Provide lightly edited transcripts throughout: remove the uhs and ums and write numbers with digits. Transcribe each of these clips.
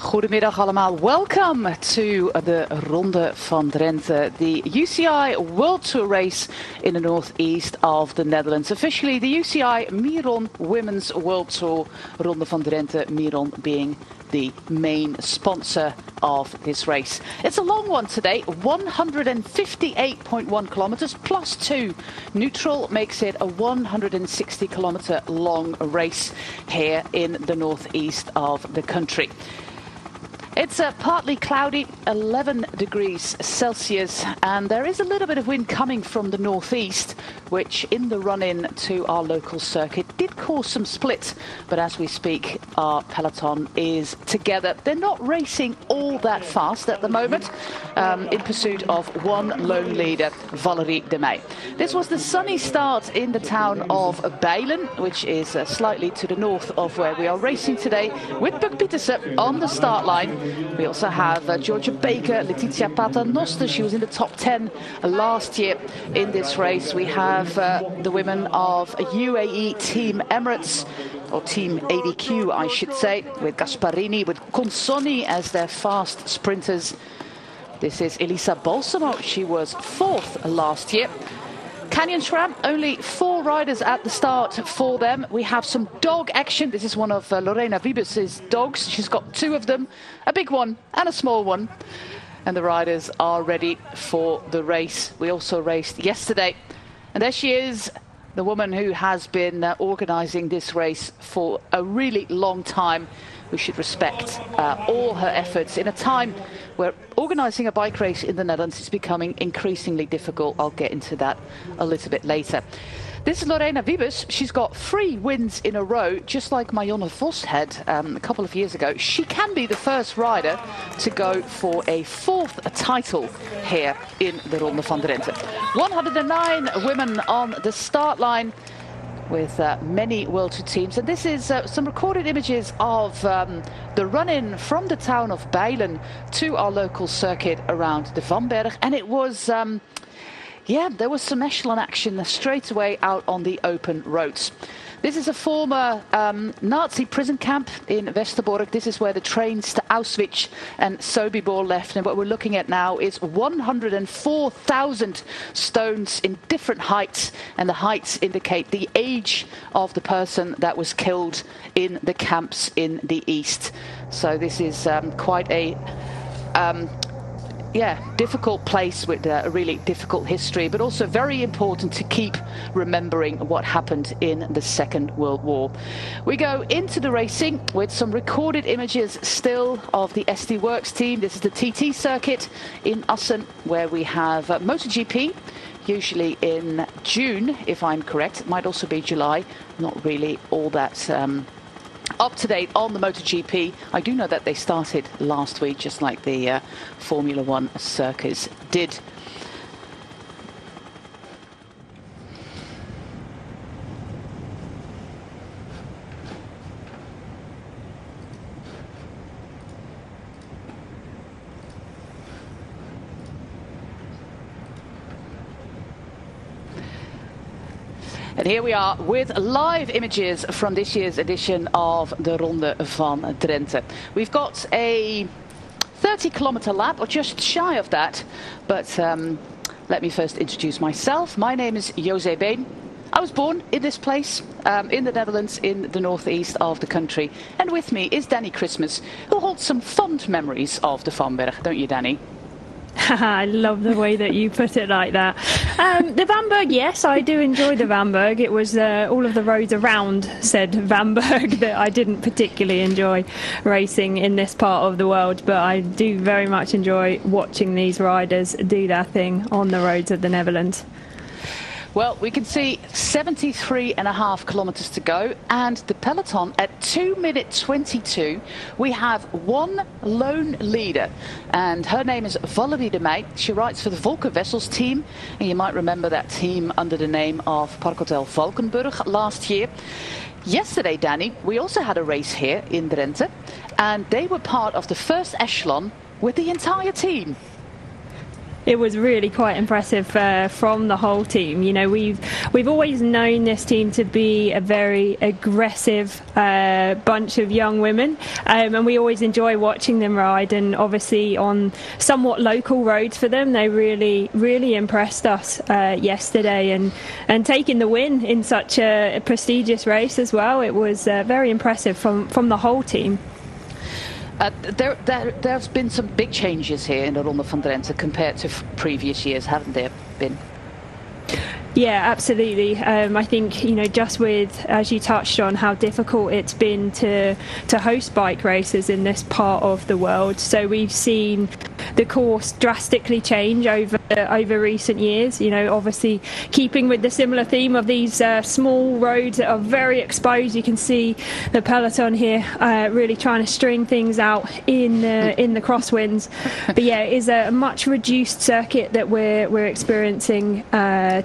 Goedemiddag allemaal. Welcome to the Ronde van Drenthe, the UCI World Tour race in the northeast of the Netherlands. Officially the UCI Miron Women's World Tour, Ronde van Drenthe, Miron being the main sponsor of this race. It's a long one today, 158.1 kilometers plus 2 neutral makes it a 160 kilometer long race here in the northeast of the country. It's partly cloudy, 11 degrees Celsius, and there is a little bit of wind coming from the northeast, which in the run-in to our local circuit did cause some splits. But as we speak, our peloton is together. They're not racing all that fast at the moment, in pursuit of one lone leader, Valerie de Meij. This was the sunny start in the town of Bijlen, which is slightly to the north of where we are racing today, with Buck Pietersen on the start line. We also have Georgia Baker, Letitia Paternoster. She was in the top 10 last year in this race. We have the women of UAE Team Emirates, or Team ADQ, I should say, with Gasparini, with Consonni as their fast sprinters. This is Elisa Balsamo. She was 4th last year. Canyon SRAM, only 4 riders at the start for them. We have some dog action. This is one of Lorena Wiebes' dogs. She's got 2 of them, a big one and a small one. And the riders are ready for the race. We also raced yesterday. And there she is, the woman who has been organising this race for a really long time. We should respect all her efforts in a time where organising a bike race in the Netherlands is becoming increasingly difficult. I'll get into that a little bit later. This is Lorena Wiebes. She's got 3 wins in a row, just like Marianne Vos had a couple of years ago. She can be the first rider to go for a 4th title here in the Ronde van Drenthe. 109 women on the start line, with many World Tour teams. And this is some recorded images of the run-in from the town of Bijlen to our local circuit around the Vanberg. And it was, yeah, there was some echelon action straight away out on the open roads. This is a former Nazi prison camp in Westerbork. This is where the trains to Auschwitz and Sobibor left. And what we're looking at now is 104,000 stones in different heights. And the heights indicate the age of the person that was killed in the camps in the east. So this is quite a difficult place with a really difficult history, but also very important to keep remembering what happened in the Second World War. We go into the racing with some recorded images still of the SD Works team. This is the TT circuit in Assen, where we have MotoGP, usually in June, if I'm correct. It might also be July. Not really all that up to date on the MotoGP. I do know that they started last week, just like the Formula One circus did. And here we are with live images from this year's edition of the Ronde van Drenthe. We've got a 30-kilometer lap, or just shy of that. But let me first introduce myself. My name is José Been. I was born in this place, in the Netherlands, in the northeast of the country. And with me is Danny Christmas, who holds some fond memories of the Vanberg. Don't you, Danny? I love the way that you put it like that. The Vanberg, yes, I do enjoy the Vanberg. It was all of the roads around said Vanberg that I didn't particularly enjoy racing in this part of the world, but I do very much enjoy watching these riders do their thing on the roads of the Netherlands. Well, we can see 73.5 kilometers to go, and the peloton at 2:22. We have one lone leader, and her name is Valerie de Meij. She rides for the Volker Wessels team, and you might remember that team under the name of Parkhotel Valkenburg last year. Yesterday, Danny, we also had a race here in Drenthe, and they were part of the first echelon with the entire team. It was really quite impressive from the whole team. You know, we've always known this team to be a very aggressive bunch of young women, and we always enjoy watching them ride. And obviously on somewhat local roads for them, they really impressed us yesterday, and taking the win in such a prestigious race as well. It was very impressive from the whole team. There's been some big changes here in the Ronde van Drenthe compared to previous years, haven't there been? Yeah, absolutely. I think, you know, just with, as you touched on, how difficult it's been to host bike races in this part of the world. So we've seen the course drastically change over recent years. You know, obviously keeping with the similar theme of these small roads that are very exposed. You can see the peloton here really trying to string things out in the crosswinds. But yeah, it is a much reduced circuit that we're experiencing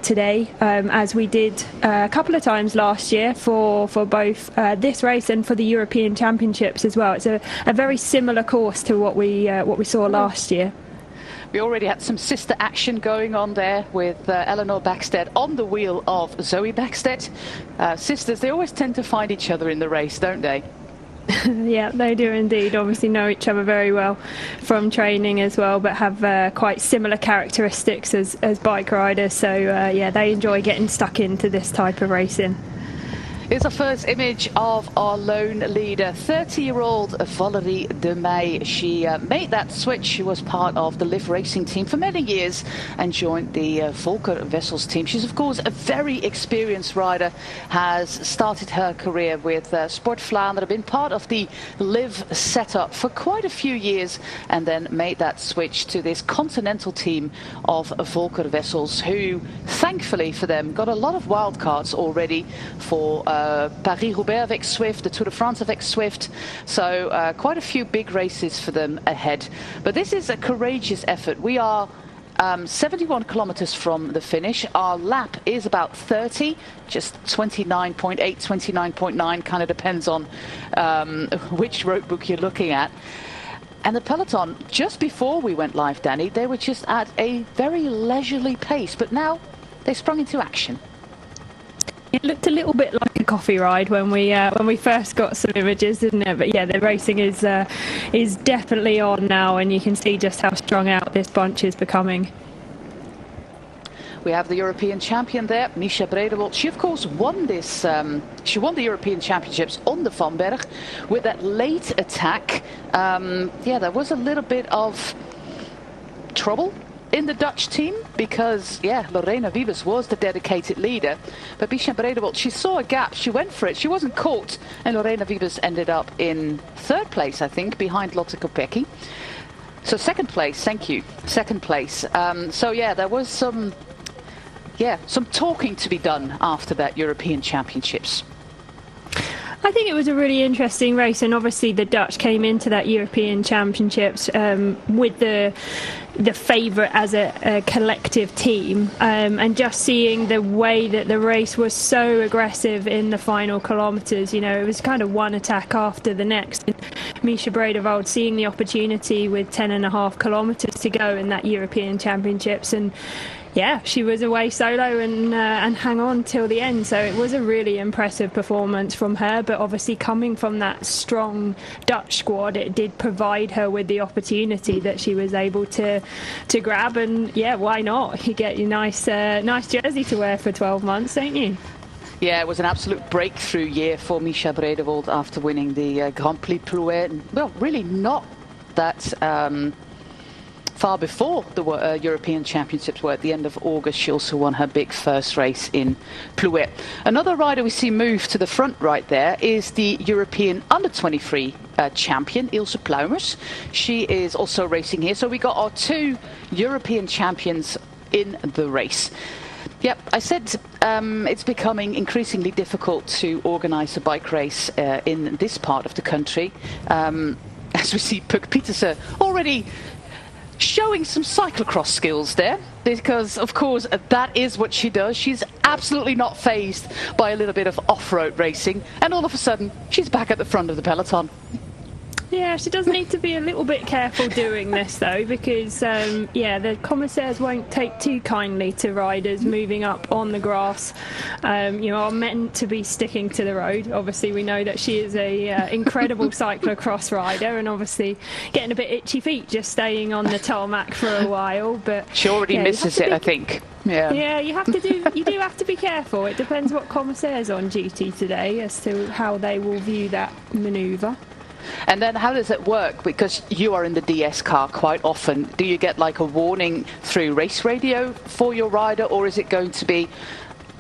today. As we did a couple of times last year for both this race and for the European Championships as well. It's a very similar course to what we saw last year. We already had some sister action going on there with Eleanor Backstedt on the wheel of Zoe Backstedt. Sisters, they always tend to find each other in the race, don't they? Yeah, they do indeed. Obviously know each other very well from training as well, but have quite similar characteristics as bike riders. So yeah, they enjoy getting stuck into this type of racing. Here's our first image of our lone leader, 30-year-old Valerie de Meij. She made that switch. She was part of the Liv racing team for many years and joined the Volker Wessels team. She's, of course, a very experienced rider, has started her career with Sport Vlaanderen, been part of the Liv setup for quite a few years, and then made that switch to this continental team of Volker Wessels, who, thankfully for them, got a lot of wildcards already for Paris-Roubaix avec Swift, the Tour de France avec Swift, so quite a few big races for them ahead. But this is a courageous effort. We are 71 kilometers from the finish. Our lap is about 30, just 29.8, 29.9, kind of depends on which road book you're looking at. And the peloton, just before we went live, Danny, they were just at a very leisurely pace, but now they sprung into action. It looked a little bit like a coffee ride when we first got some images, didn't it? But yeah, the racing is definitely on now, and you can see just how strung out this bunch is becoming. We have the European champion there, Misha Bredewold. She, of course, won this. She won the European Championships on the Van Berg with that late attack. Yeah, there was a little bit of trouble in the Dutch team because, yeah, Lorena Wiebes was the dedicated leader. But Misha Bredewold, she saw a gap, she went for it, she wasn't caught, and Lorena Wiebes ended up in third place, I think, behind Lotte Kopecky. So second place, thank you, second place. So yeah, there was some talking to be done after that European Championships. I think it was a really interesting race, and obviously the Dutch came into that European Championships with the favourite as a collective team, and just seeing the way that the race was so aggressive in the final kilometres. You know, it was kind of one attack after the next. And Misha Bredewold seeing the opportunity with 10.5 kilometres to go in that European Championships, and yeah, she was away solo and hang on till the end. So it was a really impressive performance from her. But obviously, coming from that strong Dutch squad, it did provide her with the opportunity that she was able to grab. And yeah, why not? You get your nice jersey to wear for 12 months, don't you? Yeah, it was an absolute breakthrough year for Misha Bredewold after winning the Grand Prix Plouet. Well, really not that far before the European Championships were at the end of August. She also won her big first race in Plouet. Another rider we see move to the front right there is the European Under-23 champion, Ilse Pluimers. She is also racing here. So we got our two European champions in the race. Yep, I said it's becoming increasingly difficult to organise a bike race in this part of the country. As we see Puk Pieterse already showing some cyclocross skills there, because of course that is what she does. She's absolutely not fazed by a little bit of off-road racing, and all of a sudden she's back at the front of the peloton. Yeah, she does need to be a little bit careful doing this though, because yeah, the commissaires won't take too kindly to riders moving up on the grass. You are meant to be sticking to the road. Obviously, we know that she is a incredible cyclocross rider, and obviously getting a bit itchy feet just staying on the tarmac for a while. But she already misses it, I think. Yeah, you do have to be careful. It depends what commissaire's on duty today as to how they will view that manoeuvre. And then how does it work? Because you are in the DS car quite often. Do you get like a warning through race radio for your rider, or is it going to be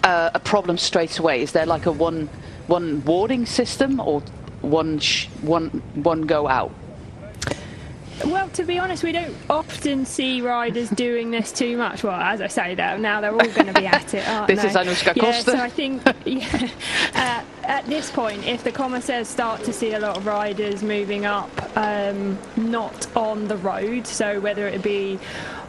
a problem straight away? Is there like a one warning system, or one go out? Well, to be honest, we don't often see riders doing this too much. Well, as I say, now they're all going to be at it, aren't they? This is Anushka Costa. So I think at this point, if the commissaires start to see a lot of riders moving up, not on the road, so whether it be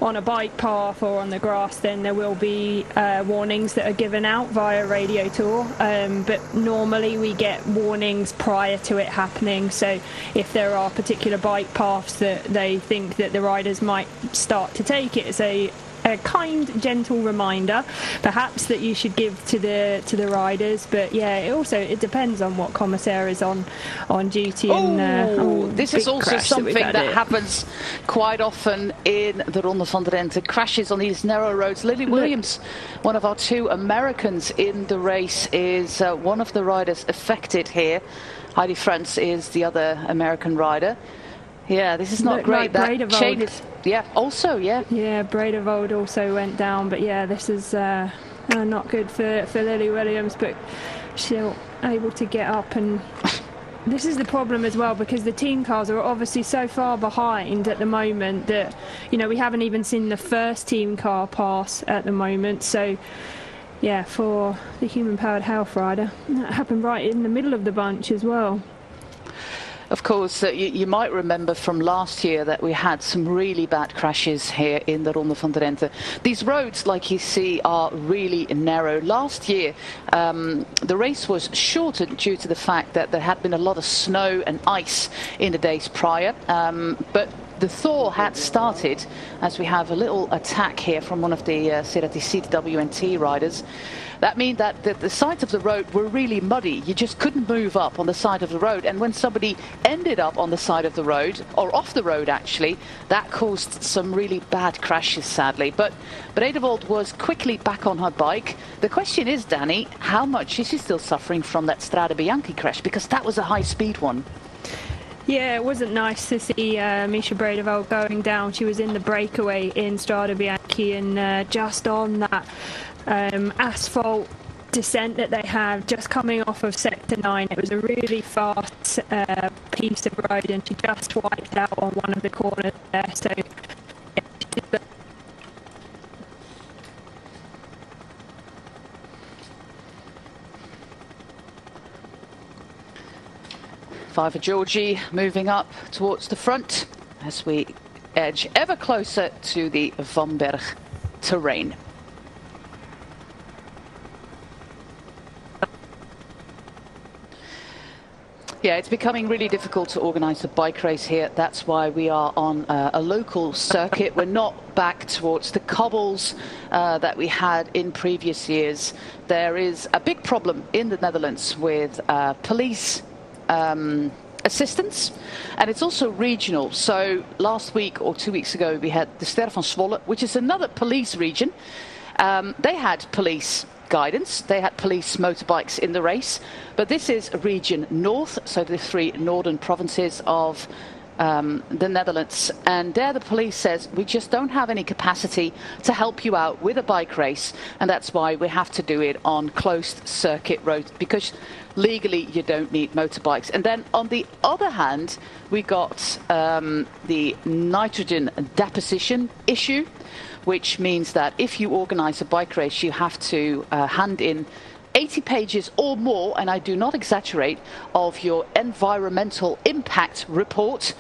on a bike path or on the grass, then there will be warnings that are given out via radio tour. But normally we get warnings prior to it happening. So if there are particular bike paths that they think that the riders might start to take, it's a kind, gentle reminder, perhaps, that you should give to the riders. But yeah, it depends on what commissaire is on duty. This is also something that happens quite often in the Ronde van Drenthe. Crashes on these narrow roads. Lily Williams, one of our two Americans in the race, is one of the riders affected here. Heidi Frantz is the other American rider. Yeah, this is not great. That chain is, also. Yeah, Bredevold also went down, but yeah, this is not good for Lily Williams, but she's able to get up. And this is the problem as well, because the team cars are obviously so far behind at the moment that, you know, we haven't even seen the first team car pass at the moment. So yeah, for the human-powered health rider, that happened right in the middle of the bunch as well. Of course, you might remember from last year that we had some really bad crashes here in the Ronde van Drenthe. These roads, like you see, are really narrow. Last year, the race was shortened due to the fact that there had been a lot of snow and ice in the days prior. But the thaw had started, as we have a little attack here from one of the Cerati CWNT riders. That means that the sides of the road were really muddy. You just couldn't move up on the side of the road. And when somebody ended up on the side of the road, or off the road actually, that caused some really bad crashes, sadly. But Bredevold was quickly back on her bike. The question is, Danny, how much is she still suffering from that Strade Bianchi crash? Because that was a high-speed one. Yeah, it wasn't nice to see Misha Bredevold going down. She was in the breakaway in Strade Bianchi, and just on that asphalt descent that they have just coming off of sector 9, it was a really fast piece of road, and she just wiped out on one of the corners there. So yeah, Viva Georgie moving up towards the front as we edge ever closer to the Vamberg terrain. Yeah, it's becoming really difficult to organise a bike race here. That's why we are on a local circuit. We're not back towards the cobbles that we had in previous years. There is a big problem in the Netherlands with police assistance, and it's also regional. So last week or 2 weeks ago, we had the Ster van Zwolle, which is another police region. They had police guidance, they had police motorbikes in the race, but this is region north, so the 3 northern provinces of the Netherlands, and there the police says we just don't have any capacity to help you out with a bike race, and that's why we have to do it on closed circuit roads, because legally you don't need motorbikes. And then on the other hand, we got the nitrogen deposition issue, which means that if you organize a bike race, you have to hand in 80 pages or more, and I do not exaggerate, of your environmental impact report,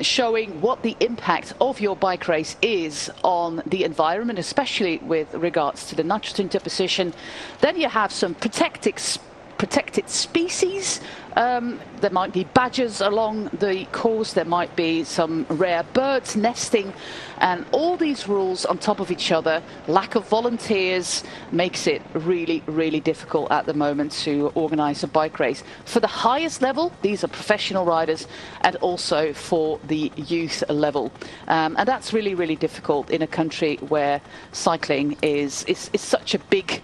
showing what the impact of your bike race is on the environment, especially with regards to the nitrogen deposition. Then you have some protected species. There might be badgers along the course, there might be some rare birds nesting, and all these rules on top of each other, lack of volunteers, makes it really, really difficult at the moment to organise a bike race. For the highest level, these are professional riders, and also for the youth level. And that's really, really difficult in a country where cycling is such a big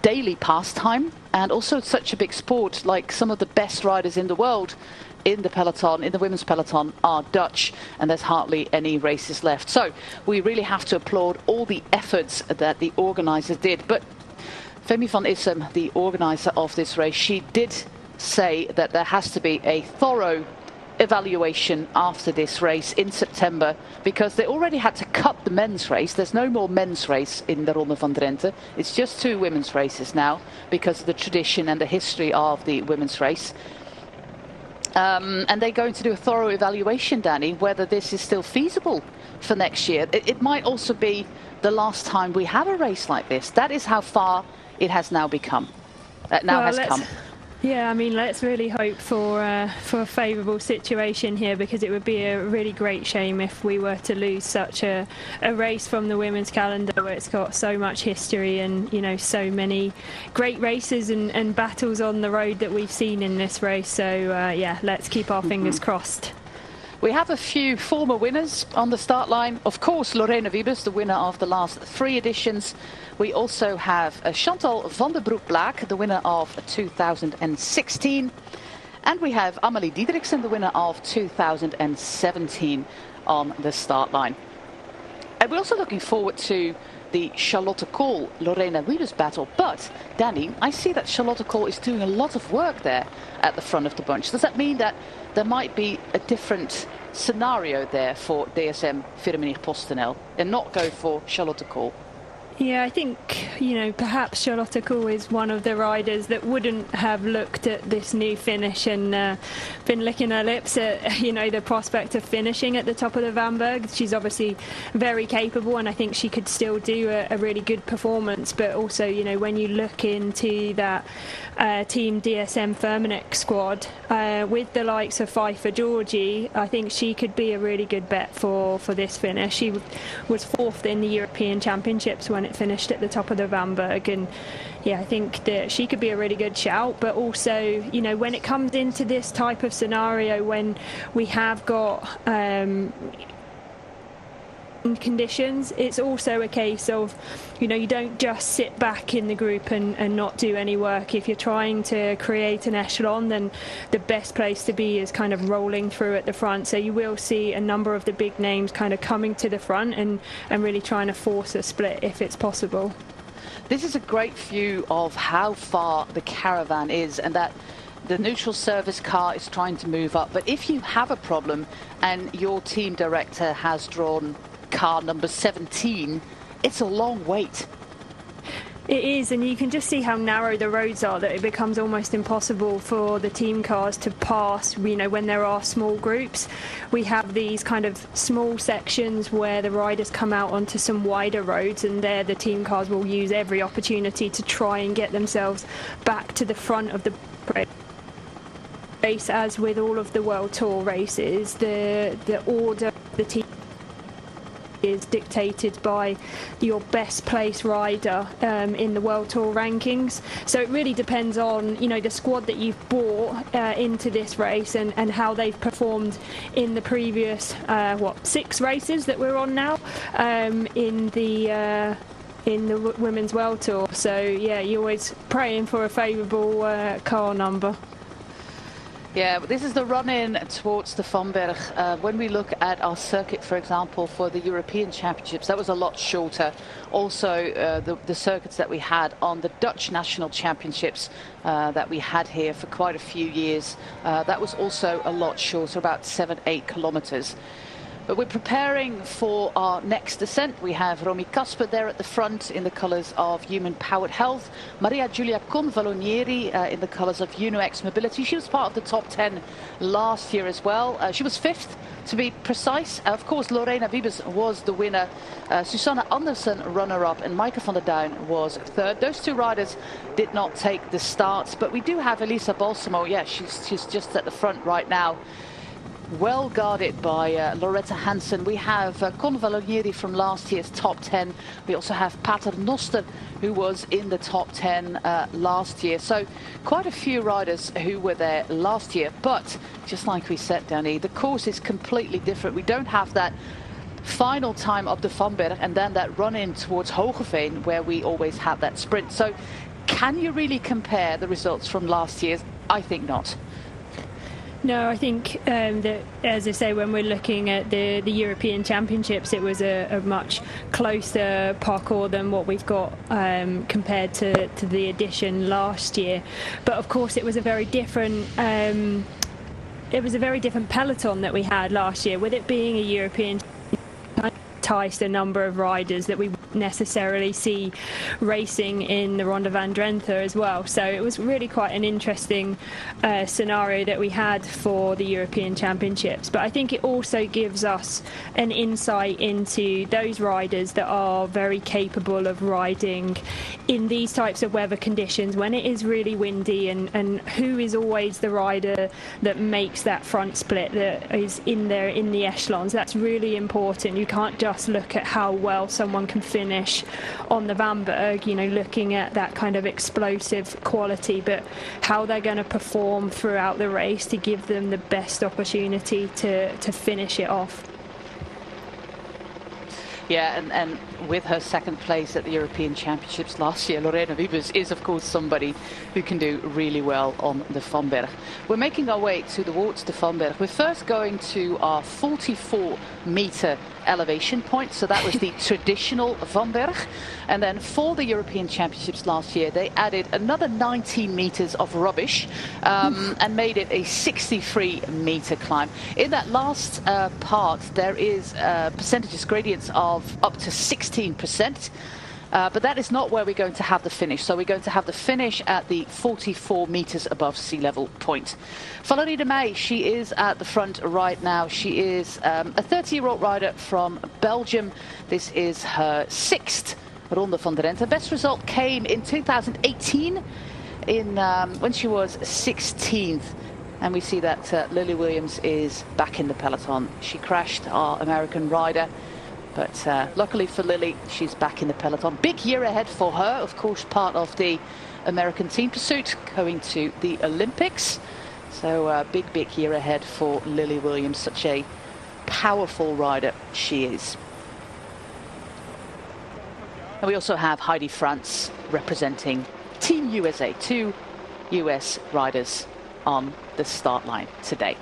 daily pastime, and also such a big sport. Like, some of the best riders in the world in the peloton, in the women's peloton, are Dutch, and there's hardly any races left. So we really have to applaud all the efforts that the organisers did. But Femi van Issem, the organiser of this race, she did say that there has to be a thorough evaluation after this race in September, because they already had to cut the men's race. There's no more men's race in the Ronde van Drenthe. It's just 2 women's races now, because of the tradition and the history of the women's race. And they're going to do a thorough evaluation, Danny, whether this is still feasible for next year. It might also be the last time we have a race like this. That is how far it has now become. Come. Yeah, I mean, let's really hope for a favourable situation here, because it would be a really great shame if we were to lose such a race from the women's calendar, where it's got so much history and, you know, so many great races and battles on the road that we've seen in this race. So, yeah, let's keep our fingers crossed. We have a few former winners on the start line. Of course, Lorena Wiebes, the winner of the last 3 editions. We also have Chantal van der Broek-Blaak, the winner of 2016. And we have Amalie Diederiksen, the winner of 2017 on the start line. And we're also looking forward to the Charlotte Kool Lorena Wiebes battle. But, Danny, I see that Charlotte Kool is doing a lot of work there at the front of the bunch. Does that mean that there might be a different scenario there for DSM Firmenich PostNL and not go for Charlotte Kool? Yeah, I think, you know, perhaps Charlotte Kool is one of the riders that wouldn't have looked at this new finish and been licking her lips at, you know, the prospect of finishing at the top of the Vanberg. She's obviously very capable, and I think she could still do a really good performance. But also, you know, when you look into that Team DSM Firmenich squad, with the likes of Pfeiffer Georgie, I think she could be a really good bet for this finish. She was 4th in the European Championships when it finished at the top of the Vanberg, and yeah, I think that she could be a really good shout. But also, you know, when it comes into this type of scenario, when we have got conditions, it's also a case of, you know, you don't just sit back in the group and not do any work. If you're trying to create an echelon, then the best place to be is kind of rolling through at the front. So you will see a number of the big names kind of coming to the front and really trying to force a split if it's possible. This is a great view of how far the caravan is, and that the neutral service car is trying to move up. But if you have a problem and your team director has drawn car number 17, it's a long wait. It is, and you can just see how narrow the roads are, that it becomes almost impossible for the team cars to pass, you know, when there are small groups. We have these kind of small sections where the riders come out onto some wider roads, and there the team cars will use every opportunity to try and get themselves back to the front of the race. As with all of the World Tour races, the order of the team is dictated by your best place rider in the World Tour rankings. So it really depends on, you know, the squad that you've brought into this race and how they've performed in the previous 6 races that we're on now in the Women's World Tour. So yeah, you're always praying for a favourable car number. Yeah, but this is the run-in towards the Vanberg. When we look at our circuit, for example, for the European Championships, that was a lot shorter. Also, the circuits that we had on the Dutch National Championships that we had here for quite a few years, that was also a lot shorter, about 7-8 kilometers. But we're preparing for our next descent. We have Romy Kasper there at the front in the colours of Human Powered Health. Maria Giulia Convalonieri in the colours of UNOX Mobility. She was part of the top 10 last year as well. She was 5th, to be precise. Of course, Lorena Wiebes was the winner. Susanna Andersen, runner-up, and Maaike van der Duin was 3rd. Those 2 riders did not take the starts, but we do have Elisa Balsamo. Yeah, she's just at the front right now. Well guarded by Loretta Hansen. We have Convalonieri from last year's top 10. We also have Pater Noster, who was in the top 10 last year. So quite a few riders who were there last year. But just like we said, Danny, the course is completely different. We don't have that final time up the Vanberg and then that run in towards Hogeveen where we always have that sprint. So can you really compare the results from last year? I think not. No, I think that, as I say, when we're looking at the European Championships, it was a much closer parcours than what we've got compared to the edition last year. But of course, it was a very different. It was a very different peloton that we had last year, with it being a European. Enticed a number of riders that we wouldn't necessarily see racing in the Ronde van Drenthe as well. So it was really quite an interesting scenario that we had for the European Championships. But I think it also gives us an insight into those riders that are very capable of riding in these types of weather conditions when it is really windy, and who is always the rider that makes that front split, that is in there in the echelons. That's really important. You can't just look at how well someone can finish on the Vanberg, you know, looking at that kind of explosive quality, but how they're going to perform throughout the race to give them the best opportunity to finish it off. Yeah, and with her 2nd place at the European Championships last year, Lorena Wiebes is, of course, somebody who can do really well on the Vanberg. We're making our way towards the Vanberg. We're first going to our 44-meter elevation point. So that was the traditional Vanberg. And then for the European Championships last year, they added another 19 meters of rubbish and made it a 63-meter climb. In that last part, there is percentages gradients of up to 16%. But that is not where we're going to have the finish. So we're going to have the finish at the 44 meters above sea level point. Valerie de Meij, she is at the front right now. She is a 30-year-old rider from Belgium. This is her 6th Ronde van Drenthe. Best result came in 2018 when she was 16th. And we see that Lily Williams is back in the peloton. She crashed our American rider. But luckily for Lily, she's back in the peloton. Big year ahead for her, of course, part of the American team pursuit, going to the Olympics. So big year ahead for Lily Williams. Such a powerful rider she is. And we also have Heidi France representing Team USA, 2 US riders on the start line today.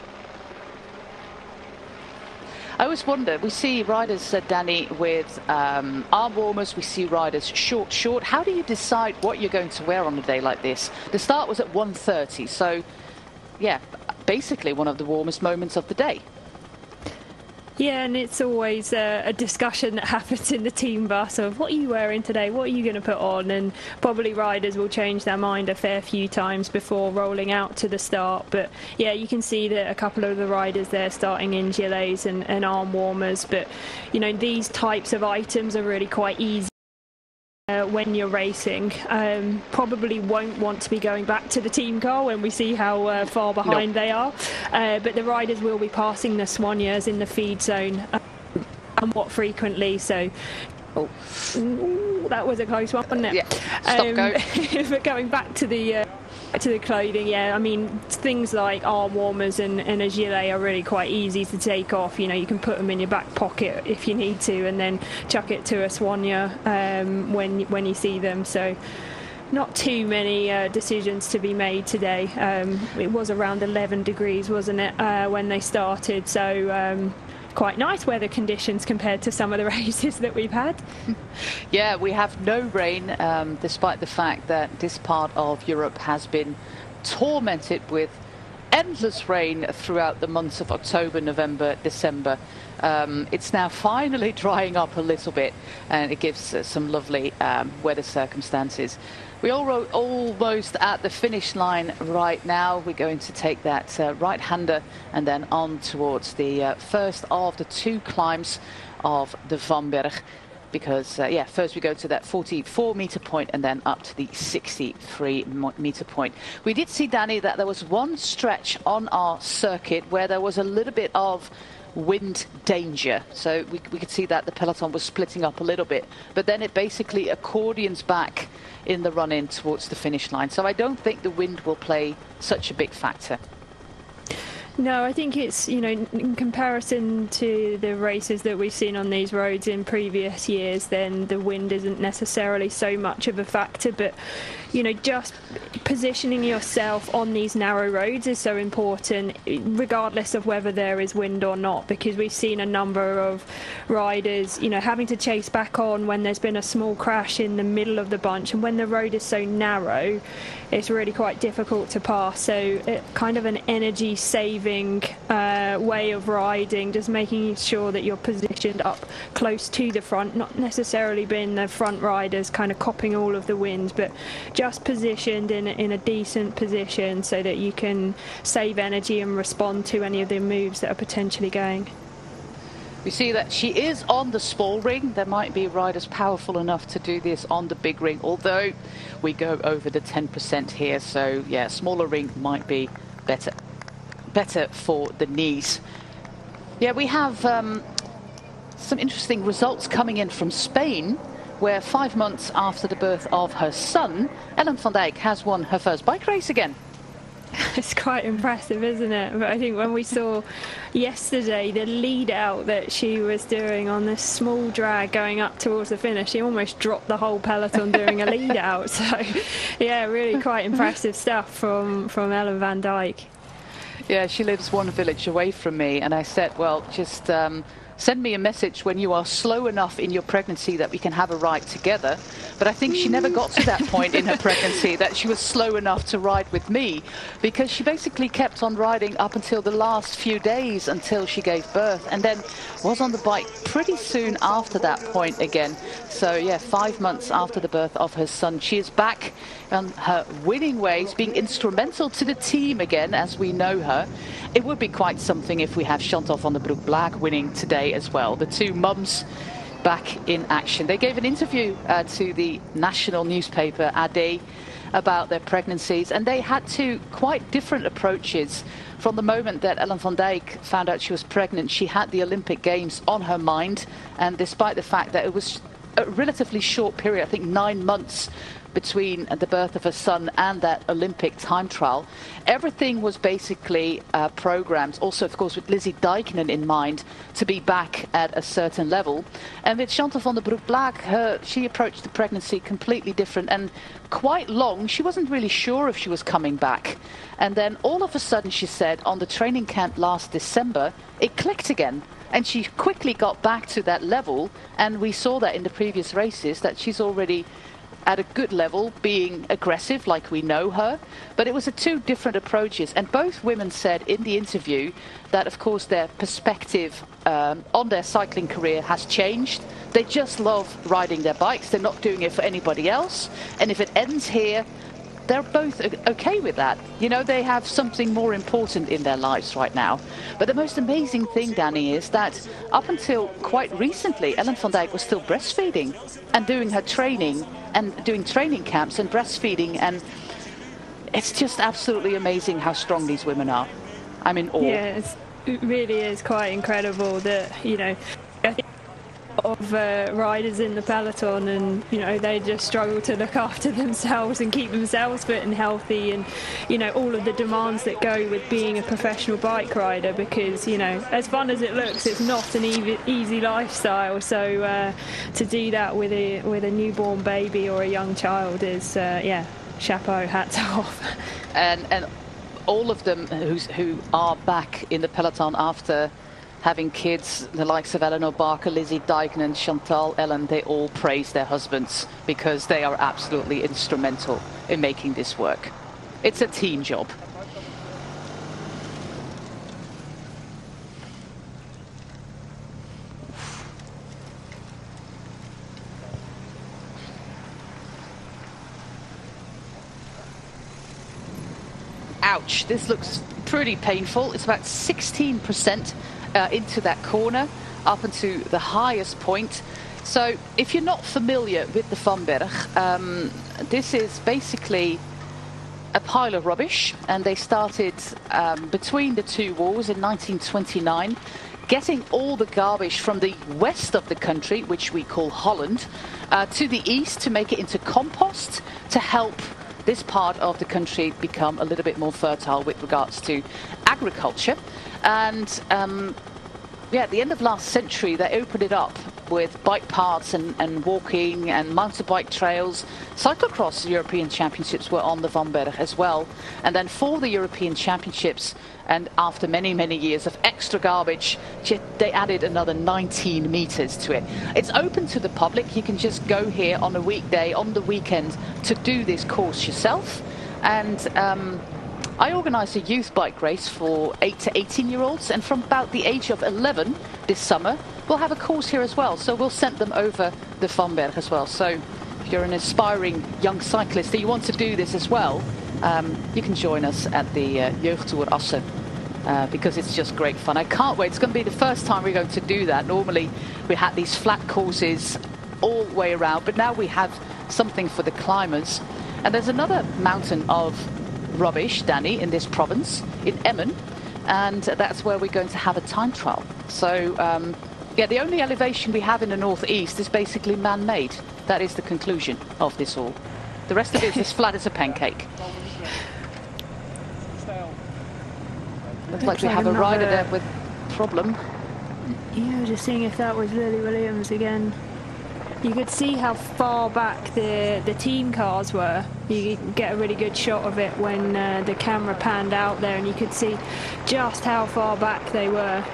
I always wonder, we see riders, Danny, with arm warmers, we see riders short. How do you decide what you're going to wear on a day like this? The start was at 1:30, so yeah, basically one of the warmest moments of the day. Yeah, and it's always a discussion that happens in the team bus of what are you wearing today, what are you going to put on, and probably riders will change their mind a fair few times before rolling out to the start. But yeah, you can see that a couple of the riders there starting in gilets and arm warmers, but you know, these types of items are really quite easy when you're racing. Probably won't want to be going back to the team car when we see how far behind they are, but the riders will be passing the soigneurs in the feed zone somewhat frequently, so that was a close one, wasn't it? Yeah. Stop, go. But going back to the clothing, yeah, I mean, things like arm warmers and a gilet are really quite easy to take off. You know, you can put them in your back pocket if you need to, and then chuck it to a soigneur when you see them. So not too many decisions to be made today. It was around 11 degrees, wasn't it, when they started, so quite nice weather conditions compared to some of the races that we've had. Yeah, we have no rain, despite the fact that this part of Europe has been tormented with endless rain throughout the months of October, November, December. It's now finally drying up a little bit, and it gives some lovely weather circumstances. We're almost at the finish line right now. We're going to take that right-hander and then on towards the first of the 2 climbs of the Vamberg. Because, yeah, first we go to that 44-meter point and then up to the 63-meter point. We did see, Danny, that there was one stretch on our circuit where there was a little bit of wind danger. So we could see that the peloton was splitting up a little bit. But then it basically accordions back in the run-in towards the finish line. So I don't think the wind will play such a big factor. No, I think it's, you know, in comparison to the races that we've seen on these roads in previous years, then the wind isn't necessarily so much of a factor. But, you know, just positioning yourself on these narrow roads is so important, regardless of whether there is wind or not, because we've seen a number of riders, you know, having to chase back on when there's been a small crash in the middle of the bunch, and when the road is so narrow, it's really quite difficult to pass. So it kind of an energy saving way of riding, just making sure that you're positioned up close to the front, not necessarily being the front riders kind of copping all of the wind, but just positioned in a decent position so that you can save energy and respond to any of the moves that are potentially going. We see that she is on the small ring. There might be riders powerful enough to do this on the big ring, although we go over the 10% here. So, yeah, smaller ring might be better for the knees. Yeah, we have some interesting results coming in from Spain, where 5 months after the birth of her son, Ellen van Dijk has won her first bike race again. It's quite impressive, isn't it? But I think when we saw yesterday the lead out that she was doing on this small drag going up towards the finish, she almost dropped the whole peloton doing a lead out. So, yeah, really quite impressive stuff from Ellen van Dijk. Yeah, she lives 1 village away from me, and I said, well, just send me a message when you are slow enough in your pregnancy that we can have a ride together. But I think she never got to that point in her pregnancy that she was slow enough to ride with me, because she basically kept on riding up until the last few days until she gave birth, and then was on the bike pretty soon after that point again. So yeah, 5 months after the birth of her son, she is back on her winning ways, being instrumental to the team again as we know her. It would be quite something if we have Chantal van der Broek-Blaak winning today as well. The 2 mums back in action. They gave an interview to the national newspaper AD about their pregnancies, and they had 2 quite different approaches. From the moment that Ellen van Dijk found out she was pregnant, she had the Olympic Games on her mind, and despite the fact that it was a relatively short period, I think 9 months between the birth of her son and that Olympic time trial, everything was basically programmed, also of course with Lizzie Dijkenen in mind, to be back at a certain level. And with Chantal van der Broek-Blaak, she approached the pregnancy completely different and quite long. She wasn't really sure if she was coming back, and then all of a sudden, she said, on the training camp last December, it clicked again. And she quickly got back to that level, and we saw that in the previous races, that she's already at a good level, being aggressive like we know her. But it was 2 different approaches, and both women said in the interview that of course their perspective on their cycling career has changed. They just love riding their bikes. They're not doing it for anybody else, and if it ends here, they're both okay with that. You know, they have something more important in their lives right now. But the most amazing thing, Danny, is that up until quite recently, Ellen van Dijk was still breastfeeding and doing her training and doing training camps and breastfeeding. And it's just absolutely amazing how strong these women are. I'm in awe. Yeah, it really is quite incredible that, you know, I think of riders in the peloton, and you know, they just struggle to look after themselves and keep themselves fit and healthy, and you know, all of the demands that go with being a professional bike rider, because you know, as fun as it looks, it's not an easy lifestyle. So to do that with a newborn baby or a young child is yeah, chapeau, hats off. And all of them who are back in the peloton after having kids, the likes of Eleanor Barker, Lizzie Dijkenen, Chantal, Ellen, they all praise their husbands because they are absolutely instrumental in making this work. It's a team job. ouch, this looks pretty painful. It's about 16% into that corner, up into the highest point. So if you're not familiar with the Vamberg, this is basically a pile of rubbish, and they started between the two wars in 1929, getting all the garbage from the west of the country, which we call Holland, to the east to make it into compost to help this part of the country become a little bit more fertile with regards to agriculture. And yeah, at the end of last century, they opened it up with bike paths and walking and mountain bike trails. Cyclocross European Championships were on the Vamberg as well. And then for the European Championships, and after many, many years of extra garbage, they added another 19 meters to it. It's open to the public. You can just go here on a weekday, on the weekend, to do this course yourself. And I organised a youth bike race for 8 to 18-year-olds, and from about the age of 11 this summer, we'll have a course here as well. So we'll send them over the Vamberg as well. So if you're an aspiring young cyclist that you want to do this as well, you can join us at the Jeugdtour Assen, because it's just great fun. I can't wait. It's going to be the first time we're going to do that. Normally we had these flat courses all the way around, but now we have something for the climbers. And there's another mountain of rubbish, Danny, in this province, in Emmen, and that's where we're going to have a time trial. So yeah, the only elevation we have in the northeast is basically man-made. That is the conclusion of this all. The rest of it is as flat as a pancake. Looks like we have a rider there with problem. Yeah, just seeing if that was Lily Williams again. You could see how far back the team cars were. You could get a really good shot of it when the camera panned out there, and you could see just how far back they were.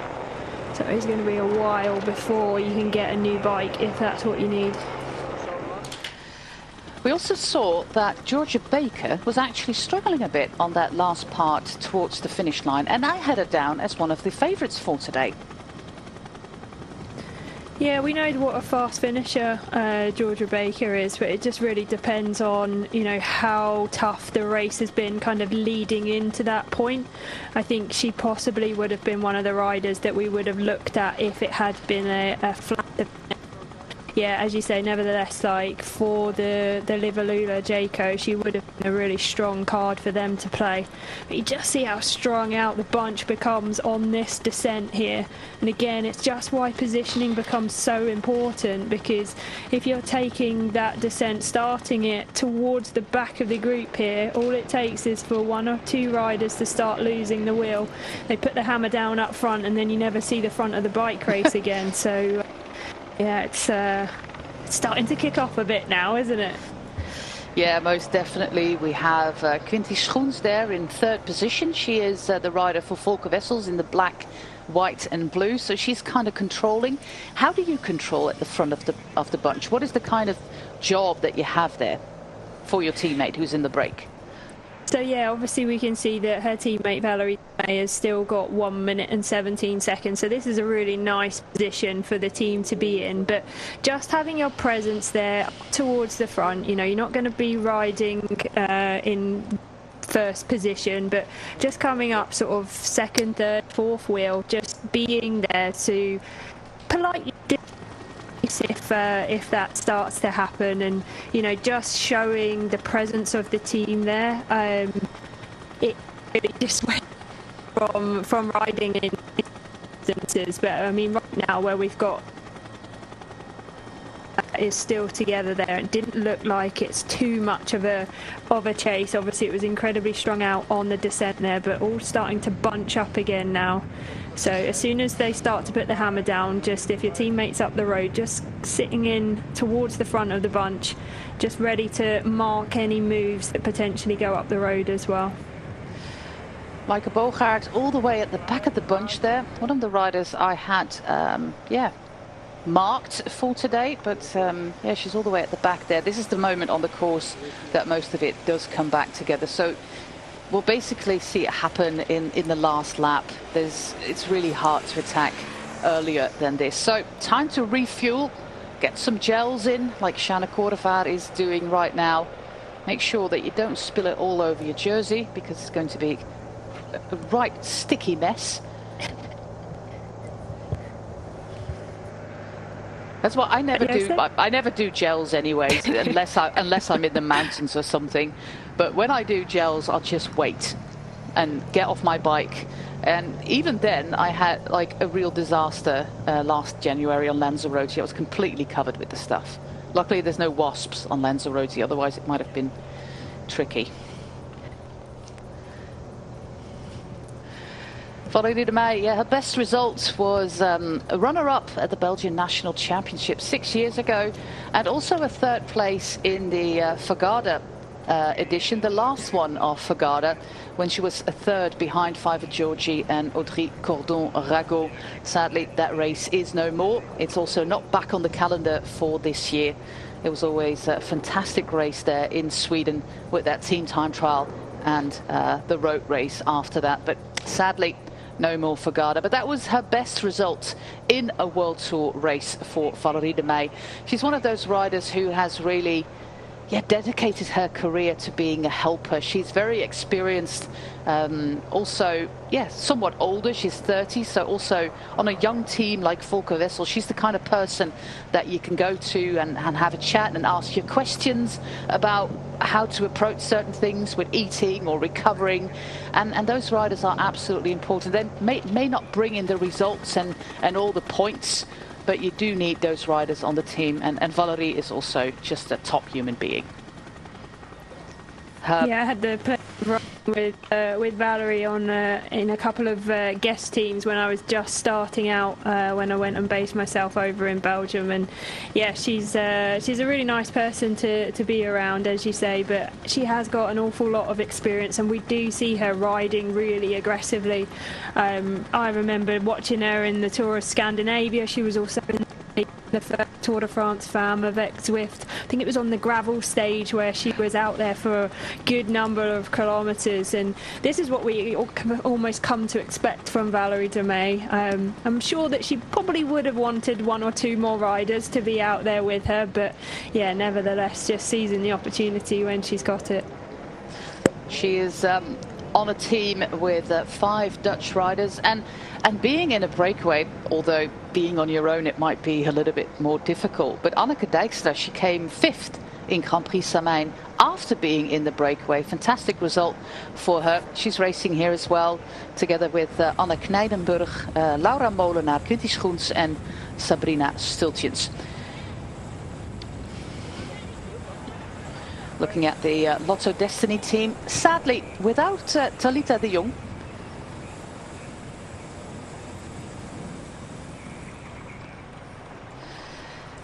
So it's going to be a while before you can get a new bike, if that's what you need. We also saw that Georgia Baker was actually struggling a bit on that last part towards the finish line, and I had her down as one of the favourites for today. Yeah, we know what a fast finisher Georgia Baker is, but it just really depends on, you know, how tough the race has been kind of leading into that point. I think she possibly would have been one of the riders that we would have looked at if it had been a flat. Yeah, as you say, nevertheless, like for the Livalula Jayco, she would have been a really strong card for them to play. But you just see how strung out the bunch becomes on this descent here. And again, it's just why positioning becomes so important, because if you're taking that descent, starting it towards the back of the group here, all it takes is for one or two riders to start losing the wheel. They put the hammer down up front, and then you never see the front of the bike race again. So yeah, it's starting to kick off a bit now, isn't it? Yeah, most definitely. We have Quinty Schoens there in third position. She is the rider for Volker Wessels in the black, white and blue. So she's kind of controlling. How do you control at the front of the bunch? What is the kind of job that you have there for your teammate who's in the break? So yeah, obviously we can see that her teammate Valerie May has still got 1 minute and 17 seconds. So this is a really nice position for the team to be in. But just having your presence there towards the front, you know, you're not going to be riding in first position, but just coming up sort of second, third, fourth wheel, just being there to politely if that starts to happen, and you know, just showing the presence of the team there. It really just went from riding in instances, but I mean right now where we've got is still together there, it didn't look like it's too much of a chase. Obviously it was incredibly strung out on the descent there, but all starting to bunch up again now. So as soon as they start to put the hammer down, just if your teammate's up the road, just sitting in towards the front of the bunch, just ready to mark any moves that potentially go up the road as well. Maaike Bogaert all the way at the back of the bunch there. One of the riders I had, marked for today, but yeah, she's all the way at the back there. This is the moment on the course that most of it does come back together. So we'll basically see it happen in the last lap. It's really hard to attack earlier than this. So time to refuel, get some gels in, like Shanna Kordevaar is doing right now. Make sure that you don't spill it all over your jersey, because it's going to be a right sticky mess. That's what I never do. I never do gels anyways, unless I'm in the mountains or something. But when I do gels, I'll just wait and get off my bike. And even then, I had like a real disaster last January on Lanzarote. I was completely covered with the stuff. Luckily, there's no wasps on Lanzarote. Otherwise, it might have been tricky. Valerie de Meij, yeah, her best result was a runner-up at the Belgian National Championship 6 years ago, and also a third place in the Fagada edition, the last one of Fagada, when she was a third behind Fiver Georgie and Audrey Cordon-Rago. Sadly, that race is no more. It's also not back on the calendar for this year. It was always a fantastic race there in Sweden with that team time trial and the road race after that. But sadly, no more Fagada. But that was her best result in a World Tour race for Valerie de Meij. She's one of those riders who has really dedicated her career to being a helper. She's very experienced, also, somewhat older. She's 30, so also on a young team like Volker Wessel, she's the kind of person that you can go to and have a chat and ask your questions about how to approach certain things with eating or recovering. And those riders are absolutely important. They may not bring in the results and all the points, but you do need those riders on the team, and Valerie is also just a top human being. I had the pleasure of riding with Valerie on in a couple of guest teams when I was just starting out, when I went and based myself over in Belgium. And yeah, she's a really nice person to be around, as you say, but she has got an awful lot of experience, and we do see her riding really aggressively. I remember watching her in the Tour of Scandinavia. She was also in the first Tour de France Femme avec Zwift. I think it was on the gravel stage where she was out there for a good number of kilometres, and this is what we almost come to expect from Valerie de Meij. I'm sure that she probably would have wanted one or two more riders to be out there with her, but yeah, nevertheless, just seizing the opportunity when she's got it. She is on a team with 5 Dutch riders, and being in a breakaway, although being on your own it might be a little bit more difficult, but Anneke Dijkstra, she came 5th in Grand Prix Samijn after being in the breakaway. Fantastic result for her. She's racing here as well, together with Anne Kneidenburg, Laura Molenaar, Kunti Schoens and Sabrina Stultjens. Looking at the Lotto Destiny team, sadly without Talita de Jong.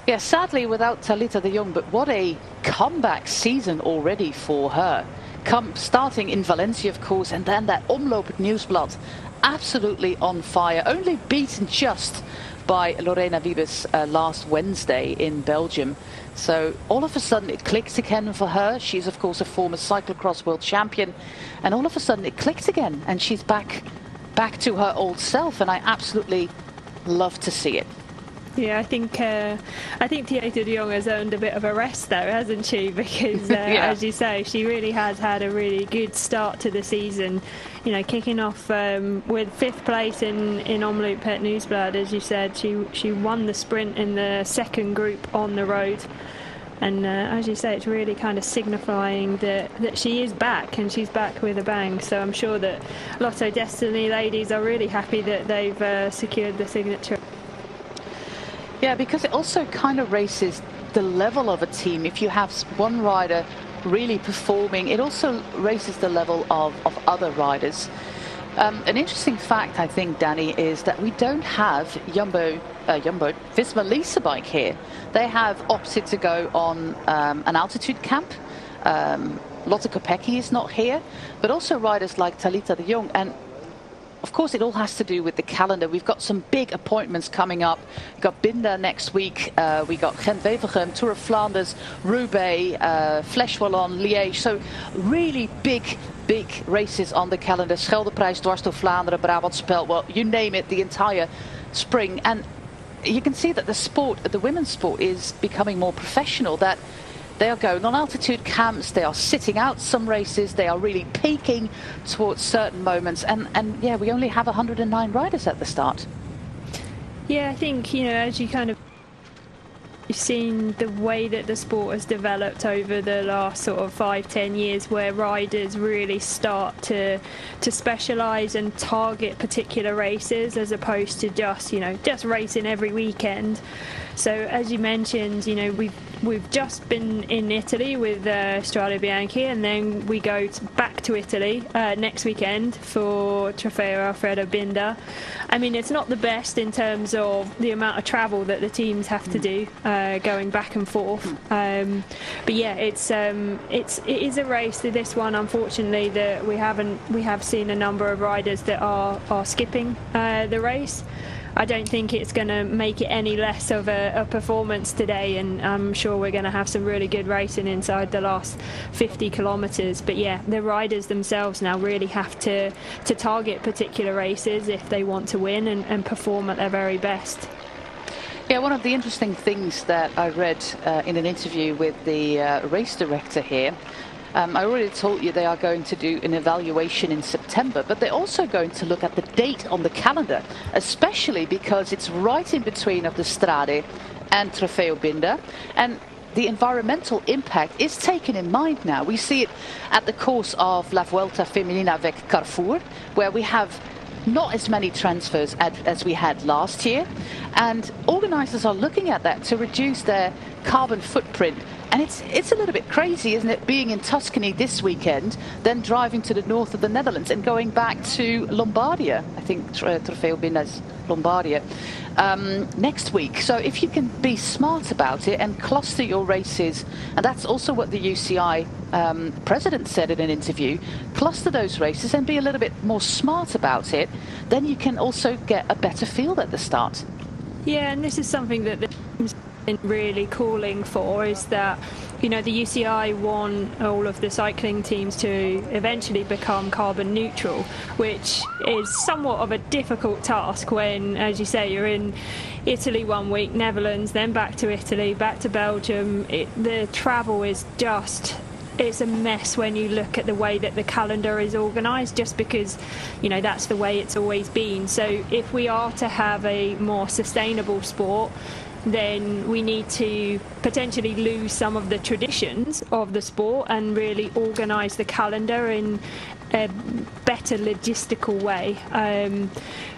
Yeah, sadly without Talita de Jong, but what a comeback season already for her. Starting in Valencia, of course, and then that Omloop het Nieuwsblad, absolutely on fire. Only beaten just by Lorena Wiebes last Wednesday in Belgium. So all of a sudden it clicked again for her. She's of course a former cyclocross world champion, and all of a sudden it clicked again, and she's back to her old self, and I absolutely love to see it. Yeah, I think Talita de Jong has earned a bit of a rest though, hasn't she? Because as you say, she really has had a really good start to the season. You know, kicking off with 5th place in Omloop het Nieuwsblad, as you said. She won the sprint in the second group on the road. And as you say, it's really kind of signifying that she is back, and she's back with a bang. So I'm sure that Lotto Destiny ladies are really happy that they've secured the signature. Yeah, because it also kind of raises the level of a team. If you have one rider really performing, it also raises the level of other riders. An interesting fact, I think, Danny, is that we don't have Jumbo-Visma Lease bike here. They have opted to go on an altitude camp. Lotte Kopecky is not here, but also riders like Talita de Jong. And of course, it all has to do with the calendar. We've got some big appointments coming up. We've got Binder next week. We got Gent-Wevelgem, Tour of Flanders, Roubaix, Flèche Wallonne, Liège. So really big races on the calendar. Scheldeprijs, Dwars door Vlaanderen, Brabant Spel. Well, you name it, the entire spring. And you can see that the women's sport is becoming more professional. That They are going on altitude camps. They are sitting out some races. They are really peaking towards certain moments. And yeah, we only have 109 riders at the start. Yeah, I think, you know, as you kind of you've seen the way that the sport has developed over the last sort of 5-10 years, where riders really start to specialise and target particular races as opposed to just racing every weekend. So as you mentioned, you know, we've just been in Italy with Strade Bianche, and then we go back to Italy next weekend for Trofeo Alfredo Binda. I mean, it's not the best in terms of the amount of travel that the teams have to do going back and forth. But yeah, it is a race. This one, unfortunately, that we have seen a number of riders that are skipping the race. I don't think it's going to make it any less of a performance today, and I'm sure we're going to have some really good racing inside the last 50 kilometres. But yeah, the riders themselves now really have to target particular races if they want to win and perform at their very best. Yeah, one of the interesting things that I read in an interview with the race director here, I already told you they are going to do an evaluation in September, but they're also going to look at the date on the calendar, especially because it's right in between of the Strade and Trofeo Binda, and the environmental impact is taken in mind now. We see it at the course of La Vuelta Femenina avec Carrefour, where we have not as many transfers as we had last year, and organisers are looking at that to reduce their carbon footprint. And it's a little bit crazy, isn't it, being in Tuscany this weekend, then driving to the north of the Netherlands and going back to Lombardia. I think Trofeo Binda's Lombardia next week. So if you can be smart about it and cluster your races, and that's also what the UCI president said in an interview, cluster those races and be a little bit more smart about it, then you can also get a better field at the start. Yeah, and this is something that the team's been really calling for, is that, you know, the UCI want all of the cycling teams to eventually become carbon neutral, which is somewhat of a difficult task when, as you say, you're in Italy one week, Netherlands, then back to Italy, back to Belgium. The travel is just... it's a mess when you look at the way that the calendar is organised, just because, you know, that's the way it's always been. So if we are to have a more sustainable sport, then we need to potentially lose some of the traditions of the sport and really organise the calendar in a better logistical way.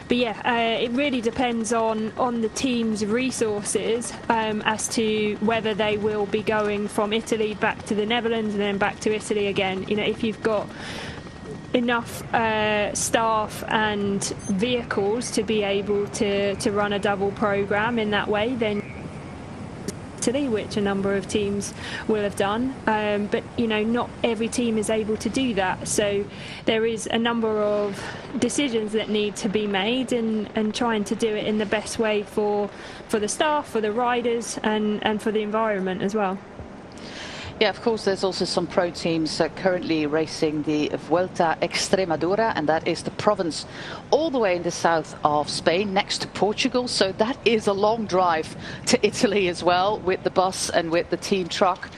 But yeah, it really depends on the team's resources as to whether they will be going from Italy back to the Netherlands and then back to Italy again. You know, if you've got enough staff and vehicles to be able to run a double program in that way, then Italy, which a number of teams will have done, but you know, not every team is able to do that. So there is a number of decisions that need to be made, and trying to do it in the best way for the staff, for the riders, and for the environment as well. Yeah, of course, there's also some pro teams currently racing the Vuelta Extremadura, and that is the province all the way in the south of Spain, next to Portugal. So that is a long drive to Italy as well, with the bus and with the team truck.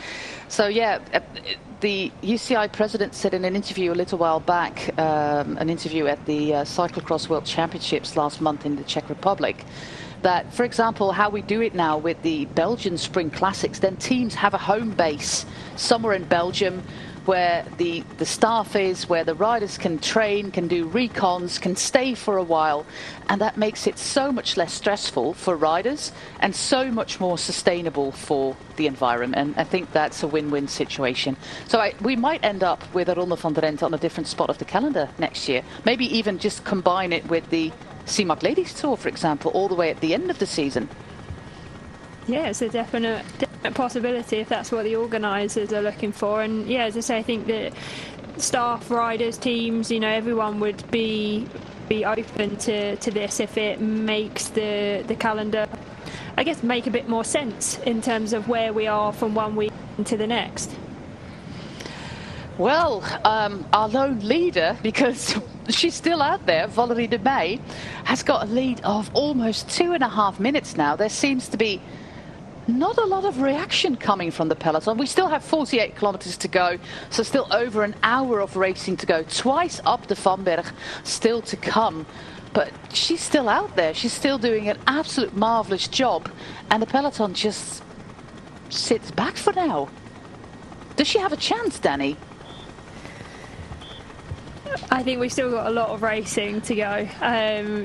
So yeah, the UCI president said in an interview a little while back, an interview at the Cyclocross World Championships last month in the Czech Republic, that, for example, how we do it now with the Belgian Spring Classics, then teams have a home base somewhere in Belgium where the staff is, where the riders can train, can do recons, can stay for a while. And that makes it so much less stressful for riders and so much more sustainable for the environment. And I think that's a win-win situation. So we might end up with a Ronde van Drenthe on a different spot of the calendar next year. Maybe even just combine it with the CMAC Ladies Tour, for example, all the way at the end of the season. Yeah, it's a definite possibility if that's what the organisers are looking for. And yeah, as I say, I think that staff, riders, teams, you know, everyone would be open to this if it makes the calendar, I guess, make a bit more sense in terms of where we are from one week to the next. Well, our lone leader, because she's still out there, Valerie de May, has got a lead of almost 2.5 minutes now. There seems to be not a lot of reaction coming from the peloton. We still have 48 kilometers to go, so still over an hour of racing to go. Twice up the Vanberg still to come. But she's still out there. She's still doing an absolute marvellous job. And the peloton just sits back for now. Does she have a chance, Danny? I think we've still got a lot of racing to go.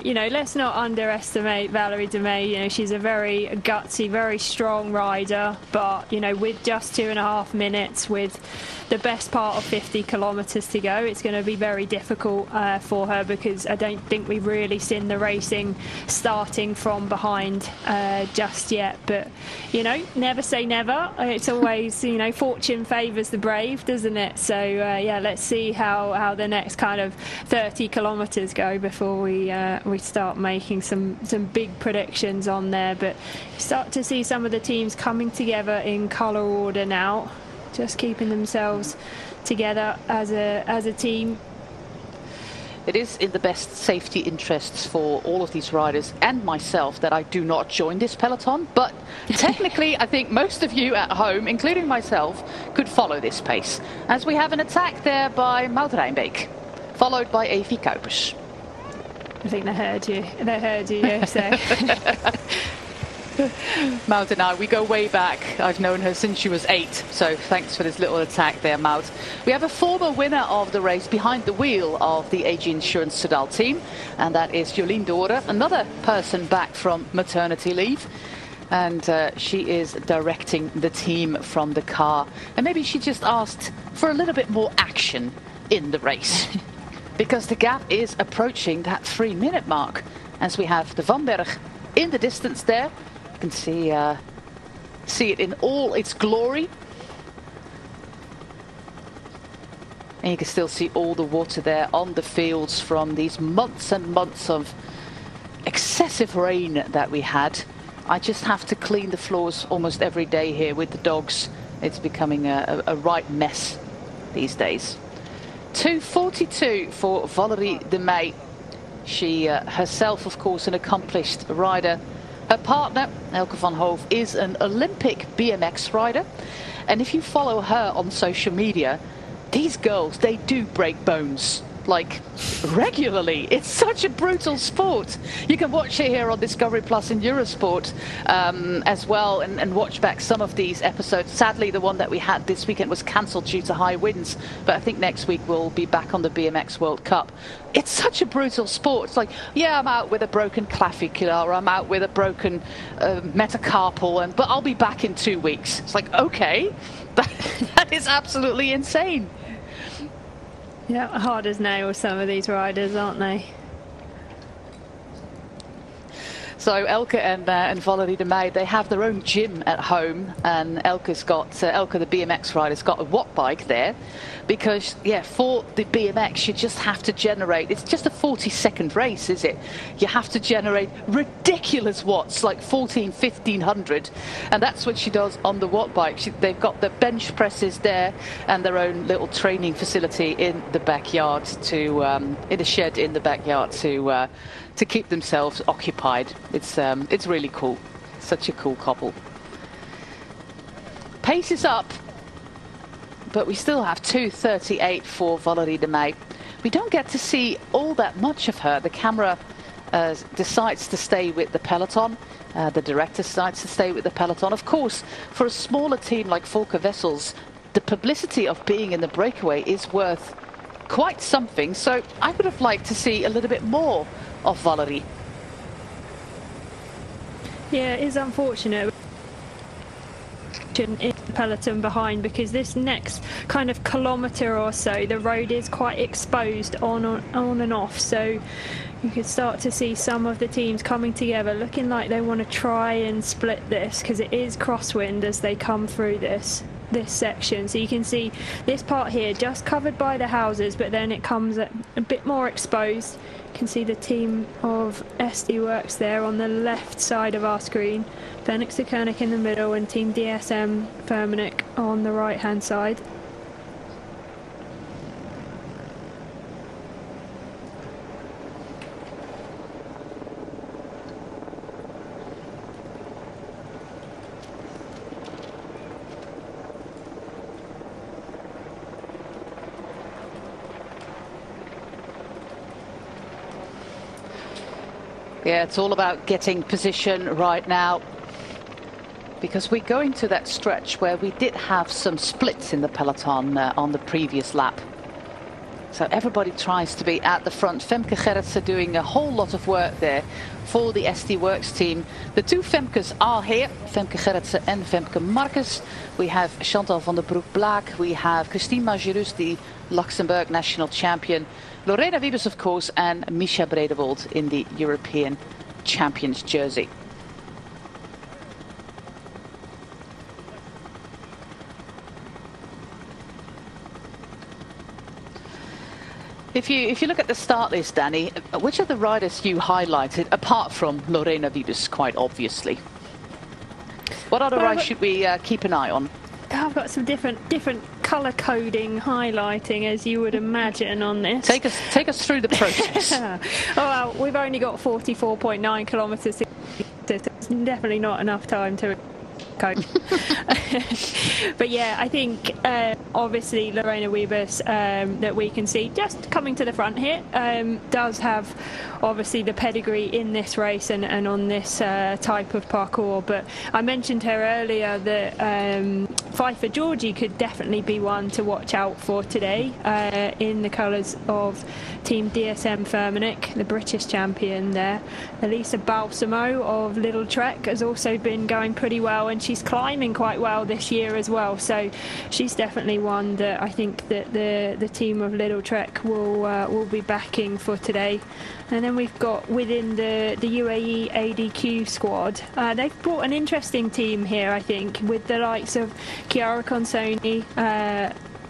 You know, let's not underestimate Valerie de May. You know, she's a very gutsy, very strong rider. But, you know, with just 2.5 minutes, with the best part of 50 kilometres to go, it's going to be very difficult for her, because I don't think we've really seen the racing starting from behind just yet. But, you know, never say never. It's always, you know, fortune favours the brave, doesn't it? So, yeah, let's see how the next kind of 30 kilometres go before we start making some big predictions on there. But start to see some of the teams coming together in colour order now, just keeping themselves together as a team. It is in the best safety interests for all of these riders and myself that I do not join this peloton, but technically I think most of you at home, including myself, could follow this pace, as we have an attack there by Maud Rijnbeek, followed by Evie Kuipers. I think they heard you, yeah, so. Maud and I, we go way back. I've known her since she was 8, so thanks for this little attack there, Maud. We have a former winner of the race behind the wheel of the AG Insurance Soudal team, and that is Jolien Dore, another person back from maternity leave. And she is directing the team from the car. And maybe she just asked for a little bit more action in the race, because the gap is approaching that 3-minute mark, as we have the Vanberg in the distance there. You can see it in all its glory, and you can still see all the water there on the fields from these months and months of excessive rain that we had. I just have to clean the floors almost every day here with the dogs. It's becoming a right mess these days. 2:42 for Valerie de May. She herself, of course, an accomplished rider. Her partner, Elke van Hoof, is an Olympic BMX rider. And if you follow her on social media, these girls, they do break bones, like, regularly. It's such a brutal sport. You can watch it here on Discovery Plus in Eurosport as well, and watch back some of these episodes. Sadly, the one that we had this weekend was cancelled due to high winds, but I think next week we'll be back on the BMX World Cup. It's such a brutal sport. It's like, yeah, I'm out with a broken clavicular, or I'm out with a broken metacarpal, but I'll be back in 2 weeks. It's like, okay, that is absolutely insane. Yeah, hard as nails, some of these riders, aren't they? So Elke and Valerie de May, they have their own gym at home, and Elke's got Elke, the BMX rider's got a watt bike there, because yeah, for the BMX you just have to generate. It's just a 40-second race, is it? You have to generate ridiculous watts, like 1500, and that's what she does on the watt bike. They've got the bench presses there and their own little training facility in the backyard, to in a shed in the backyard to keep themselves occupied. It's really cool. Such a cool couple. Pace is up, but we still have 2:38 for Valerie de May. We don't get to see all that much of her. The camera decides to stay with the peloton. The director decides to stay with the peloton. Of course, for a smaller team like Volker Wessels, the publicity of being in the breakaway is worth quite something. So I would have liked to see a little bit more of Valerie. Yeah, it is unfortunate in the peloton behind, because this next kind of kilometre or so the road is quite exposed on and off, so you could start to see some of the teams coming together, looking like they want to try and split this, because it is crosswind as they come through this section. So you can see this part here just covered by the houses, but then it comes a bit more exposed. You can see the team of SD Works there on the left side of our screen, Phoenix de Koenig in the middle, and Team DSM Firmenich on the right hand side. Yeah, it's all about getting position right now, because we're going to that stretch where we did have some splits in the peloton on the previous lap. So everybody tries to be at the front. Femke Gerritsen doing a whole lot of work there for the SD Works team. The two Femkes are here, Femke Gerritsen and Femke Marcus. We have Chantal van der Broek-Blaak. We have Christine Majerus, the Luxembourg national champion. Lorena Wiebes, of course, and Misha Bredewold in the European champions jersey. If you look at the start list, Danny, which of the riders you highlighted, apart from Lorena Wiebes, quite obviously? What other riders should we keep an eye on? I've got some different colour coding highlighting, as you would imagine, on this. Take us through the process. Oh, well, we've only got 44.9 kilometres. It's definitely not enough time to code. But yeah, I think obviously Lorena Wiebes, that we can see just coming to the front here, does have obviously the pedigree in this race and on this type of parcours. But I mentioned her earlier that Pfeiffer Georgie could definitely be one to watch out for today, in the colours of Team DSM Firmenich, the British champion there. Elisa Balsamo of Little Trek has also been going pretty well, and she's climbing quite well this year as well. So she's definitely one that I think that the team of Little Trek will be backing for today. And then we've got within the UAE ADQ squad, they've brought an interesting team here, I think, with the likes of Chiara Consoni,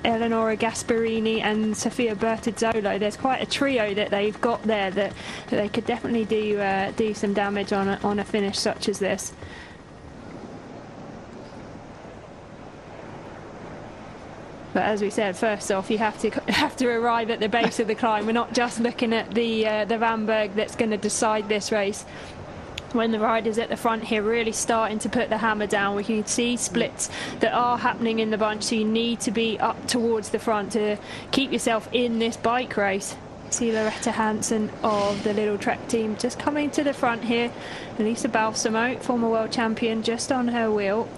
Eleonora Gasparini and Sofia Bertazzolo. There's quite a trio that they've got there that they could definitely do some damage on a finish such as this. But as we said, first off, you have to arrive at the base of the climb. We're not just looking at the Vanberg that's going to decide this race. When the riders at the front here really starting to put the hammer down, we can see splits that are happening in the bunch, so you need to be up towards the front to keep yourself in this bike race. See Loretta Hansen of the Little Trek team just coming to the front here. Elisa Balsamo, former world champion, just on her wheel.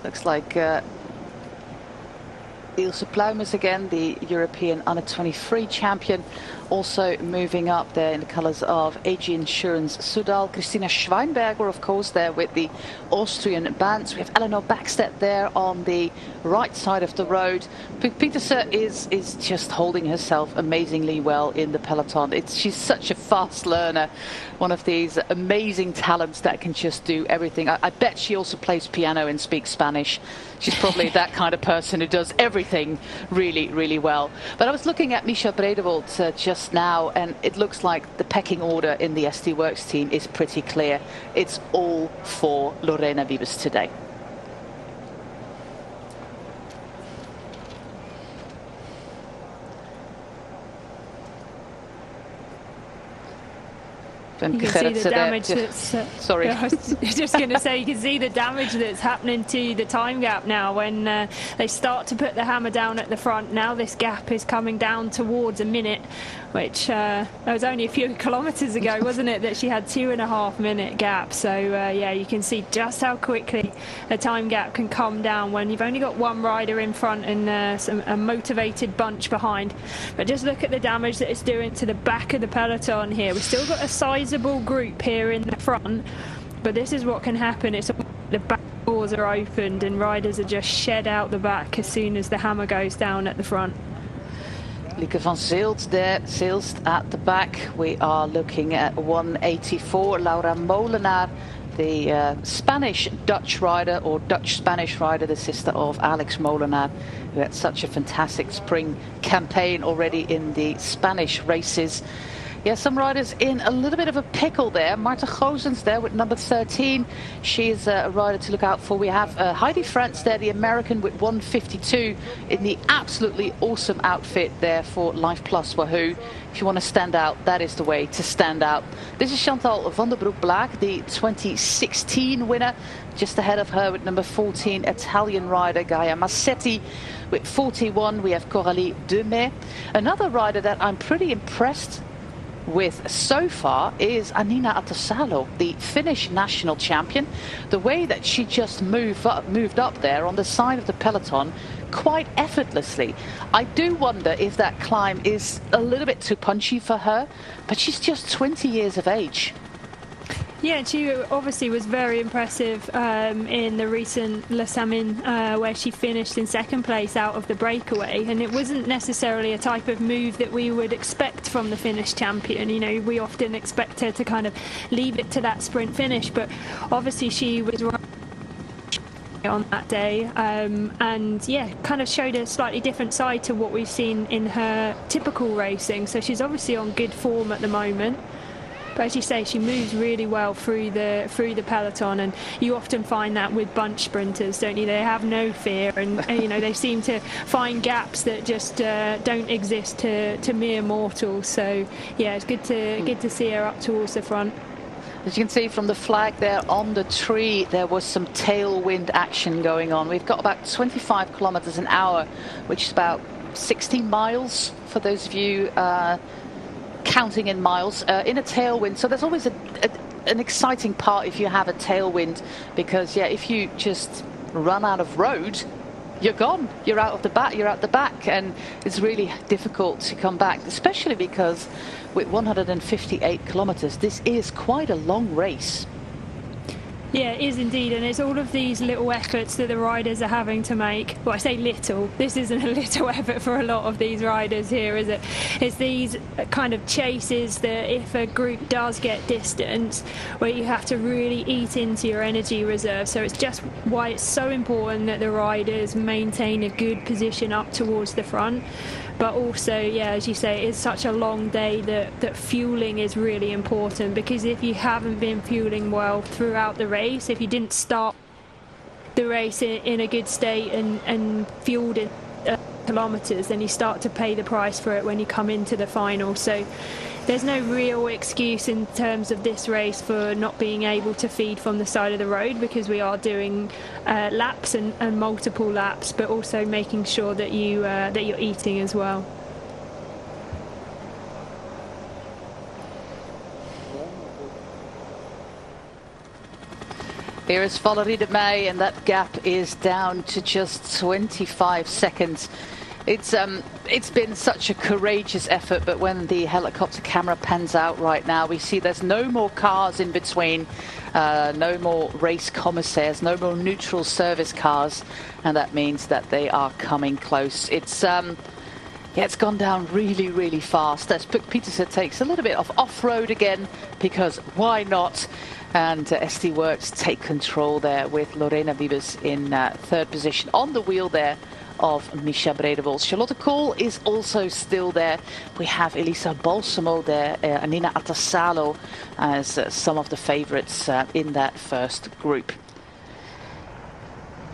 Looks like Ilse Pluimers again, the European Under-23 champion, also moving up there in the colours of AG Insurance Sudal. Christina Schweinberger, of course, there with the Austrian bands. We have Eleanor Backstedt there on the right side of the road. Petersen is just holding herself amazingly well in the peloton. She's such a fast learner, one of these amazing talents that can just do everything. I bet she also plays piano and speaks Spanish. She's probably that kind of person who does everything really, really well. But I was looking at Misha Bredewold just now, and it looks like the pecking order in the SD Works team is pretty clear. It's all for Lorena Wiebes today. You can see the damage that's... Sorry. I was just going to say, you can see the damage that's happening to the time gap now when they start to put the hammer down at the front. Now this gap is coming down towards a minute, which that was only a few kilometres ago, wasn't it, that she had 2.5 minute gap. So yeah, you can see just how quickly a time gap can come down when you've only got one rider in front and a motivated bunch behind. But just look at the damage that it's doing to the back of the peloton here. We've still got a sizable group here in the front, but this is what can happen. It's the back doors are opened and riders are just shed out the back as soon as the hammer goes down at the front. Lieke van Zilt there, Zilst at the back. We are looking at 184. Laura Molenaar, the Spanish-Dutch rider, or Dutch-Spanish rider, the sister of Alex Molenaar, who had such a fantastic spring campaign already in the Spanish races. Yeah, some riders in a little bit of a pickle there. Marta Gozens there with number 13. She is a rider to look out for. We have Heidi Frantz there, the American, with 152 in the absolutely awesome outfit there for Life Plus Wahoo. If you want to stand out, that is the way to stand out. This is Chantal van der Broek-Blaak, the 2016 winner. Just ahead of her with number 14, Italian rider Gaia Massetti. With 41, we have Coralie Demey. Another rider that I'm pretty impressed with so far is Annina Attasalo, the Finnish national champion. The way that she just moved up there on the side of the peloton quite effortlessly. I do wonder if that climb is a little bit too punchy for her, but she's just 20 years of age. Yeah, she obviously was very impressive in the recent Les Amis, where she finished in second place out of the breakaway, and it wasn't necessarily a type of move that we would expect from the Finnish champion. You know, we often expect her to kind of leave it to that sprint finish, but obviously she was right on that day, and yeah, kind of showed a slightly different side to what we've seen in her typical racing. So she's obviously on good form at the moment. But as you say, she moves really well through the peloton, and you often find that with bunch sprinters, don't you? They have no fear, and you know, they seem to find gaps that just don't exist to mere mortals. So yeah, it's good to see her up towards the front. As you can see from the flag there on the tree, there was some tailwind action going on. We've got about 25 kilometers an hour, which is about 60 miles for those of you counting in miles, in a tailwind. So there's always an exciting part if you have a tailwind, because yeah, if you just run out of road, you're gone. You're out of the back. You're out the back, and it's really difficult to come back, especially because with 158 kilometers, this is quite a long race. Yeah, it is indeed, and it's all of these little efforts that the riders are having to make. Well, I say little, this isn't a little effort for a lot of these riders here, is it? It's these kind of chases that if a group does get distance, where you have to really eat into your energy reserve. So it's just why it's so important that the riders maintain a good position up towards the front. But also, yeah, as you say, it's such a long day that fueling is really important, because if you haven't been fueling well throughout the race, if you didn't start the race in a good state and fueled in kilometres, then you start to pay the price for it when you come into the final. So there's no real excuse in terms of this race for not being able to feed from the side of the road, because we are doing laps and multiple laps, but also making sure that you're eating as well. Here is Valerie de May, and that gap is down to just 25 seconds. It's been such a courageous effort, but when the helicopter camera pans out right now, we see there's no more cars in between, no more race commissaires, no more neutral service cars, and that means that they are coming close. It's gone down really, really fast. As Peterson takes a little bit of off-road again, because why not? And SD Works take control there with Lorena Wiebes in third position on the wheel there of Misha Bredevols. Charlotte Kool is also still there. We have Elisa Balsamo there, Annina Attasalo as some of the favorites in that first group.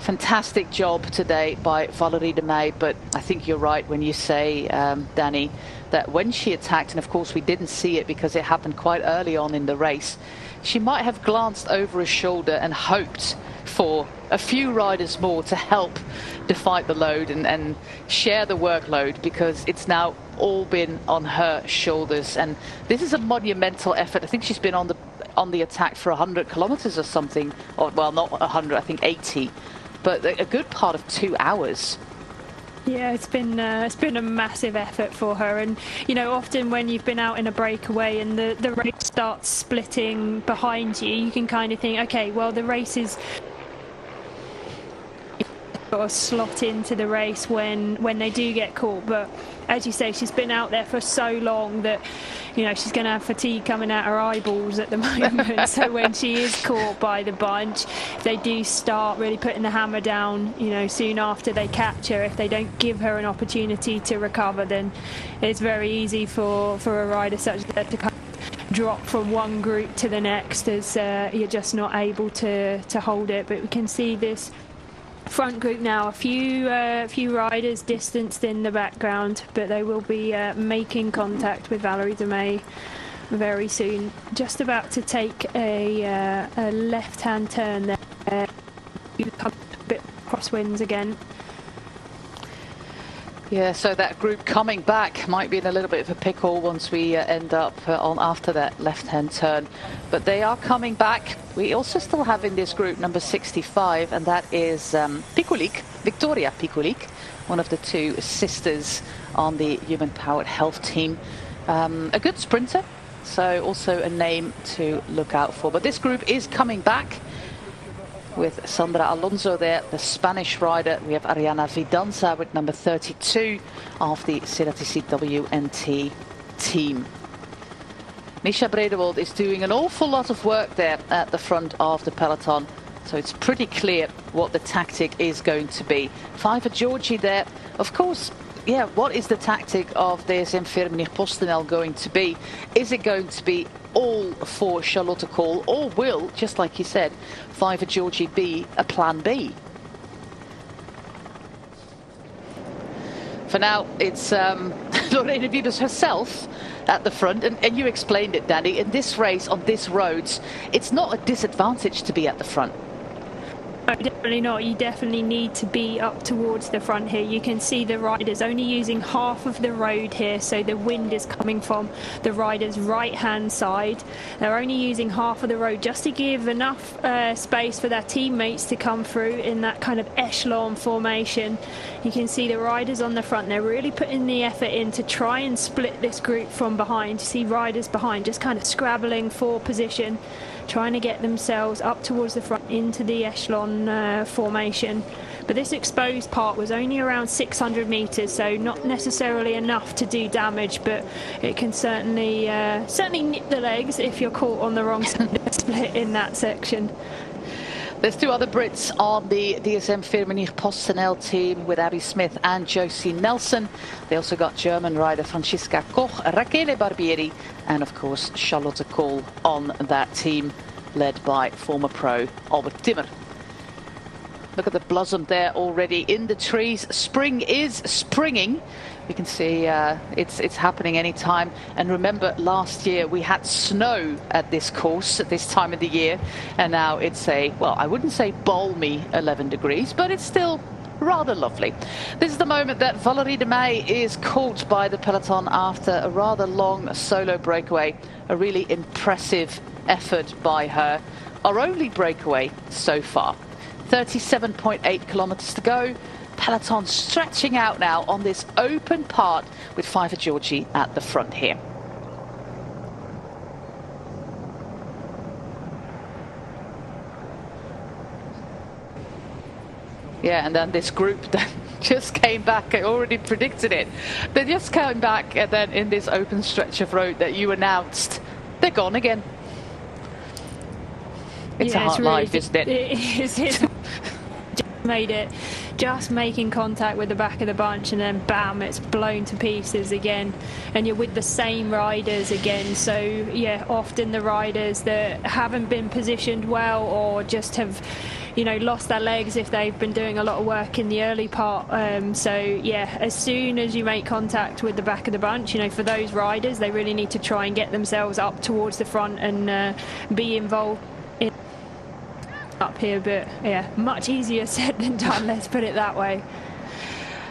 Fantastic job today by Valerie de May, but I think you're right when you say, Danny, that when she attacked, and of course we didn't see it because it happened quite early on in the race, she might have glanced over her shoulder and hoped for a few riders more to help divide the load and share the workload, because it's now all been on her shoulders, and this is a monumental effort. I think she's been on the attack for 100 kilometers or something, or well, not 100, I think 80, but a good part of 2 hours. Yeah, it's been a massive effort for her, and you know, often when you've been out in a breakaway and the race starts splitting behind you, you can kind of think, okay, well, the race is sort of slot into the race when they do get caught. But as you say, she's been out there for so long that, you know, she's going to have fatigue coming out her eyeballs at the moment. So when she is caught by the bunch, if they do start really putting the hammer down, you know, soon after they catch her, if they don't give her an opportunity to recover, then it's very easy for a rider such as that to kind of drop from one group to the next, as you're just not able to hold it. But we can see this front group now, a few riders distanced in the background, but they will be making contact with Valerie de May very soon. Just about to take a left-hand turn there. You come a bit crosswinds again. Yeah, so that group coming back might be in a little bit of a pickle once we end up on after that left-hand turn. But they are coming back. We also still have in this group number 65, and that is Pikulik, Victoria Pikulik, one of the two sisters on the human-powered health team. A good sprinter, so also a name to look out for. But this group is coming back with Sandra Alonso there, the Spanish rider. We have Ariana Vidanza with number 32 of the CRTC WNT team. Misha Bredewold is doing an awful lot of work there at the front of the peloton, so it's pretty clear what the tactic is going to be. Vijver Georgie there, of course. Yeah, what is the tactic of DSM Firmenich PostNL going to be? Is it going to be all for Charlotte Kool, or will, just like you said, Vijver Georgie be a plan B? For now, it's Lorena Wiebes herself at the front, and you explained it, Danny. In this race, on this roads, it's not a disadvantage to be at the front. No, definitely not. You definitely need to be up towards the front here. You can see the riders only using half of the road here, so the wind is coming from the riders' right-hand side. They're only using half of the road just to give enough space for their teammates to come through in that kind of echelon formation. You can see the riders on the front. They're really putting the effort in to try and split this group from behind. You see riders behind just kind of scrabbling for position, trying to get themselves up towards the front into the echelon formation. But this exposed part was only around 600 meters, so not necessarily enough to do damage, but it can certainly nip the legs if you're caught on the wrong side of the split in that section. There's two other Brits on the DSM Firmenich PostNL team with Abby Smith and Josie Nelson. They also got German rider Franziska Koch, Rachele Barbieri, and of course Charlotte Kool on that team, led by former pro Albert Timmer. Look at the blossom there already in the trees. Spring is springing. You can see it's happening anytime. And remember, last year we had snow at this course at this time of the year, and now it's well, I wouldn't say balmy 11 degrees, but it's still rather lovely. This is the moment that Valerie de Meij is caught by the peloton after a rather long solo breakaway. A really impressive effort by her. Our only breakaway so far. 37.8 kilometers to go. Peloton stretching out now on this open part with Vijver Georgie at the front here. Yeah, and then this group that just came back. I already predicted it. They just came back, and then in this open stretch of road that you announced, they're gone again. It's a hard life, isn't it? It is. Made it, just making contact with the back of the bunch, and then bam, it's blown to pieces again, and you're with the same riders again. So yeah, often the riders that haven't been positioned well, or just have, you know, lost their legs if they've been doing a lot of work in the early part. So yeah, as soon as you make contact with the back of the bunch, you know, for those riders, they really need to try and get themselves up towards the front and be involved in up here. But yeah, much easier said than done, let's put it that way.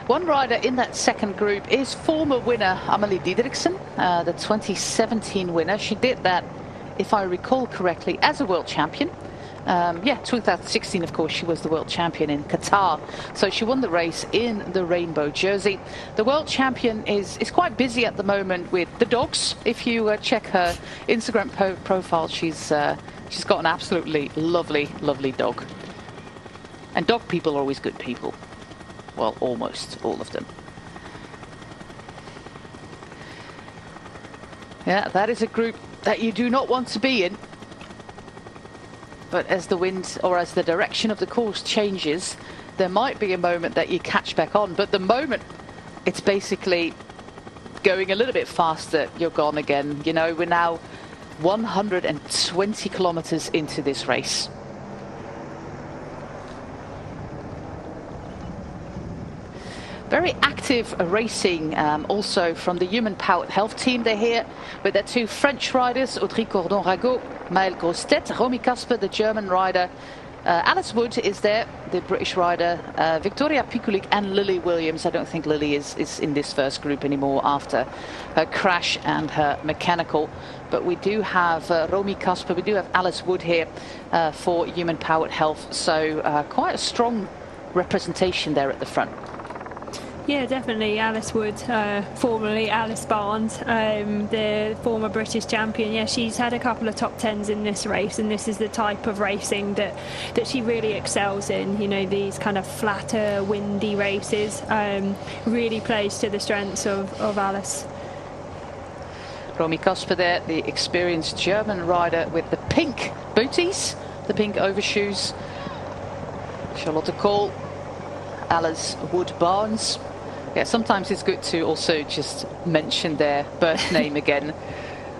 One rider in that second group is former winner Amelie Diederiksen, the 2017 winner. She did that, if I recall correctly, as a world champion. Yeah, 2016, of course, she was the world champion in Qatar. So she won the race in the rainbow jersey. The world champion is quite busy at the moment with the dogs. If you check her Instagram profile, she's got an absolutely lovely, lovely dog. And dog people are always good people. Well, almost all of them. Yeah, that is a group that you do not want to be in. But as the wind, or as the direction of the course changes, there might be a moment that you catch back on. But the moment it's basically going a little bit faster, you're gone again. You know, we're now 120 kilometers into this race. Very active racing also from the Human Powered Health team. They're here with their two French riders, Audrey Cordon-Ragot, Maëlle Grosstedt, Romy Kasper, the German rider, Alice Wood is there, the British rider, Victoria Pikulik and Lily Williams. I don't think Lily is in this first group anymore after her crash and her mechanical. But we do have Romy Kasper, we do have Alice Wood here for Human Powered Health. So quite a strong representation there at the front. Yeah, definitely. Alice Wood, formerly Alice Barnes, the former British champion. Yeah, she's had a couple of top tens in this race, and this is the type of racing that she really excels in. You know, these kind of flatter, windy races really plays to the strengths of Alice. Romy Kasper there, the experienced German rider with the pink booties, the pink overshoes. Charlotte Kohl, Alice Wood Barnes. Yeah, sometimes it's good to also just mention their birth name again.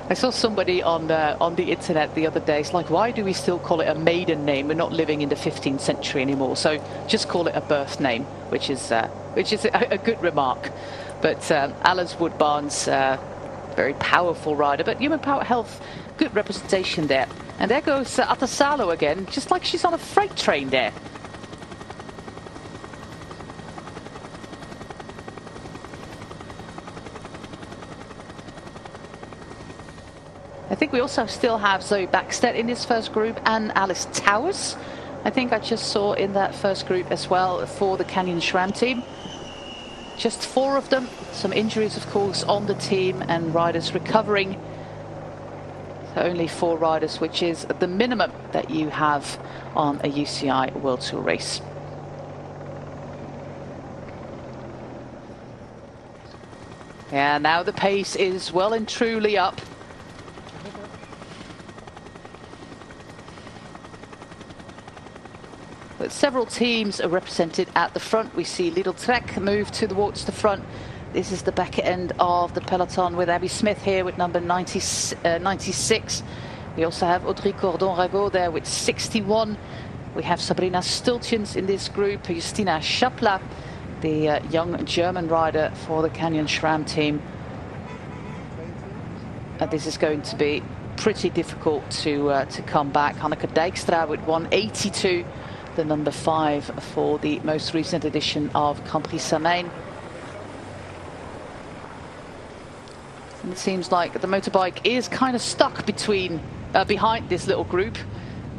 I saw somebody on the internet the other day. It's like, why do we still call it a maiden name? We're not living in the 15th century anymore, so just call it a birth name, which is a good remark. But Alice Wood Barnes, very powerful rider, but Human Power Health, good representation there. And there goes Atasalo again, just like she's on a freight train there. I think we also still have Zoe Backstedt in this first group and Alice Towers. I think I just saw in that first group as well for the Canyon SRAM team. Just 4 of them. Some injuries, of course, on the team and riders recovering. So only 4 riders, which is the minimum that you have on a UCI World Tour race. Yeah, now the pace is well and truly up. But several teams are represented at the front. We see Lidl Trek move towards the front. This is the back end of the peloton with Abby Smith here with number 96. We also have Audrey Cordon-Rago there with 61. We have Sabrina Stultjens in this group. Justina Schapla, the young German rider for the Canyon SRAM team. And this is going to be pretty difficult to come back. Hanneke Dijkstra with 182. The number 5 for the most recent edition of Grand Prix Samain. And it seems like the motorbike is kind of stuck behind this little group,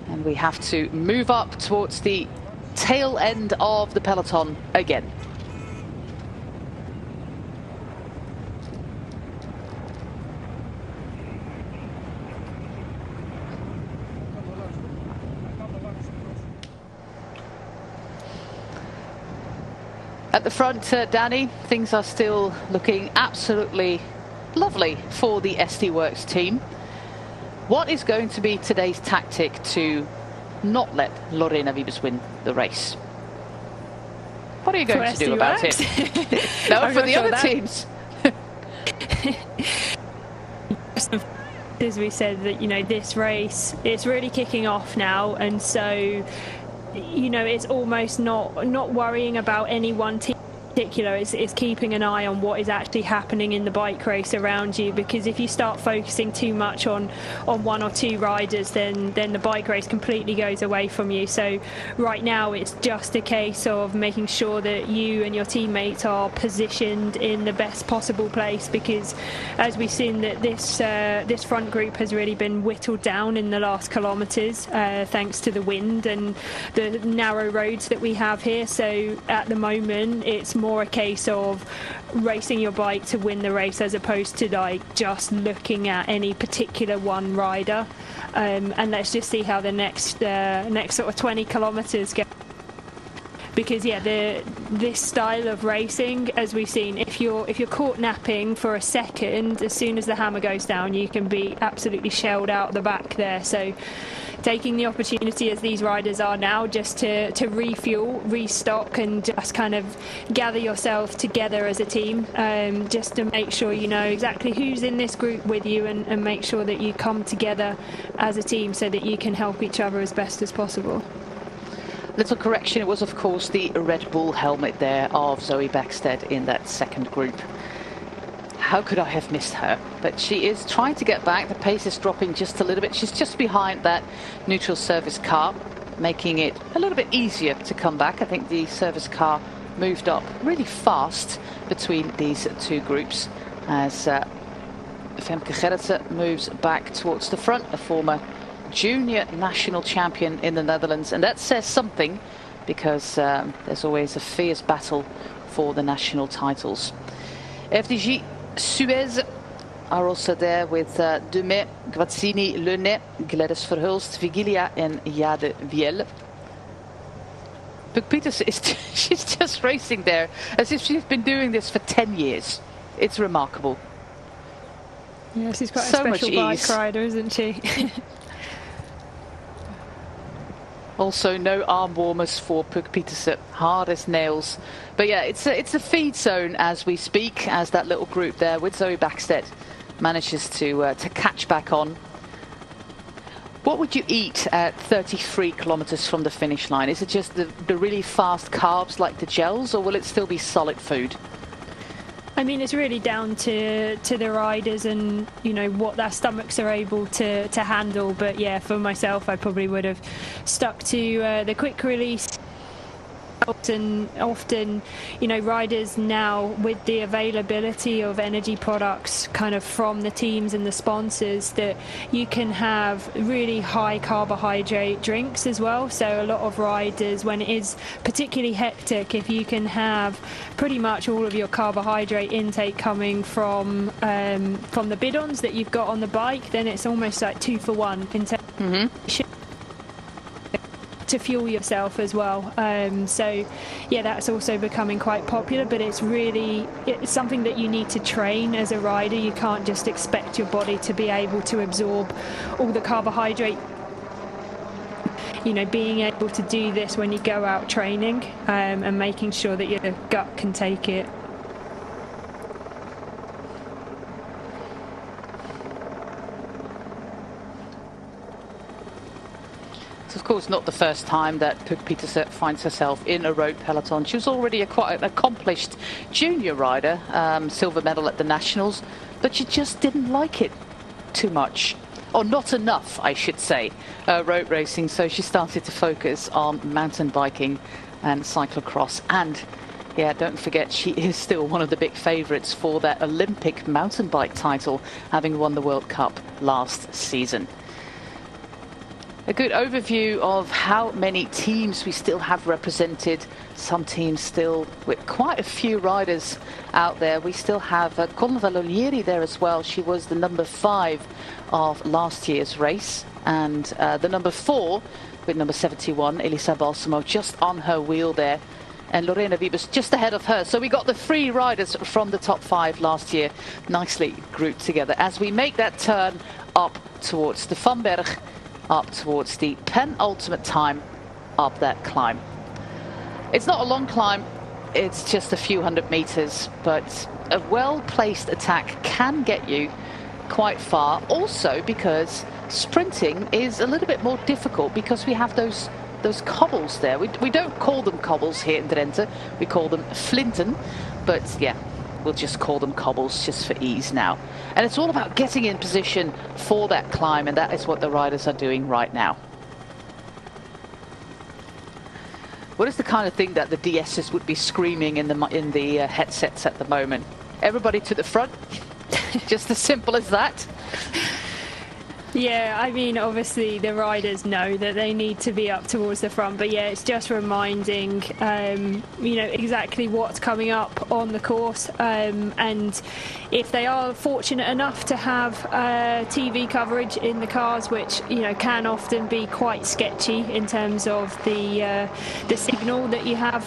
and we have to move up towards the tail end of the peloton again. At the front, Danny, things are still looking absolutely lovely for the SD Worx team. What is going to be today's tactic to not let Lorena Wiebes win the race? What are you going to do about it? No, for the other teams. As we said, that, you know, this race, it's really kicking off now, and so, you know, it's almost not worrying about any one team in particular. It's keeping an eye on what is actually happening in the bike race around you, because if you start focusing too much on 1 or 2 riders, then the bike race completely goes away from you. So right now it's just a case of making sure that you and your teammates are positioned in the best possible place, because as we've seen that this front group has really been whittled down in the last kilometres thanks to the wind and the narrow roads that we have here. So at the moment it's more a case of racing your bike to win the race, as opposed to like just looking at any particular one rider. And let's just see how the next sort of 20 kilometres go. Because yeah, this style of racing, as we've seen, if you're caught napping for a second, as soon as the hammer goes down, you can be absolutely shelled out the back there. So taking the opportunity, as these riders are now, just to refuel, restock, and just kind of gather yourself together as a team, just to make sure you know exactly who's in this group with you, and make sure that you come together as a team so that you can help each other as best as possible. Little correction, it was of course the Red Bull helmet there of Zoe Backstedt in that second group. How could I have missed her? But she is trying to get back. The pace is dropping just a little bit. She's just behind that neutral service car. making it a little bit easier to come back. I think the service car moved up really fast between these two groups as Femke Gerritsen moves back towards the front, a former junior national champion in the Netherlands, and that says something because there's always a fierce battle for the national titles. FDJ Suez are also there with Demey, Gvazzini, Lenet, Gladys Verhulst, Vigilia and Jade Viel. Puk Pieterse she's just racing there as if she's been doing this for 10 years. It's remarkable. Yeah, she's quite so a special bike rider, isn't she? Also, no arm warmers for Puk Pieterse, hard as nails. But yeah, it's a feed zone as we speak, as that little group there with Zoe Backstedt manages to catch back on. What would you eat at 33 kilometers from the finish line? Is it just the really fast carbs like the gels, or will it still be solid food? I mean, it's really down to the riders and, you know, what their stomachs are able to handle. But yeah, for myself, I probably would have stuck to the quick release. And often, you know, riders now with the availability of energy products kind of from the teams and the sponsors, that you can have really high carbohydrate drinks as well. So a lot of riders, when it is particularly hectic, if you can have pretty much all of your carbohydrate intake coming from the bidons that you've got on the bike, then it's almost like 2 for 1 in terms to fuel yourself as well. So yeah, that's also becoming quite popular, but it's something that you need to train as a rider. You can't just expect your body to be able to absorb all the carbohydrate. You know, being able to do this when you go out training and making sure that your gut can take it. Of course, not the first time that Puk Pieterse finds herself in a road peloton. She was already quite an accomplished junior rider, silver medal at the Nationals, but she just didn't like it too much, or not enough, I should say, road racing. So she started to focus on mountain biking and cyclocross. And yeah, don't forget, she is still one of the big favourites for that Olympic mountain bike title, having won the World Cup last season. A good overview of how many teams we still have represented. Some teams still with quite a few riders out there. We still have Conva Lolieri there as well. She was the number 5 of last year's race. And the number 4 with number 71, Elisa Balsamo, just on her wheel there. And Lorena Wiebes just ahead of her. So we got the 3 riders from the top 5 last year nicely grouped together as we make that turn up towards the Vanberg, up towards the penultimate time up that climb. It's not a long climb, it's just a few hundred meters, but a well-placed attack can get you quite far. Also because sprinting is a little bit more difficult because we have those cobbles there. We don't call them cobbles here in Drenthe, we call them flinten, but yeah, we'll just call them cobbles just for ease now. And it's all about getting in position for that climb, and that is what the riders are doing right now. What is the kind of thing that the DSs would be screaming in the headsets at the moment? Everybody to the front? Just as simple as that? Yeah, I mean, obviously the riders know that they need to be up towards the front, but yeah, it's just reminding, you know, exactly what's coming up on the course, and if they are fortunate enough to have TV coverage in the cars, which, you know, can often be quite sketchy in terms of the signal that you have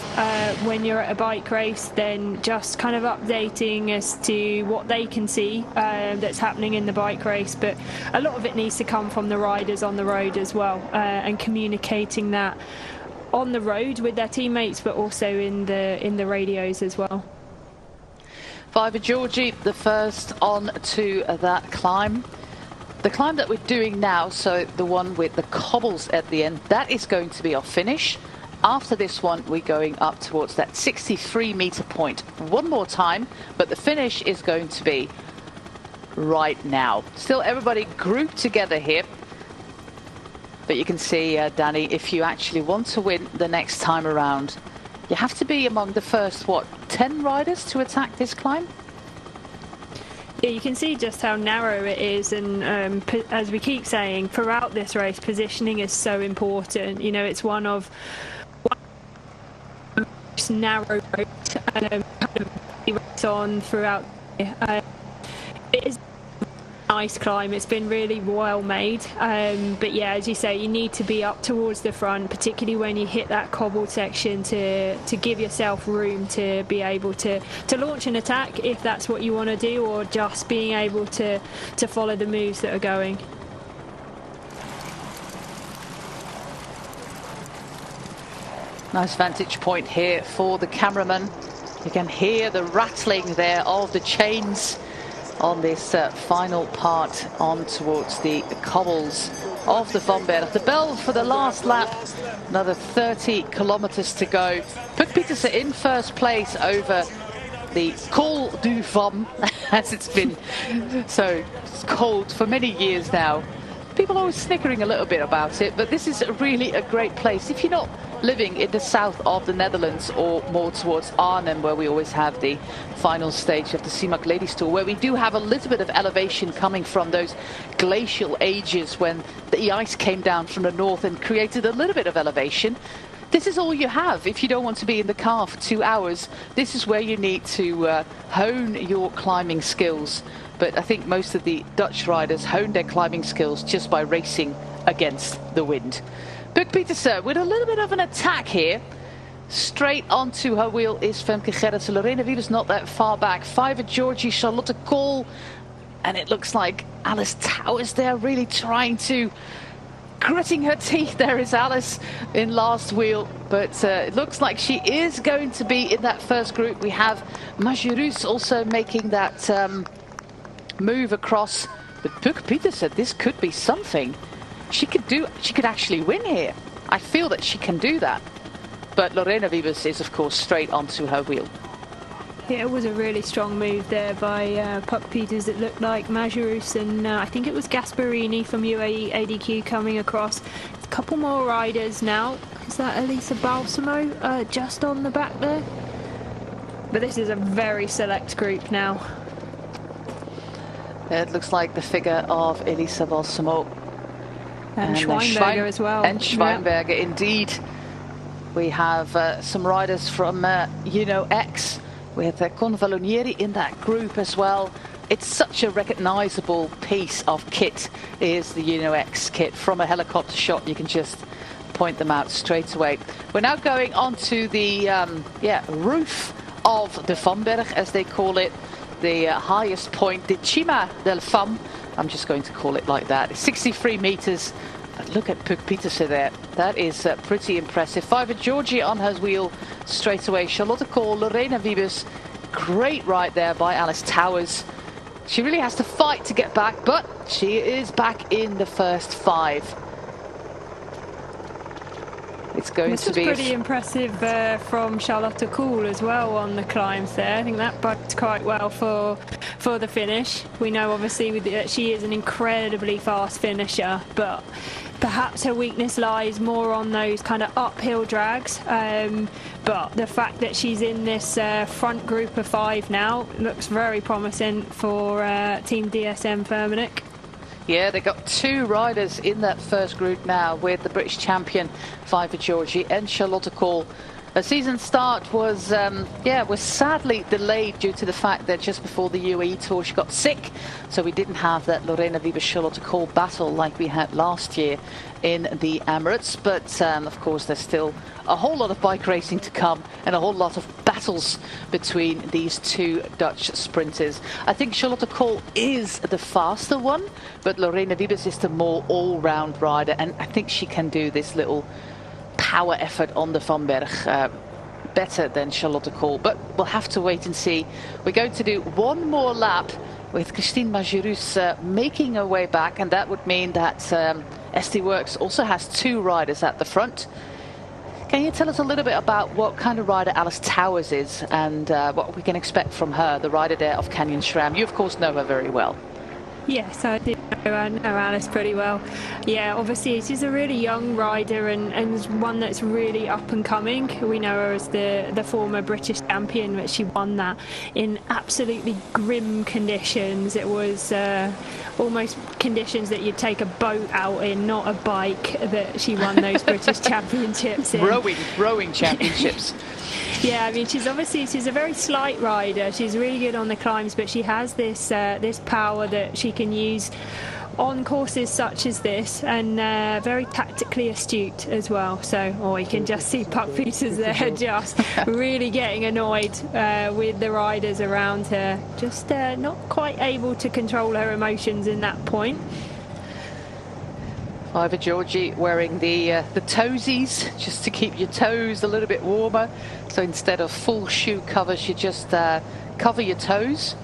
when you're at a bike race, then just kind of updating as to what they can see that's happening in the bike race. But a lot of it needs to come from the riders on the road as well, and communicating that on the road with their teammates, but also in the radios as well. Viva Georgie, the first on to that climb. The climb that we're doing now, so the one with the cobbles at the end, that is going to be our finish. After this one, we're going up towards that 63-meter point one more time, but the finish is going to be right now. Still everybody grouped together here. But you can see, Danny, if you actually want to win the next time around, you have to be among the first, what, 10 riders to attack this climb? Yeah, you can see just how narrow it is, and as we keep saying, throughout this race, positioning is so important. You know, it's one of the most narrow roads kind of race on throughout. It is a nice climb. It's been really well made, but yeah, as you say, you need to be up towards the front, particularly when you hit that cobbled section, to give yourself room to be able to launch an attack if that's what you want to do, or just being able to follow the moves that are going. Nice vantage point here for the cameraman. You can hear the rattling there of the chains on this final part on towards the cobbles of the Vomberg. The bell for the last lap, another 30 kilometers to go. Puk Pieterse in first place over the Col du Vom, as it's been so called for many years now. People are always snickering a little bit about it, but this is really a great place. If you're not living in the south of the Netherlands, or more towards Arnhem, where we always have the final stage of the CIMAC Ladies Tour, where we do have a little bit of elevation coming from those glacial ages when the ice came down from the north and created a little bit of elevation. This is all you have if you don't want to be in the car for 2 hours. This is where you need to hone your climbing skills. But I think most of the Dutch riders hone their climbing skills just by racing against the wind. Puk Pieterse with a little bit of an attack here. Straight onto her wheel is Femke Gerritsen. Lorena Wiebes not that far back. Fiver Georgie, Charlotte Kool. And it looks like Alice Towers there really trying to, gritting her teeth. There is Alice in last wheel. But it looks like she is going to be in that first group. We have Majerus also making that move across. But Puk Pieterse, this could be something. She could actually win here. I feel that she can do that. But Lorena Wiebes is, of course, straight onto her wheel. Yeah, it was a really strong move there by Puk Pieterse. It looked like Majerus and I think it was Gasparini from UAE ADQ coming across. A couple more riders now. Is that Elisa Balsamo just on the back there? But this is a very select group now. It looks like the figure of Elisa Balsamo. And Schweinberger as well. And Schweinberger, yeah. Indeed. We have some riders from UNO-X with Convalonieri in that group as well. It's such a recognizable piece of kit, is the UNO-X kit. From a helicopter shot, you can just point them out straight away. We're now going onto the roof of the Vomberg, as they call it. The highest point, the Cima del Fam. I'm just going to call it like that. It's 63 meters. But look at Puk Pieterse there. That is pretty impressive. Fiver Georgie on her wheel straight away. Charlotte Kool, Lorena Wiebes. Great ride there by Alice Towers. She really has to fight to get back, but she is back in the first 5. It's going to be pretty impressive from Charlotte Kool as well on the climbs there. I think that bodes quite well for the finish. We know obviously that she is an incredibly fast finisher, but perhaps her weakness lies more on those kind of uphill drags. But the fact that she's in this front group of 5 now looks very promising for Team DSM Firmenich. Yeah, they got 2 riders in that first group now with the British champion Fiver Georgie and Charlotte Kool. Her season start was sadly delayed due to the fact that just before the UAE Tour she got sick, so we didn't have that Lorena Wiebes Charlotte Kool battle like we had last year in the Emirates. But of course there's still a whole lot of bike racing to come and a whole lot of battles between these 2 Dutch sprinters. I think Charlotte Kool is the faster one, but Lorena Wiebes is the more all-round rider, and I think she can do this little power effort on the Vomberg better than Charlotte Kool. But we'll have to wait and see. We're going to do one more lap with Christine Majerus making her way back, and that would mean that SD Works also has 2 riders at the front. Can you tell us a little bit about what kind of rider Alice Towers is and what we can expect from her, the rider there of Canyon SRAM? You of course know her very well. Yes, I did. I know Alice pretty well. Yeah, obviously she's a really young rider and one that's really up and coming. We know her as the former British champion, but she won that in absolutely grim conditions. It was almost conditions that you'd take a boat out in, not a bike, that she won those British championships in. Rowing championships. Yeah, I mean, she's a very slight rider. She's really good on the climbs, but she has this this power that she can use on courses such as this, and very tactically astute as well. So, you can just see Puck Peters there just really getting annoyed with the riders around her, just not quite able to control her emotions in that point. Iva Georgi wearing the toesies just to keep your toes a little bit warmer. So instead of full shoe covers, you just cover your toes.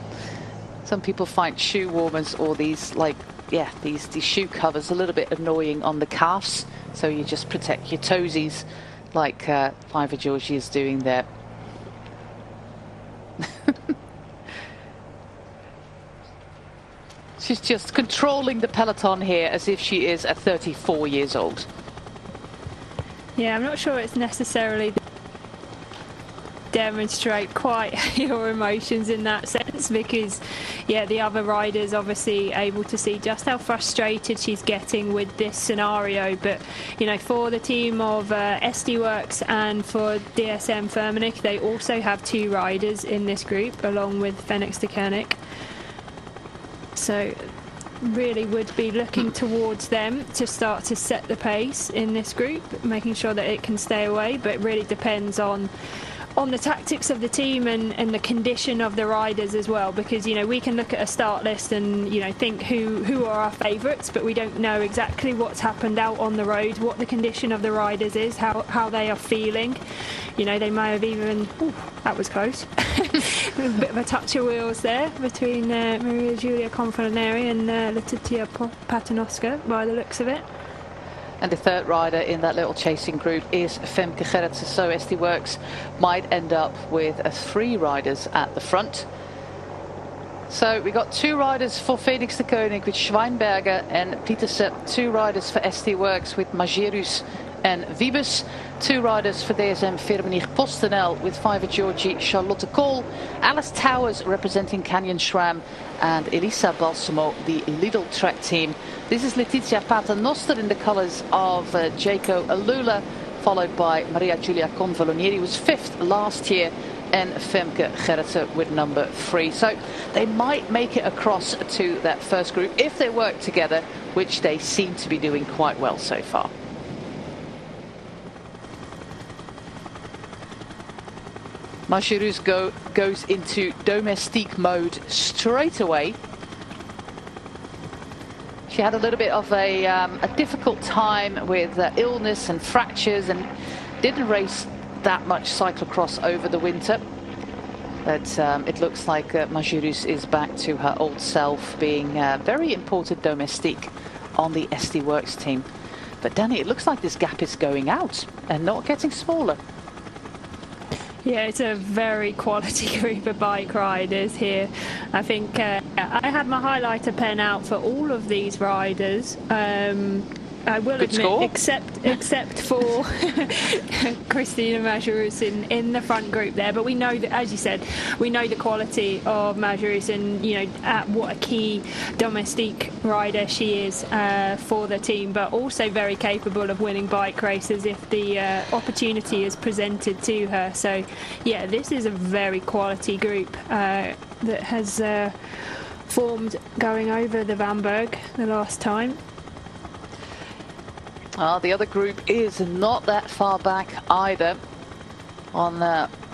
Some people find shoe warmers or these shoe covers a little bit annoying on the calves. So you just protect your toesies like Iva Georgi is doing there. She's just controlling the peloton here as if she is at 34 years old. Yeah, I'm not sure it's necessarily demonstrate quite your emotions in that sense, because yeah, the other riders obviously able to see just how frustrated she's getting with this scenario. But you know, for the team of SD Works and for DSM Firmenich, they also have 2 riders in this group along with Phoenix de Koenig. So really would be looking towards them to start to set the pace in this group, making sure that it can stay away. But it really depends on the tactics of the team and the condition of the riders as well, because you know, we can look at a start list and you know, think who are our favourites, but we don't know exactly what's happened out on the road, what the condition of the riders is, how they are feeling. You know, they may have even, that was close, a bit of a touch of wheels there between Maria Giulia Confaloneri and Letitia Paternoska by the looks of it. And the third rider in that little chasing group is Femke Gerritsen. So SD Works might end up with 3 riders at the front. So we got 2 riders for Phoenix de Koenig with Schweinberger and Pietersen. 2 riders for SD Works with Majerus and Wiebes. 2 riders for DSM Firmenich PostNL with Iva Georgi, Charlotte Kool, Alice Towers representing Canyon SRAM, and Elisa Balsamo, the Lidl Trek team. This is Letitia Paternoster in the colours of Jaco Alula, followed by Maria Giulia Confalonieri, who was 5th last year, and Femke Gerritsen with number 3. So they might make it across to that first group if they work together, which they seem to be doing quite well so far. Majerus goes into domestique mode straight away. She had a little bit of a difficult time with illness and fractures and didn't race that much cyclocross over the winter. But it looks like Majerus is back to her old self, being a very important domestique on the SD Works team. But Danny, it looks like this gap is going out and not getting smaller. Yeah, it's a very quality group of bike riders here. I think I had my highlighter pen out for all of these riders. I will admit, except for Christina Majerus in the front group there. But we know that, as you said, we know the quality of Majerus and, you know, what a key domestique rider she is for the team, but also very capable of winning bike races if the opportunity is presented to her. So, yeah, this is a very quality group that has formed going over the Vanberg the last time. The other group is not that far back either. On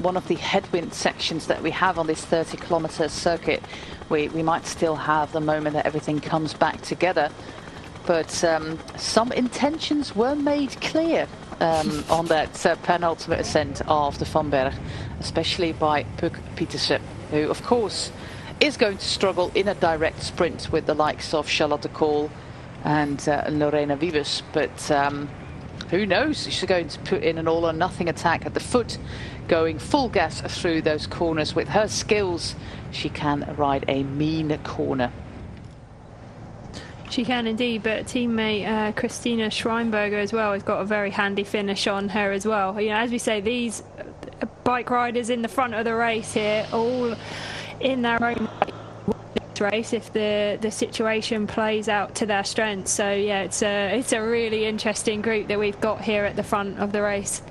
one of the headwind sections that we have on this 30-kilometer circuit, we might still have the moment that everything comes back together. But some intentions were made clear on that penultimate ascent of the Vanberg, especially by Puck Pietersen, who of course is going to struggle in a direct sprint with the likes of Charlotte Kool and Lorena Wiebes, but who knows, she's going to put in an all or nothing attack at the foot, going full gas through those corners. With her skills, she can ride a mean corner. She can indeed, but teammate Christina Schweinberger as well has got a very handy finish on her as well. You know, as we say, these bike riders in the front of the race here, all in their own race if the situation plays out to their strengths. So yeah, it's a really interesting group that we've got here at the front of the race.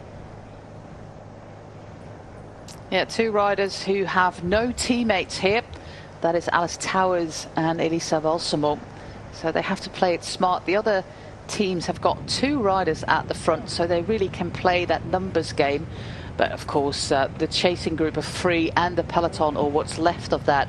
Yeah, two riders who have no teammates here. That is Alice Towers and Elisa Balsamo. So they have to play it smart. The other teams have got two riders at the front, so they really can play that numbers game. But of course, the chasing group of three and the peloton, or what's left of that,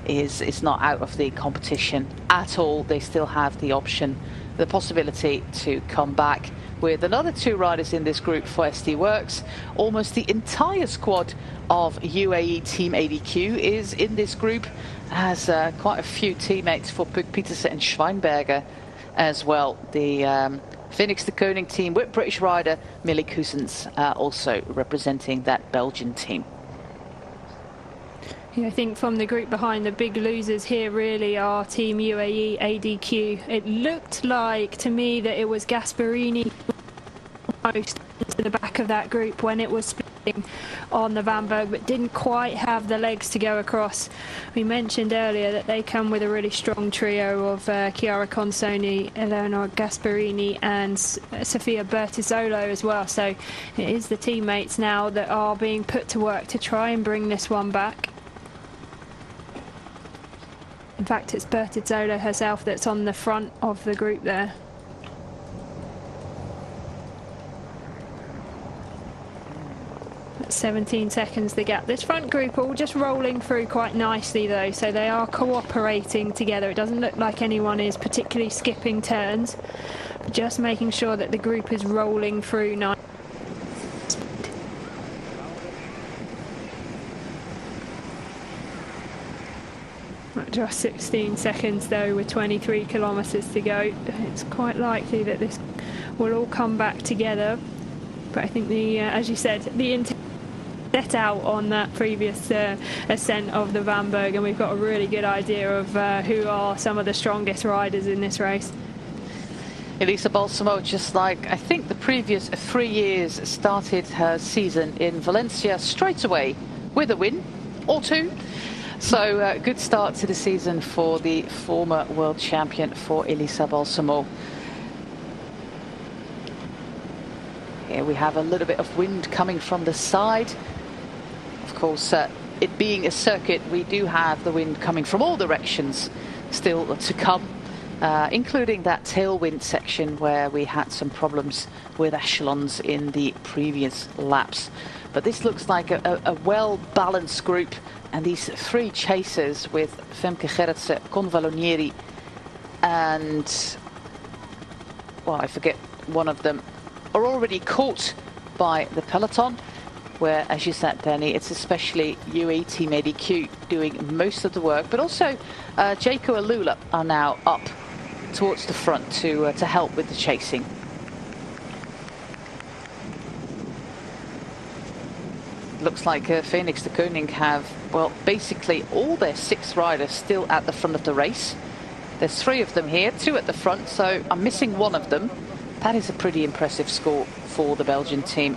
is not out of the competition at all. They still have the option, the possibility to come back with another two riders in this group for SD Worx. Almost the entire squad of UAE Team ADQ is in this group, has quite a few teammates for Puk Pietersen and Schweinberger as well. The Phoenix de Koning team with British rider Millie Cousins also representing that Belgian team. Yeah, I think from the group behind, the big losers here really are Team UAE ADQ. It looked like to me that it was Gasparini most to the back of that group when it was splitting on the Vanberg, but didn't quite have the legs to go across. We mentioned earlier that they come with a really strong trio of Chiara Consoni, Eleonora Gasparini and Sofia Bertizzolo as well. So it is the teammates now that are being put to work to try and bring this one back. In fact, it's Bertizzolo herself that's on the front of the group there. That's 17 seconds the gap. This front group are all just rolling through quite nicely though, so they are cooperating together. It doesn't look like anyone is particularly skipping turns, but just making sure that the group is rolling through nicely. Just 16 seconds though, with 23 kilometres to go. It's quite likely that this will all come back together, but I think the as you said, the intent set out on that previous ascent of the Vanberg, and we've got a really good idea of who are some of the strongest riders in this race. Elisa Balsamo, just like I think the previous 3 years, started her season in Valencia straight away with a win or two. So good start to the season for the former world champion, for Elisa Balsamo. Here we have a little bit of wind coming from the side. Of course, it being a circuit, we do have the wind coming from all directions still to come, including that tailwind section where we had some problems with echelons in the previous laps. But this looks like a well-balanced group, and these three chasers with Femke Gerritsen, Con Valonieri and, well, I forget one of them, are already caught by the peloton, where, as you said, Danny, it's especially UAE Team ADQ doing most of the work, but also Jaco Alula are now up towards the front to help with the chasing. Looks like Phoenix de Koning have, well, basically all their 6 riders still at the front of the race. There's 3 of them here, 2 at the front, so I'm missing one of them. That is a pretty impressive score for the Belgian team.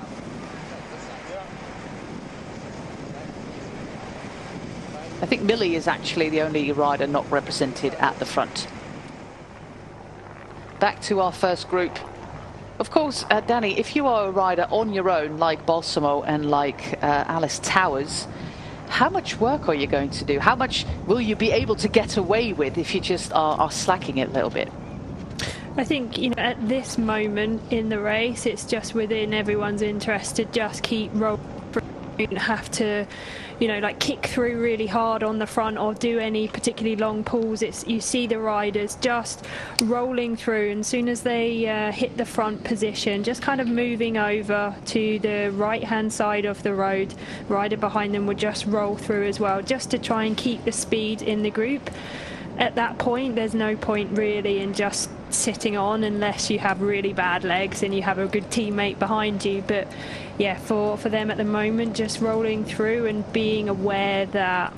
I think Millie is actually the only rider not represented at the front. Back to our first group. Of course, Danny, if you are a rider on your own, like Balsamo and like Alice Towers, how much work are you going to do? How much will you be able to get away with if you just are slacking it a little bit? I think, you know, at this moment in the race, it's just within everyone's interest to just keep rolling. You don't have to, you know, like kick through really hard on the front or do any particularly long pulls. It's, you see the riders just rolling through, and as soon as they hit the front position, just kind of moving over to the right hand side of the road. Rider behind them would just roll through as well, just to try and keep the speed in the group. At that point, there's no point really in just sitting on, unless you have really bad legs and you have a good teammate behind you. But yeah, for them at the moment, just rolling through and being aware that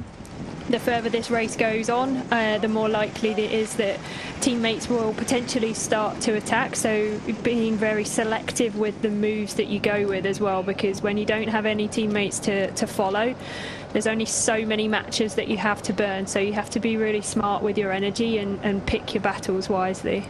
the further this race goes on, the more likely it is that teammates will potentially start to attack. So being very selective with the moves that you go with as well, because when you don't have any teammates to follow, there's only so many matches that you have to burn. So you have to be really smart with your energy and pick your battles wisely.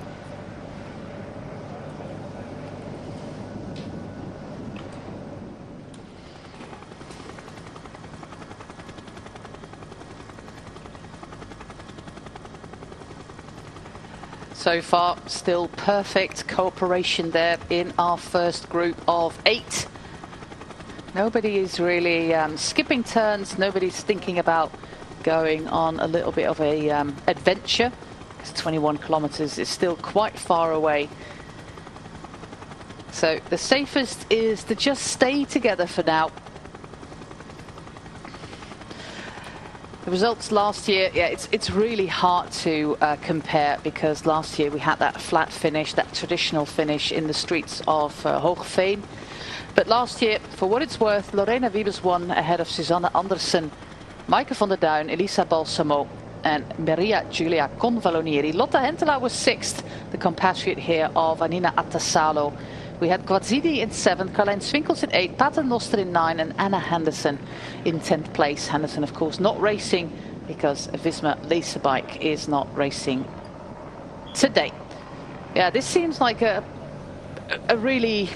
So far, still perfect cooperation there in our first group of 8. Nobody is really skipping turns. Nobody's thinking about going on a little bit of a adventure, because 21 kilometers is still quite far away. So the safest is to just stay together for now. The results last year, yeah, it's really hard to compare, because last year we had that flat finish, that traditional finish in the streets of Hoogveen. But last year, for what it's worth, Lorena Wiebes won ahead of Susanne Andersen, Maaike van der Duin, Elisa Balsamo and Maria Giulia Convalonieri. Lotta Hentelaar was 6th, the compatriot here of Annina Attasalo. We had Guazzini in 7th, Carlijn Swinkels in 8th, Paternoster in 9th, and Anna Henderson in 10th place. Henderson, of course, not racing because Visma Leasebike is not racing today. Yeah, this seems like a really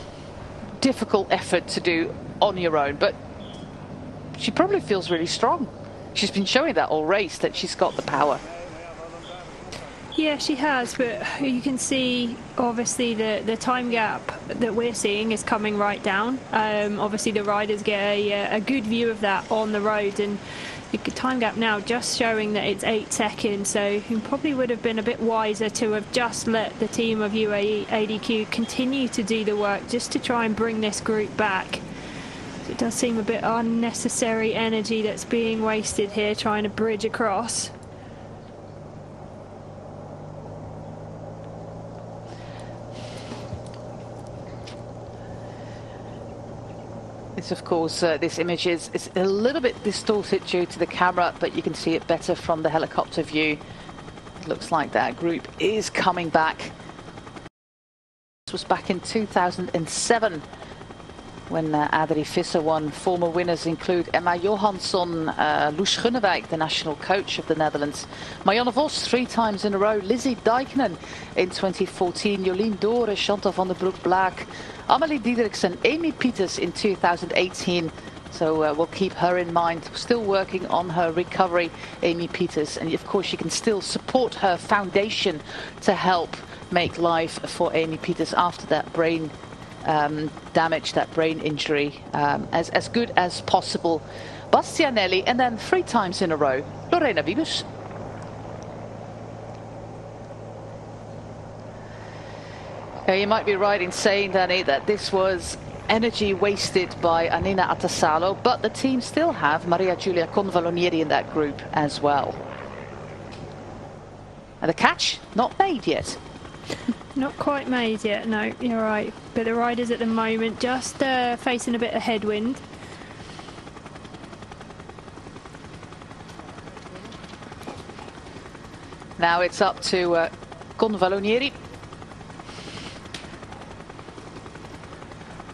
difficult effort to do on your own, but she probably feels really strong. She's been showing that all race, that she's got the power. Yeah, she has, but you can see obviously the time gap that we're seeing is coming right down. Obviously the riders get a good view of that on the road, and the time gap now just showing that it's 8 seconds, so you probably would have been a bit wiser to have just let the team of UAE ADQ continue to do the work just to try and bring this group back. It does seem a bit unnecessary energy that's being wasted here trying to bridge across. This, of course, this image is a little bit distorted due to the camera, but you can see it better from the helicopter view. It looks like that group is coming back. This was back in 2007 when Adrie Visser won. Former winners include Emma Johansson, Loes Gunnewijk, the national coach of the Netherlands, Marianne Vos 3 times in a row, Lizzie Dijkenen in 2014, Jolien Dore, Chantal van der Broek-Blaak, Amelie Diederiksen, Amy Pieters in 2018. So we'll keep her in mind. Still working on her recovery, Amy Pieters. And of course you can still support her foundation to help make life for Amy Pieters after that brain damage, that brain injury, as good as possible. Bastianelli, and then 3 times in a row, Lorena Wiebes. You might be right in saying, Danny, that this was energy wasted by Annina Attasalo, but the team still have Maria Giulia Convalonieri in that group as well. And the catch, not made yet. Not quite made yet, no, you're right. But the riders at the moment just facing a bit of headwind. Now it's up to Convalonieri.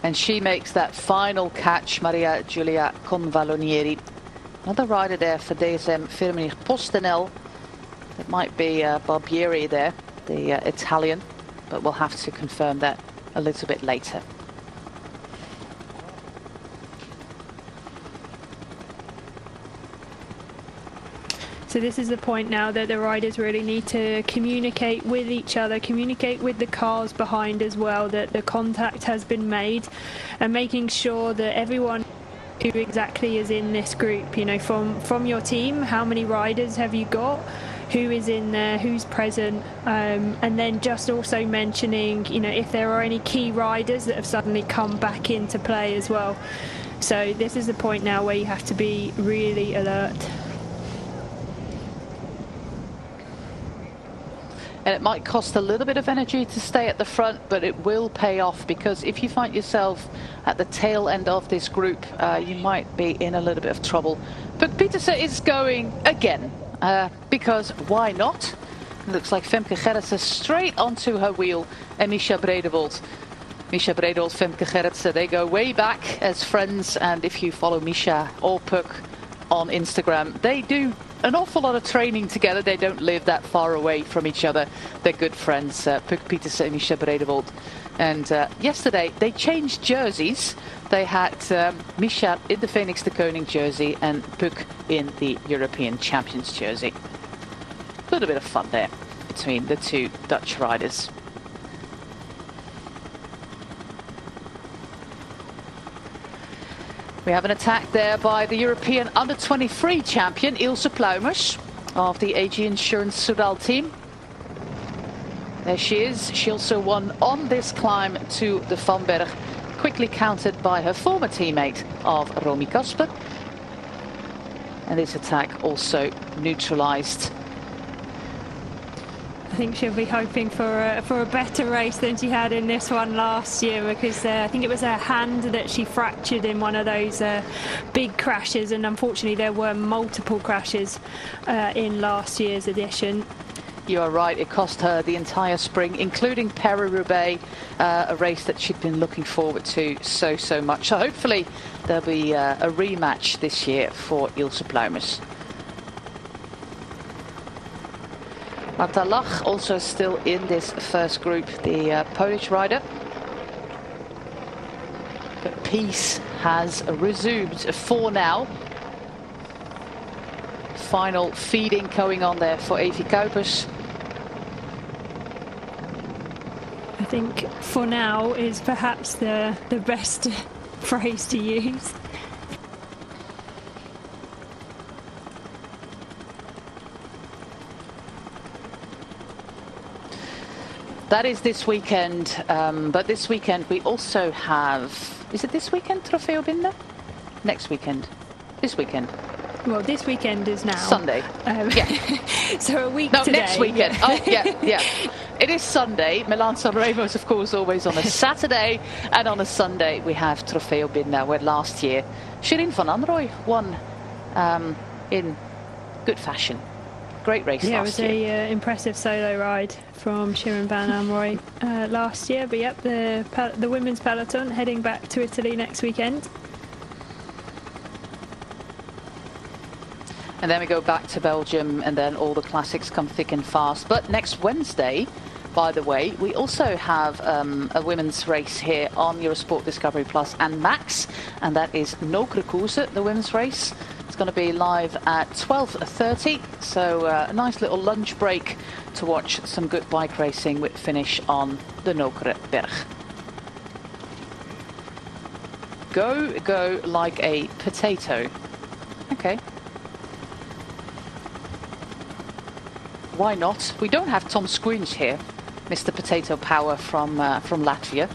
And she makes that final catch, Maria Giulia Convalonieri. Another rider there for DSM Firmenich PostNL. It might be Barbieri there, the Italian, but we'll have to confirm that a little bit later. So this is the point now that the riders really need to communicate with each other, communicate with the cars behind as well, that the contact has been made, and making sure that everyone who exactly is in this group, you know, from your team, how many riders have you got, who is in there, who's present, and then just also mentioning, you know, if there are any key riders that have suddenly come back into play as well. So this is the point now where you have to be really alert. And it might cost a little bit of energy to stay at the front, but it will pay off, because if you find yourself at the tail end of this group, you might be in a little bit of trouble But Pieterse is going again, because why not? It looks like Femke Gerritsen straight onto her wheel, and Misha Bredewold. Misha Bredewold, Femke Gerritsen, they go way back as friends, and if you follow Misha or Puk on Instagram, they do an awful lot of training together. They don't live that far away from each other. They're good friends, Puk Pieterse and Misha Bredewold. And yesterday they changed jerseys. They had Misha in the Phoenix de Koning jersey and Puk in the European Champions jersey. A little bit of fun there between the two Dutch riders. We have an attack there by the European under-23 champion Ilse Pluimers of the AG Insurance Soudal team. There she is. She also won on this climb to the Vanberg, quickly countered by her former teammate of Romy Kasper. And this attack also neutralized. I think she'll be hoping for a better race than she had in this one last year, because I think it was her hand that she fractured in one of those big crashes, and unfortunately there were multiple crashes in last year's edition. You are right, it cost her the entire spring, including Paris-Roubaix, a race that she'd been looking forward to so much. So hopefully there'll be a rematch this year for Ilse Pluimers. Marta Lach also still in this first group, the Polish rider. But peace has resumed for now. Final feeding going on there for Evie Kuipers. I think for now is perhaps the best phrase to use. That is this weekend, but this weekend we also have, is it this weekend, Trofeo Binder? Next weekend. This weekend. Well, this weekend is now. Sunday. Yeah. So a week no, today. next weekend. Yeah. Oh, yeah. It is Sunday. Milan-San Remo is, of course, always on a Saturday. And on a Sunday, we have Trofeo Binder, where last year Shirin van Anrooy won in good fashion. Great race last year. Yeah, it was an impressive solo ride from Shirin van Anrooy last year. But yep, the women's peloton heading back to Italy next weekend. And then we go back to Belgium, and then all the classics come thick and fast. But next Wednesday, by the way, we also have a women's race here on Eurosport Discovery Plus and Max, and that is Nokere Koersen, the women's race. It's going to be live at 12:30, so a nice little lunch break to watch some good bike racing with finish on the Nokere Berg. Go like a potato. Okay. Why not? We don't have Tom Squinch here, Mr. Potato Power from Latvia,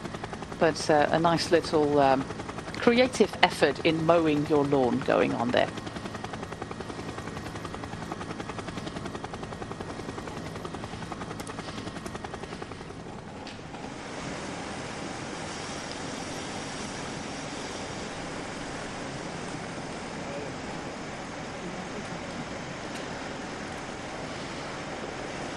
but a nice little creative effort in mowing your lawn going on there.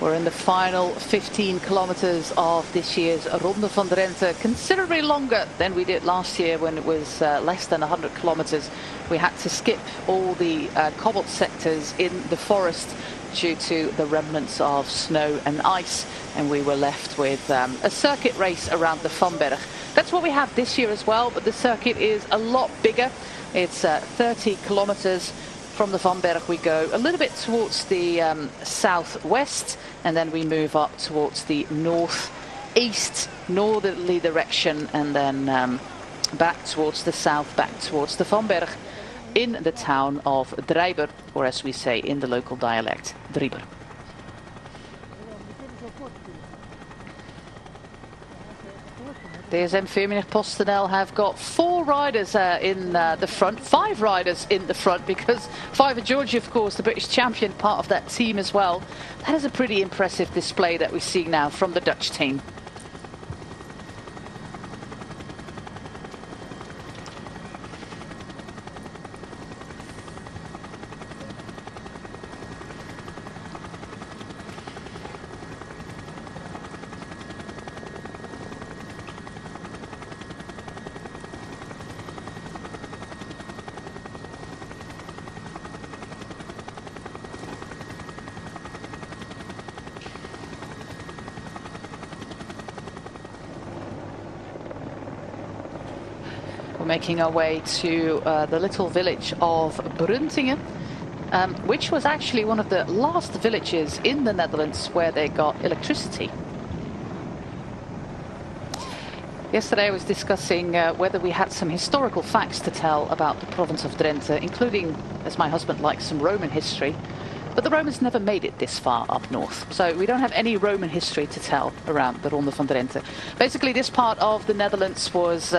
We're in the final 15 kilometers of this year's Ronde van Drenthe, considerably longer than we did last year when it was less than 100 kilometers. We had to skip all the cobbled sectors in the forest due to the remnants of snow and ice, and we were left with a circuit race around the Vanberg. That's what we have this year as well, but the circuit is a lot bigger. It's 30 kilometers. From the Vanberg we go a little bit towards the southwest, and then we move up towards the northeast, northerly direction, and then back towards the south, back towards the Vanberg in the town of Drijber, or as we say in the local dialect, Drieber. DSM Firmenich PostNL have got 4 riders in the front, 5 riders in the front, because Fiver Georgie, of course, the British champion, part of that team as well. That is a pretty impressive display that we see now from the Dutch team. We're making our way to the little village of Drenthe, which was actually one of the last villages in the Netherlands where they got electricity. Yesterday I was discussing whether we had some historical facts to tell about the province of Drenthe, including, as my husband likes, some Roman history. But the Romans never made it this far up north, so we don't have any Roman history to tell around the Ronde van Drenthe. Basically, this part of the Netherlands was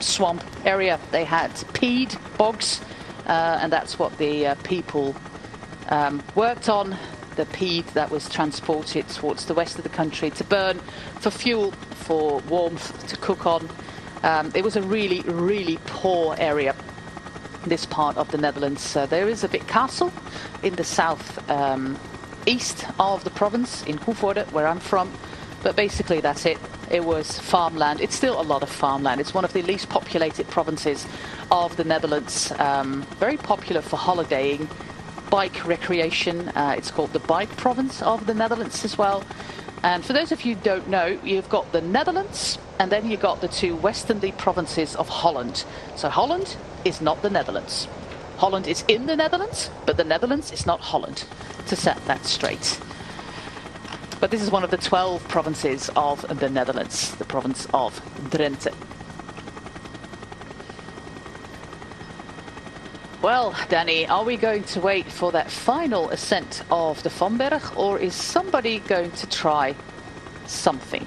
swamp area. They had peat, bogs, and that's what the people worked on. The peat that was transported towards the west of the country to burn for fuel, for warmth, to cook on. It was a really, really poor area, this part of the Netherlands. There is a big castle in the south east of the province, in Koevoorde, where I'm from, but basically that's it. It was farmland. It's still a lot of farmland. It's one of the least populated provinces of the Netherlands. Very popular for holidaying, bike recreation. It's called the bike province of the Netherlands as well. And for those of you who don't know, you've got the Netherlands and then you've got the two westernly provinces of Holland. So Holland is not the Netherlands. Holland is in the Netherlands, but the Netherlands is not Holland, to set that straight. But this is one of the 12 provinces of the Netherlands, the province of Drenthe. Well, Danny, are we going to wait for that final ascent of the Vamberg, or is somebody going to try something?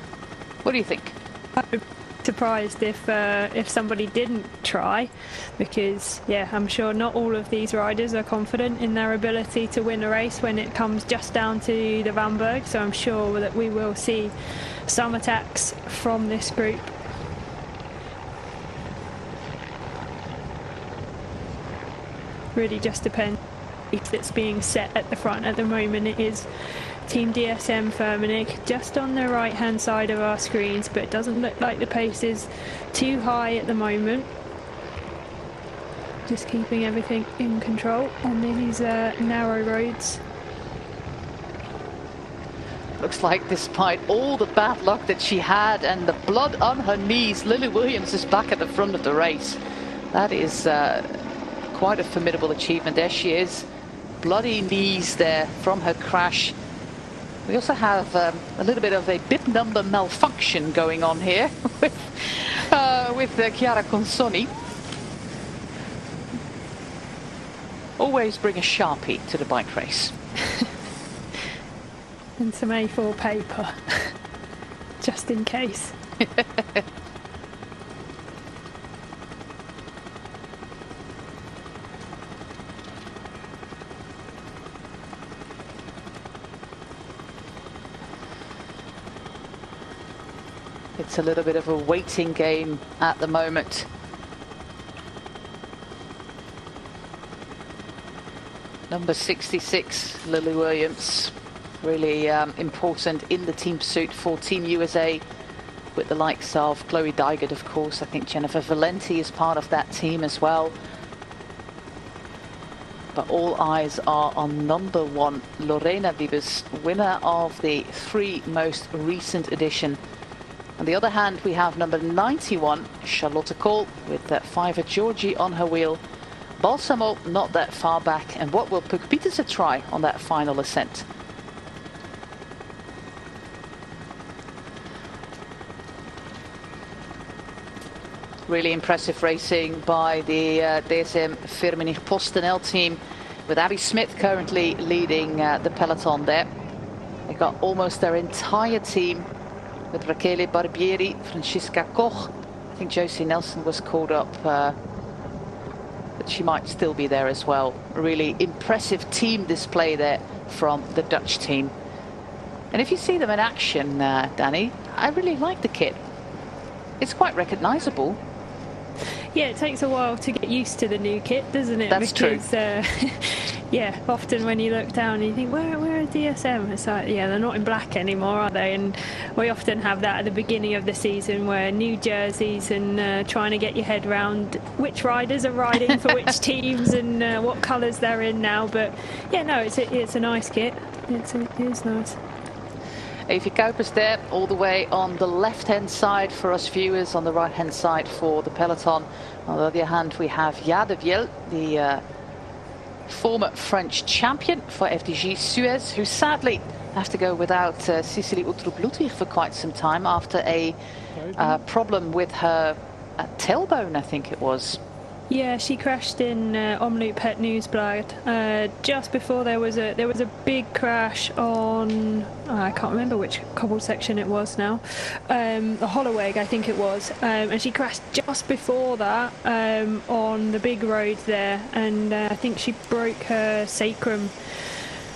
What do you think? I'd be surprised if somebody didn't try, because yeah, I'm sure not all of these riders are confident in their ability to win a race when it comes just down to the Vamberg, so I'm sure that we will see some attacks from this group. Really just depends that's being set at the front at the moment. It is Team DSM Firmenich just on the right hand side of our screens, but it doesn't look like the pace is too high at the moment. Just keeping everything in control on these narrow roads. Looks like despite all the bad luck that she had and the blood on her knees, Lily Williams is back at the front of the race. That is quite a formidable achievement. There she is, bloody knees there from her crash. We also have a little bit of a bib number malfunction going on here with Chiara Consoni. Always bring a Sharpie to the bike race. And some A4 paper, just in case. It's a little bit of a waiting game at the moment. Number 66, Lily Williams, really important in the team suit for Team USA, with the likes of Chloe Dygert, of course. I think Jennifer Valenti is part of that team as well. But all eyes are on number 1, Lorena Wiebes, winner of the 3 most recent edition. On the other hand, we have number 91, Charlotte Kool, with that 5 Georgie on her wheel. Balsamo not that far back, and what will Puk Pieterse try on that final ascent? Really impressive racing by the DSM Firmenich PostNL team, with Abby Smith currently leading the peloton there. They got almost their entire team, with Rachele Barbieri, Francisca Koch. I think Josie Nelson was called up, but she might still be there as well. A really impressive team display there from the Dutch team. And if you see them in action, Danny, I really like the kit. It's quite recognisable. Yeah, it takes a while to get used to the new kit, doesn't it? That's because, true. Yeah, often when you look down you think, where are DSM? It's like, yeah, they're not in black anymore, are they? And we often have that at the beginning of the season, where new jerseys and trying to get your head around which riders are riding for which teams and what colours they're in now. But yeah, no, it's a nice kit. It is nice. Evie Kuipers there, all the way on the left-hand side for us viewers, on the right-hand side for the peloton. On the other hand, we have Jaap de Viel, the former French champion for FDJ Suez, who sadly have to go without Cecilie Uttrup-Ludwig for quite some time after a problem with her tailbone, I think it was. Yeah, she crashed in Omloop Het Nieuwsblad just before there was a big crash on I can't remember which cobble section it was now, the Holloweg I think it was, and she crashed just before that on the big road there, and I think she broke her sacrum.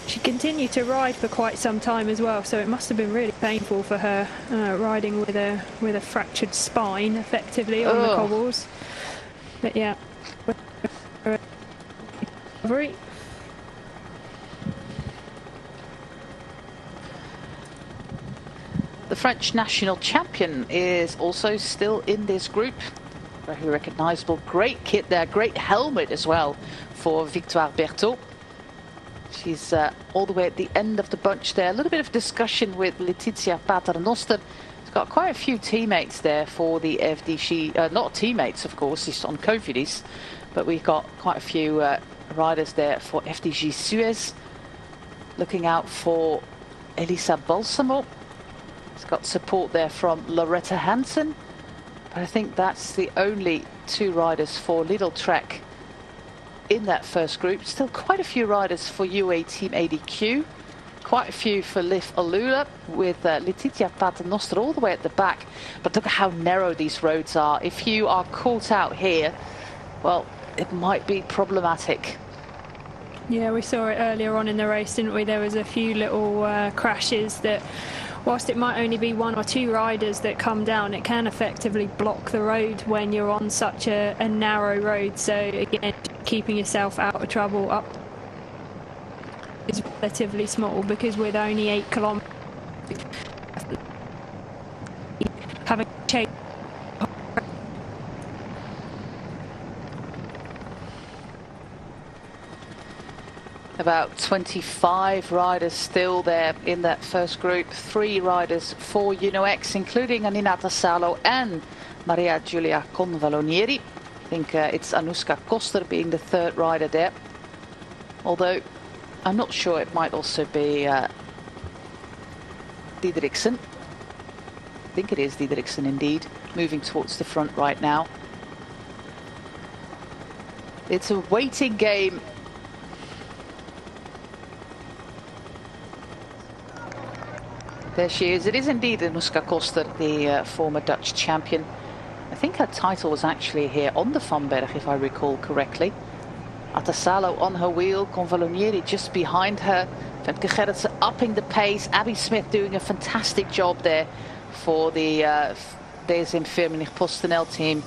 She continued to ride for quite some time as well, so it must have been really painful for her riding with a fractured spine effectively on the cobbles. But yeah, recovery. The French national champion is also still in this group. Very recognisable, great kit there, great helmet as well for Victoire Berthaud. She's all the way at the end of the bunch there. A little bit of discussion with Letizia Paternoster. She's got quite a few teammates there for the FDJ. Not teammates, of course, it's on Cofidis. But we've got quite a few riders there for FDJ Suez. Looking out for Elisa Balsamo. It's got support there from Loretta Hansen. But I think that's the only two riders for Lidl Trek in that first group. Still quite a few riders for UAE Team ADQ. Quite a few for Liv Alula with Letizia Paternoster all the way at the back. But look at how narrow these roads are. If you are caught out here, well, it might be problematic. Yeah, we saw it earlier on in the race, didn't we? There was a few little crashes that, whilst it might only be one or two riders that come down, it can effectively block the road when you're on such a narrow road. So again, keeping yourself out of trouble up is relatively small, because with only 8 kilometers having changed. About 25 riders still there in that first group. 3 riders for UNOX, including Aminata Salo and Maria Giulia Convalonieri. I think it's Anouska Koster being the third rider there. Although I'm not sure, it might also be Diederiksen. I think it is Diederiksen indeed, moving towards the front right now. It's a waiting game. There she is. It is indeed Anouska Koster, the former Dutch champion. I think her title was actually here on the Van Berg, if I recall correctly. Atasalo on her wheel, Convalonieri just behind her. Femke Gerritsen upping the pace. Abby Smith doing a fantastic job there for the DSM Firmenich PostNL team.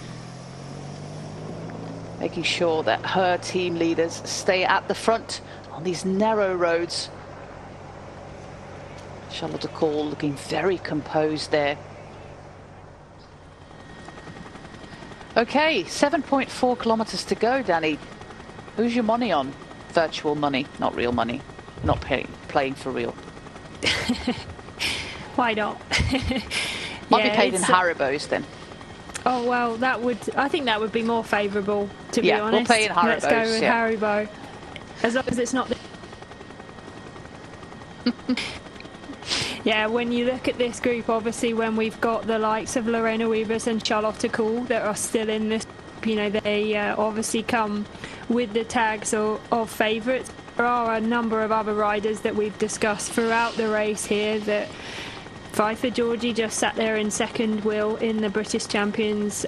Making sure that her team leaders stay at the front on these narrow roads. Charlotte de Kool looking very composed there. Okay, 7.4 kilometers to go, Danny. Who's your money on? Virtual money, not real money. Not playing for real. Why not? Might be paid in Haribos then. Oh well, I think that would be more favourable, to be honest. We'll pay in Haribos. Let's go with Haribo. As long as it's not Yeah, when you look at this group, obviously when we've got the likes of Lorena Wiebes and Charlotte de Kool that are still in this, you know, they obviously come with the tags of favourites. There are a number of other riders that we've discussed throughout the race here that Pfeiffer Georgie just sat there in second wheel in the British Champions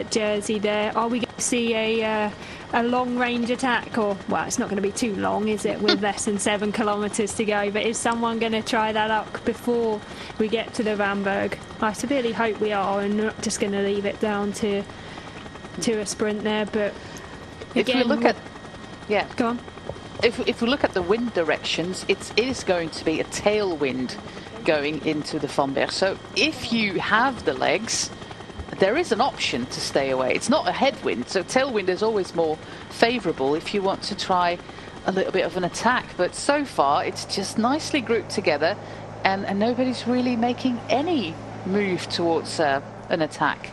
jersey there. Are we going to see a long range attack? Or, well, it's not going to be too long, is it, with less than 7 kilometres to go? But is someone going to try that up before we get to the Van Berg? I severely hope we are, and not just going to leave it down to a sprint there. But again, if we look at, go on. If we look at the wind directions, it is going to be a tailwind going into the Van Berg. So if you have the legs, there is an option to stay away. It's not a headwind, so tailwind is always more favourable if you want to try a little bit of an attack. But so far, it's just nicely grouped together. and nobody's really making any move towards an attack.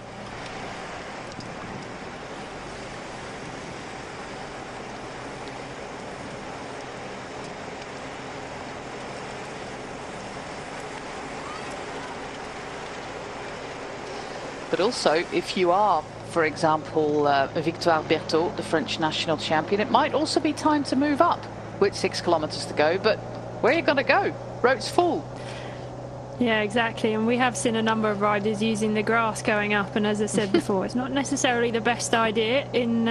But also, if you are, for example, Victoire Berthaud, the French national champion, it might also be time to move up with 6 kilometers to go. But where are you going to go? Road's full. Yeah, exactly. And we have seen a number of riders using the grass going up. And as I said before, it's not necessarily the best idea in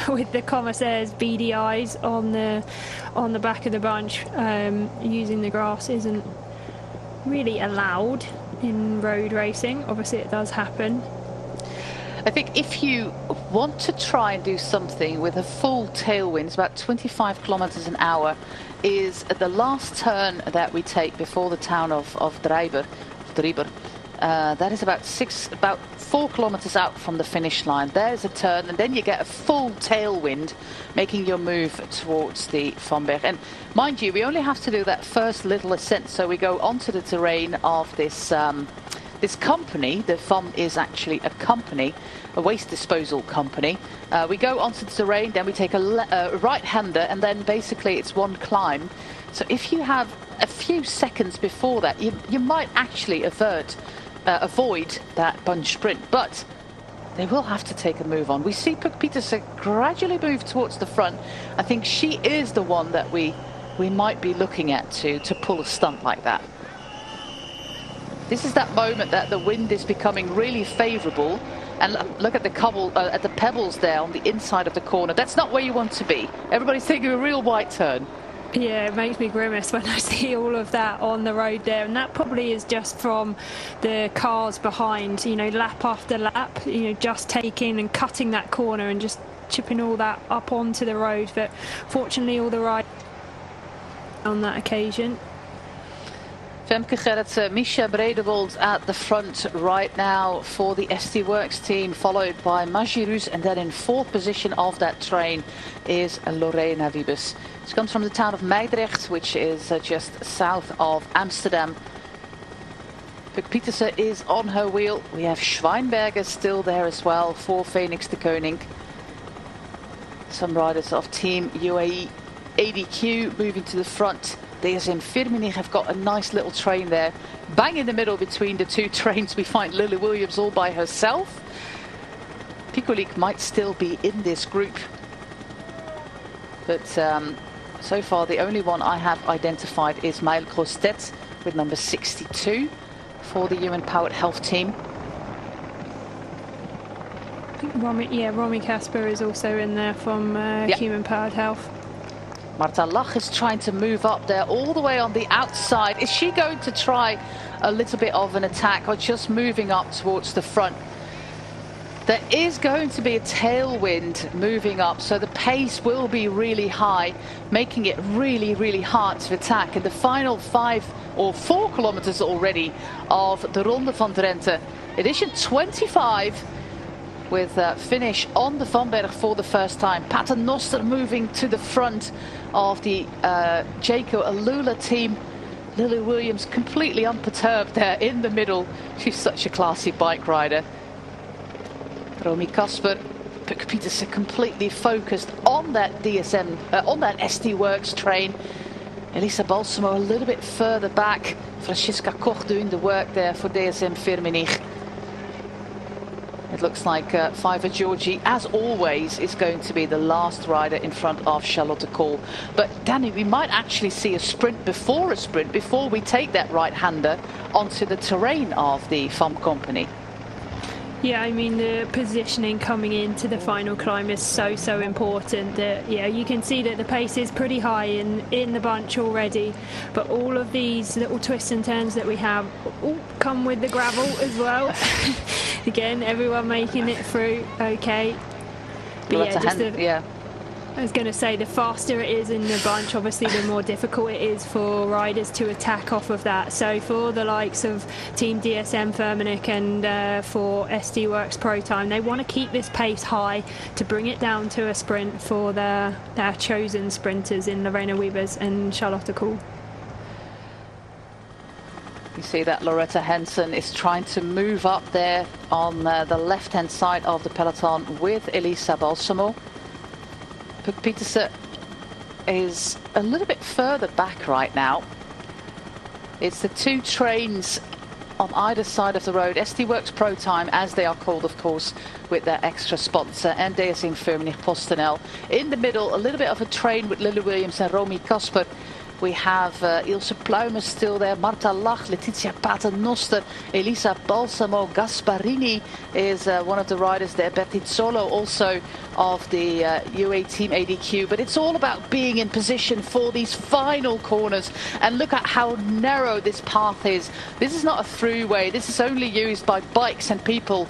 with the commissaires' beady eyes on the back of the bunch. Using the grass isn't really allowed in road racing. Obviously it does happen. I think if you want to try and do something with a full tailwind, it's about 25 kilometers an hour, is the last turn that we take before the town of Drenthe. That is about 4 kilometers out from the finish line. There's a turn, and then you get a full tailwind, making your move towards the Vomberg. And mind you, we only have to do that first little ascent, so we go onto the terrain of this this company. The VOM is actually a company, a waste disposal company. We go onto the terrain, then we take a right-hander, and then basically it's one climb. So if you have a few seconds before that, you might actually avoid that bunch sprint, but they will have to take a move on. We see Puk Pieterse gradually move towards the front. I think she is the one that we might be looking at to pull a stunt like that. This is that moment that the wind is becoming really favourable, and look at the pebbles there on the inside of the corner. That's not where you want to be. Everybody's taking a real wide turn. Yeah, it makes me grimace when I see all of that on the road there, and that probably is just from the cars behind, you know, lap after lap, you know, just taking and cutting that corner and just chipping all that up onto the road. But fortunately all the riders on that occasion. Femke Gerritsen, Misha Bredewold at the front right now for the SD Works team, followed by Magirus, and then in 4th position of that train is Lorena Wiebes. She comes from the town of Meidrecht, which is just south of Amsterdam. Puk Pieterse is on her wheel. We have Schweinberger still there as well for Phoenix de Koning. Some riders of Team UAE ADQ moving to the front. DSM Firmenich have got a nice little train there. Bang in the middle between the two trains, we find Lily Williams all by herself. Pikulik might still be in this group. But so far the only one I have identified is Maël Grostet with number 62 for the Human Powered Health team. I think Romy Casper is also in there from Human Powered Health. Marta Lach is trying to move up there all the way on the outside. Is she going to try a little bit of an attack or just moving up towards the front? There is going to be a tailwind moving up, so the pace will be really high, making it really, really hard to attack. In the final 5 or 4 kilometers already of the Ronde van Drenthe, edition 25, with finish on the Vomberg for the first time. Paternoster moving to the front of the Jaco Alula team. Lily Williams completely unperturbed there in the middle. She's such a classy bike rider. Romy Casper, Puk Pieterse completely focused on that DSM, on that SD Works train. Elisa Balsamo a little bit further back. Francisca Koch doing the work there for DSM Firmenich. It looks like Fiver Georgie, as always, is going to be the last rider in front of Charlotte Kool. But Danny, we might actually see a sprint before we take that right-hander onto the terrain of the FOM company. Yeah, I mean, the positioning coming into the final climb is so important. That, yeah, you can see that the pace is pretty high in the bunch already, but all of these little twists and turns that we have come with the gravel as well. Again, everyone making it through okay. But yeah, I was going to say, the faster it is in the bunch, obviously the more difficult it is for riders to attack off of that. So for the likes of Team DSM Firmenich and for SD Works Pro Time, they want to keep this pace high to bring it down to a sprint for their chosen sprinters in Lorena Wiebes and Charlotte Kool. see that Loretta Henson is trying to move up there on the left-hand side of the peloton with Elisa Balsamo. Puk Pieterse is a little bit further back right now. It's the two trains on either side of the road, SD Works Pro Time, as they are called, of course, with their extra sponsor, and DSM Firmenich PostNL. In the middle, a little bit of a train with Lily Williams and Romy Kasper. We have Ilse Pluimers still there, Marta Lach, Letizia Paternoster, Elisa Balsamo, Gasparini is one of the riders there, Bertizzolo also of the UA Team ADQ. But it's all about being in position for these final corners. And look at how narrow this path is. This is not a throughway. This is only used by bikes and people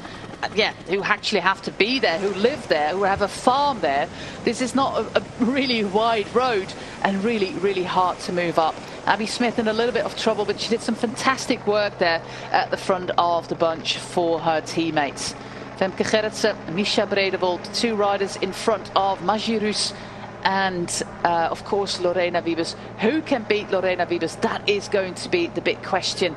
who actually have to be there, who live there, who have a farm there. This is not a really wide road and really, really hard to move up. Abby Smith in a little bit of trouble, but she did some fantastic work there at the front of the bunch for her teammates. Femke Gerritsen, Misha Bredewold, two riders in front of Magirus and of course Lorena Wiebes. Who can beat Lorena Wiebes? That is going to be the big question.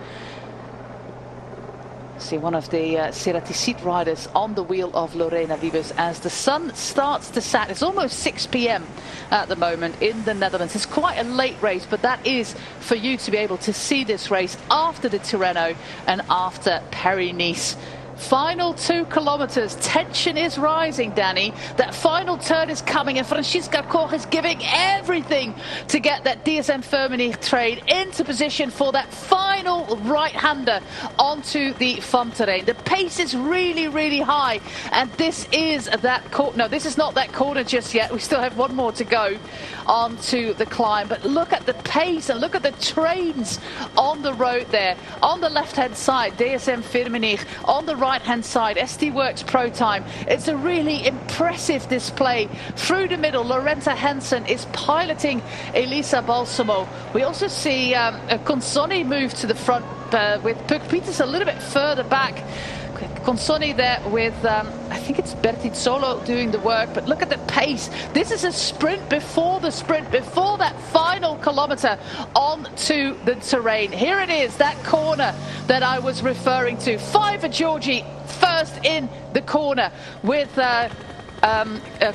See one of the Cerati riders on the wheel of Lorena Wiebes as the sun starts to set. It's almost 6 p.m. at the moment in the Netherlands. It's quite a late race, but that is for you to be able to see this race after the Tirreno and after Paris-Nice. Final 2 kilometers. Tension is rising, Danny. That final turn is coming, and Francisca Koch is giving everything to get that DSM Firmenich train into position for that final right-hander onto the Fun Terrain. The pace is really, really high, and this is that corner. No, this is not that corner just yet. We still have one more to go onto the climb, but look at the pace and look at the trains on the road there. On the left-hand side, DSM Firmenich. On the right-hand side, SD Works Pro Time. It's a really impressive display. Through the middle, Loretta Henson is piloting Elisa Balsamo. We also see Consonni move to the front with Puk Pieterse a little bit further back. Consonni there with, I think it's Bertizzolo doing the work, but look at the pace. This is a sprint before the sprint, before that final kilometre onto the terrain. Here it is, that corner that I was referring to. Fiver Georgie first in the corner with a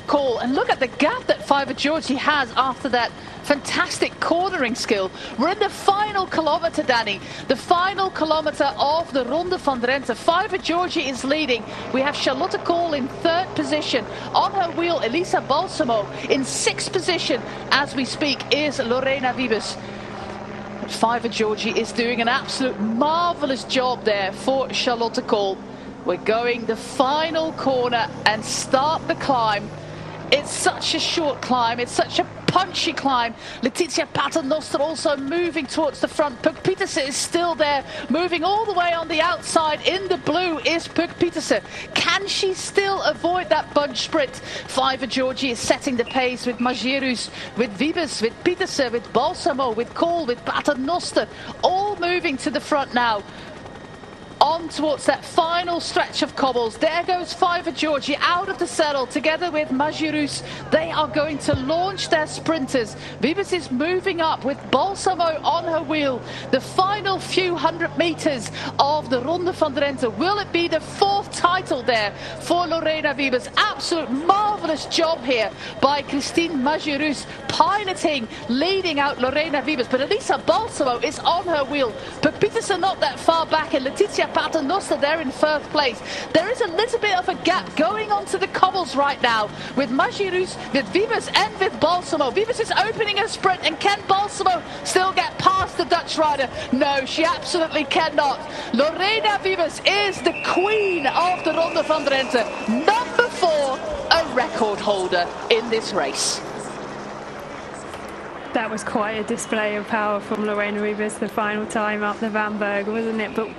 call. And look at the gap that Fiver Georgie has after that fantastic cornering skill. We're in the final kilometre, Danny. The final kilometre of the Ronde van Drenthe. Fiver Georgie is leading. We have Charlotte Kool in 3rd position. On her wheel, Elisa Balsamo. In 6th position, as we speak, is Lorena Wiebes. Fiver Georgie is doing an absolute marvellous job there for Charlotte Kool. We're going the final corner and start the climb. It's such a short climb. It's such a punchy climb. Letizia Paternoster also moving towards the front. Puk Pieterse is still there, moving all the way on the outside. In the blue is Puk Pieterse. Can she still avoid that bunch sprint? Fiver Georgie is setting the pace with Magirus, with Wiebes, with Pieterse, with Balsamo, with Kool, with Paternoster, all moving to the front now. On towards that final stretch of cobbles. There goes Fiver Georgie out of the saddle together with Magirus. They are going to launch their sprinters. Wiebes is moving up with Balsamo on her wheel. The final few hundred meters of the Ronde van Drenthe. Will it be the 4th title there for Lorena Wiebes? Absolute marvellous job here by Christine Magirus, piloting, leading out Lorena Wiebes. But Elisa Balsamo is on her wheel. But Pieterse not that far back, and Letizia Paternoster there in 1st place. There is a little bit of a gap going onto the cobbles right now with Magirus, with Wiebes and with Balsamo. Wiebes is opening a sprint, and can Balsamo still get past the Dutch rider? No, she absolutely cannot. Lorena Wiebes is the queen of the Ronde van Drenthe. Number 4, a record holder in this race. That was quite a display of power from Lorena Wiebes the final time up the Vanberg, wasn't it? But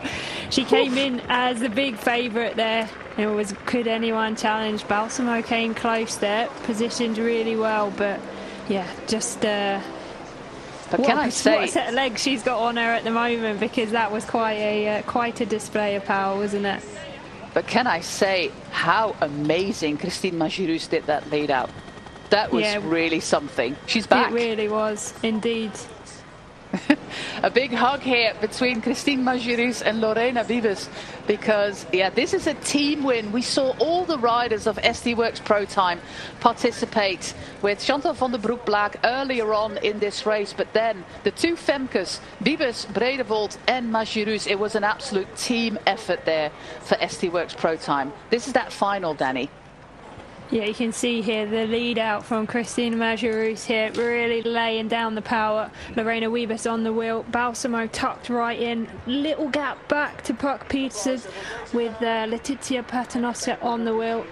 she came in as the big favourite there. It was, could anyone challenge? Balsamo came close there, positioned really well, but yeah, just but can I say, what a set of legs she's got on her at the moment, because that was quite a display of power, wasn't it? But can I say how amazing Christine Magirus did that lead out? That was really something. She's back. It really was, indeed. a big hug here between Christine Majerus and Lorena Wiebes, because yeah, this is a team win. We saw all the riders of SD Worx Pro Time participate, with Chantal van der Broek-Blaak earlier on in this race, but then the two Femkes, Wiebes, Bredevold and Majerus, it was an absolute team effort there for SD Worx Pro Time. This is that final, Danny. Yeah, you can see here the lead out from Christine Majerus here, really laying down the power. Lorena Wiebes on the wheel, Balsamo tucked right in, little gap back to Puck Petersen with Letizia Paternoster on the wheel.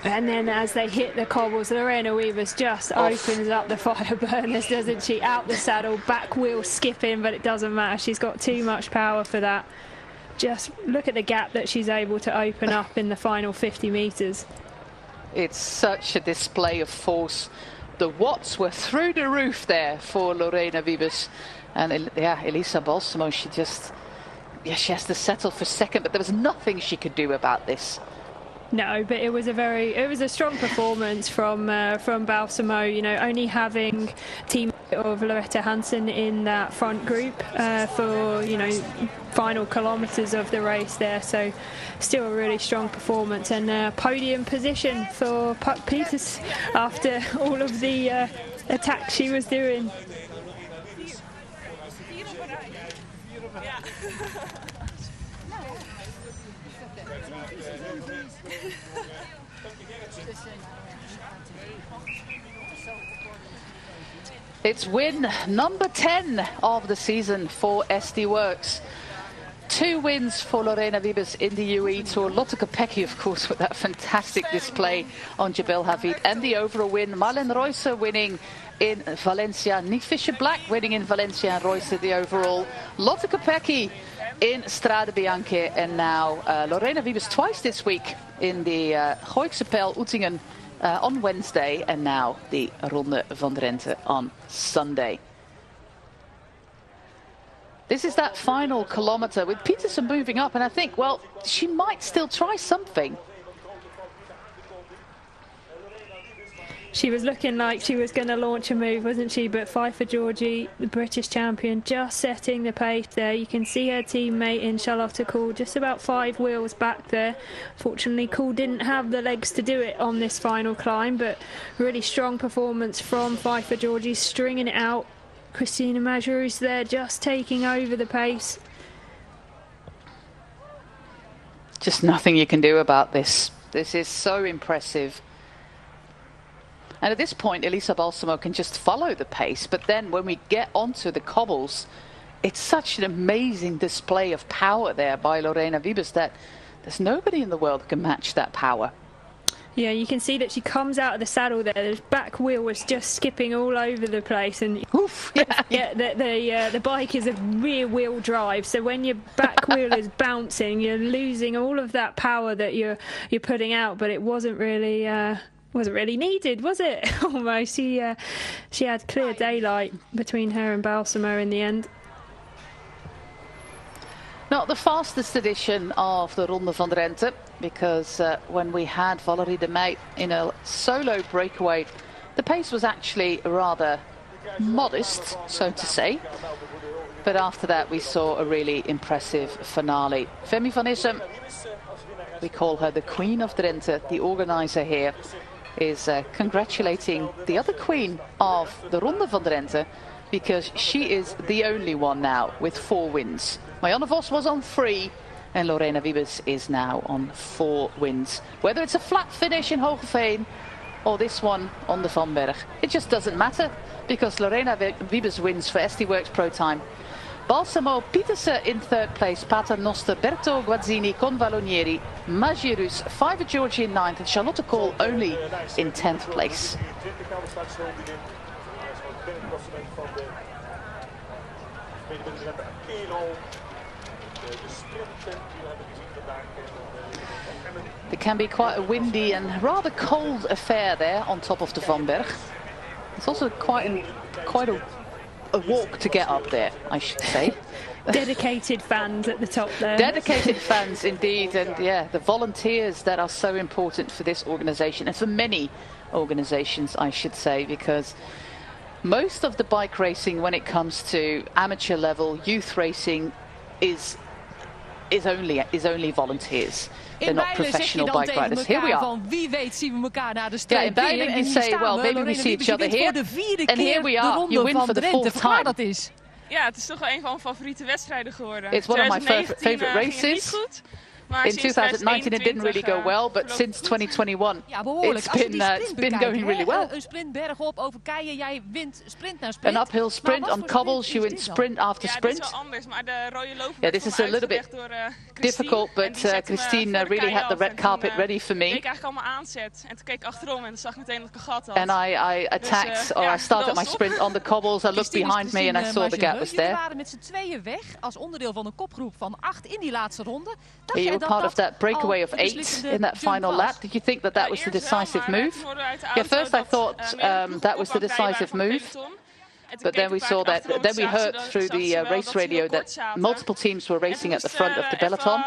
And then as they hit the cobbles, Lorena Wiebes just opens up the fire burners, doesn't she? Out the saddle, back wheel skipping, but it doesn't matter. She's got too much power for that. Just look at the gap that she's able to open up in the final 50 metres. It's such a display of force. The watts were through the roof there for Lorena Wiebes. And yeah, Elisa Balsamo, she has to settle for second, but there was nothing she could do about this. No, but it was a strong performance from Balsamo. You know, only having team of Loretta Hansen in that front group for, you know, final kilometres of the race there. So still a really strong performance, and podium position for Puck Peters after all of the attacks she was doing. It's win number 10 of the season for SD Worx. 2 wins for Lorena Wiebes in the UAE Tour. Lotte Kopecky, of course, with that fantastic display on Jebel Hafid. And the overall win, Marlen Reusser winning in Valencia. Nick Fischer-Black winning in Valencia, and Reusser the overall. Lotte Kopecky in Strade Bianche. And now Lorena Wiebes twice this week in the Gooikse Pijl Oettingen on Wednesday, and now the Ronde van Drenthe on Sunday. This is that final kilometre with Petersen moving up, and I think, well, she might still try something. She was looking like she was going to launch a move, wasn't she? But Pfeiffer Georgie, the British champion, just setting the pace there. You can see her teammate in Charlotte Kool just about 5 wheels back there. Fortunately, Kool didn't have the legs to do it on this final climb, but really strong performance from Pfeiffer Georgie, stringing it out. Christina Majerus there, just taking over the pace. Just nothing you can do about this. This is so impressive. And at this point, Elisa Balsamo can just follow the pace. But then when we get onto the cobbles, it's such an amazing display of power there by Lorena Wiebes that there's nobody in the world who can match that power. Yeah, you can see that she comes out of the saddle there. The back wheel was just skipping all over the place, and oof, yeah, the bike is a rear wheel drive. So when your back wheel is bouncing, you're losing all of that power that you're putting out. But it wasn't really needed, was it? Almost. She had clear daylight between her and Balsamo in the end. Not the fastest edition of the Ronde van Drenthe, because when we had Valerie de Meij in a solo breakaway, the pace was actually rather modest, so to say. But after that, we saw a really impressive finale. Femi van Issem, we call her the Queen of Drenthe, the organizer here, is congratulating the other queen of the Ronde van Drenthe, because she is the only one now with 4 wins. Marianne Vos was on 3, and Lorena Wiebes is now on 4 wins. Whether it's a flat finish in Hoogeveen or this one on the Van Berg, it just doesn't matter, because Lorena Wiebes wins for SD Worx Pro Time. Balsamo Petersen in 3rd place, Paternoster, Berto Guazzini, Convalonieri, Majerus, Pfeiffer Georgie in 9th, and Charlotte Kool only in 10th place. It can be quite a windy and rather cold affair there on top of the Van Berg. It's also quite a walk to get up there, I should say. Dedicated fans at the top there. Dedicated fans indeed, and yeah, the volunteers that are so important for this organisation, and for many organisations, I should say, because Most of the bike racing, when it comes to amateur level, youth racing, is only volunteers. They're not professional bike riders. Here we are. Wie weet zien we elkaar naar de Yeah, streep in Beiningen you say, well, maybe we see each other here. And here we are. You win for the fourth time. Dat is. Ja, het is toch wel een van mijn favoriete wedstrijden geworden. It's one of my favorite races. In 2019 it didn't really go well, but since 2021 it's been going really well. Een sprint bergop over keien, jij wint sprint naar sprint. An uphill sprint on cobbles, you win sprint after sprint. Ja, dit is wel anders, maar de rode loper Yeah, this is a little bit difficult, but Christine really had the red carpet ready for me. Ik eigenlijk allemaal aanzet en toen keek ik achterom en zag meteen dat ik een gat had. And I attacked, or I started my sprint on the cobbles. I looked behind me and I saw the gap was there. Jullie waren met z'n tweeën weg als onderdeel van een kopgroep van 8 in die laatste ronde. You were part of that breakaway of 8 in that final lap. Did you think that was the decisive move? Yeah, first I thought that was the decisive move. But then we saw that, then we heard through the race radio that multiple teams were racing at the front of the peloton.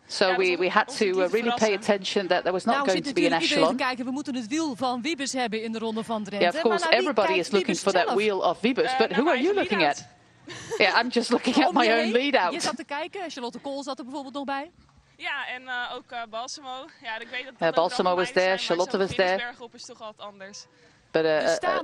So we had to really pay attention that there was not going to be an echelon. We moeten het wiel van Wiebes hebben in de ronde van Drenthe. Yeah, of course, everybody is looking for that wheel of Wiebes, but who are you looking at? Yeah, I'm just looking at my own lead-out. Je zat te kijken, Charlotte Kool zat er bijvoorbeeld nog bij. Ja, en ook Balsamo. Ja, ik weet dat Balsamo was there, Charlotte was there. Bergop is toch altijd anders. But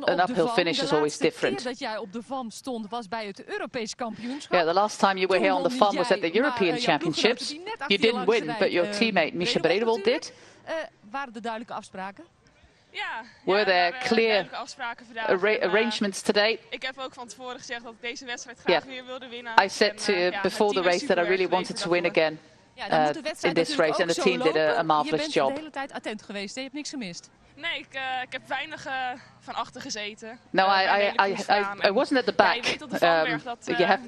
an uphill finish is always different. De laatste keer dat jij op de VAM stond was bij het Europees kampioenschap. Yeah, the last time you were here on the FAM was at the European Championships. You didn't win, but your teammate Misha Bredewold did. Waren er duidelijke afspraken? Ja, were there clear arrangements today? Ik heb ook van tevoren gezegd dat ik deze wedstrijd graag weer wilde winnen. I said before the race that I really wanted to win again in this race, and the team did a marvelous job. Je bent de hele tijd attent geweest, hè? Je hebt niks gemist. Nee, ik heb weinig van achter gezeten. No, I wasn't at the back.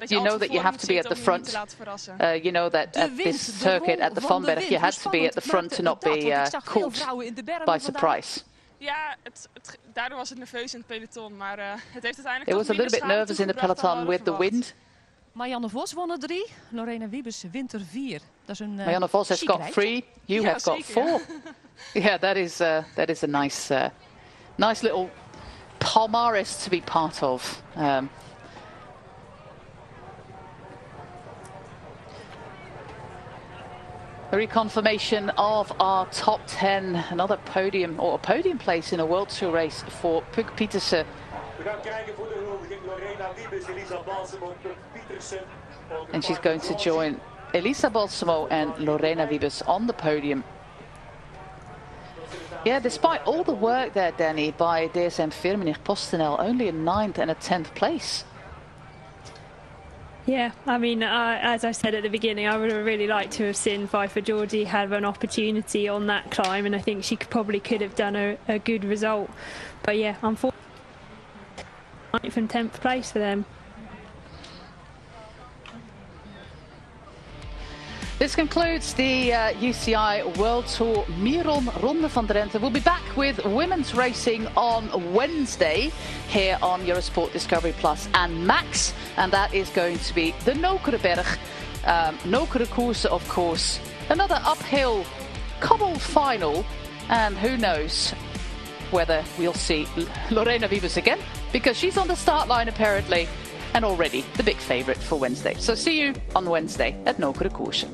You know that you have to be at the front. You know that at this circuit at the Vanberg you had to be at the front to not be caught by surprise. Ja, daardoor was het nerveus in het peloton, maar het heeft uiteindelijk. It was a little bit nervous in the peloton with the wind. Marianne Vos won er 3, Lorena Wiebes wint er 4. Dat is een Marianne Vos has got 3, you have got 4. Yeah, that is a nice little palmares to be part of. A reconfirmation of our top 10, another podium or a podium place in a World Tour race for Puk Pietersen. And she's going to join Elisa Balsamo and Lorena Wiebes on the podium. Yeah, despite all the work there, Danny, by DSM Firmenich PostNL, only a 9th and a 10th place. Yeah, I mean, as I said at the beginning, I would have really liked to have seen Pfeiffer Georgie have an opportunity on that climb, and I think she probably could have done a good result. But yeah, unfortunately, 9th and 10th place for them. This concludes the UCI World Tour Miron Ronde van Drenthe. We'll be back with women's racing on Wednesday here on Eurosport Discovery Plus and Max. And that is going to be the Nokereberg, Nokere Koerse, of course. Another uphill cobbled final. And who knows whether we'll see Lorena Wiebes again, because she's on the start line apparently, and already the big favourite for Wednesday. So see you on Wednesday at Nokere Koerse.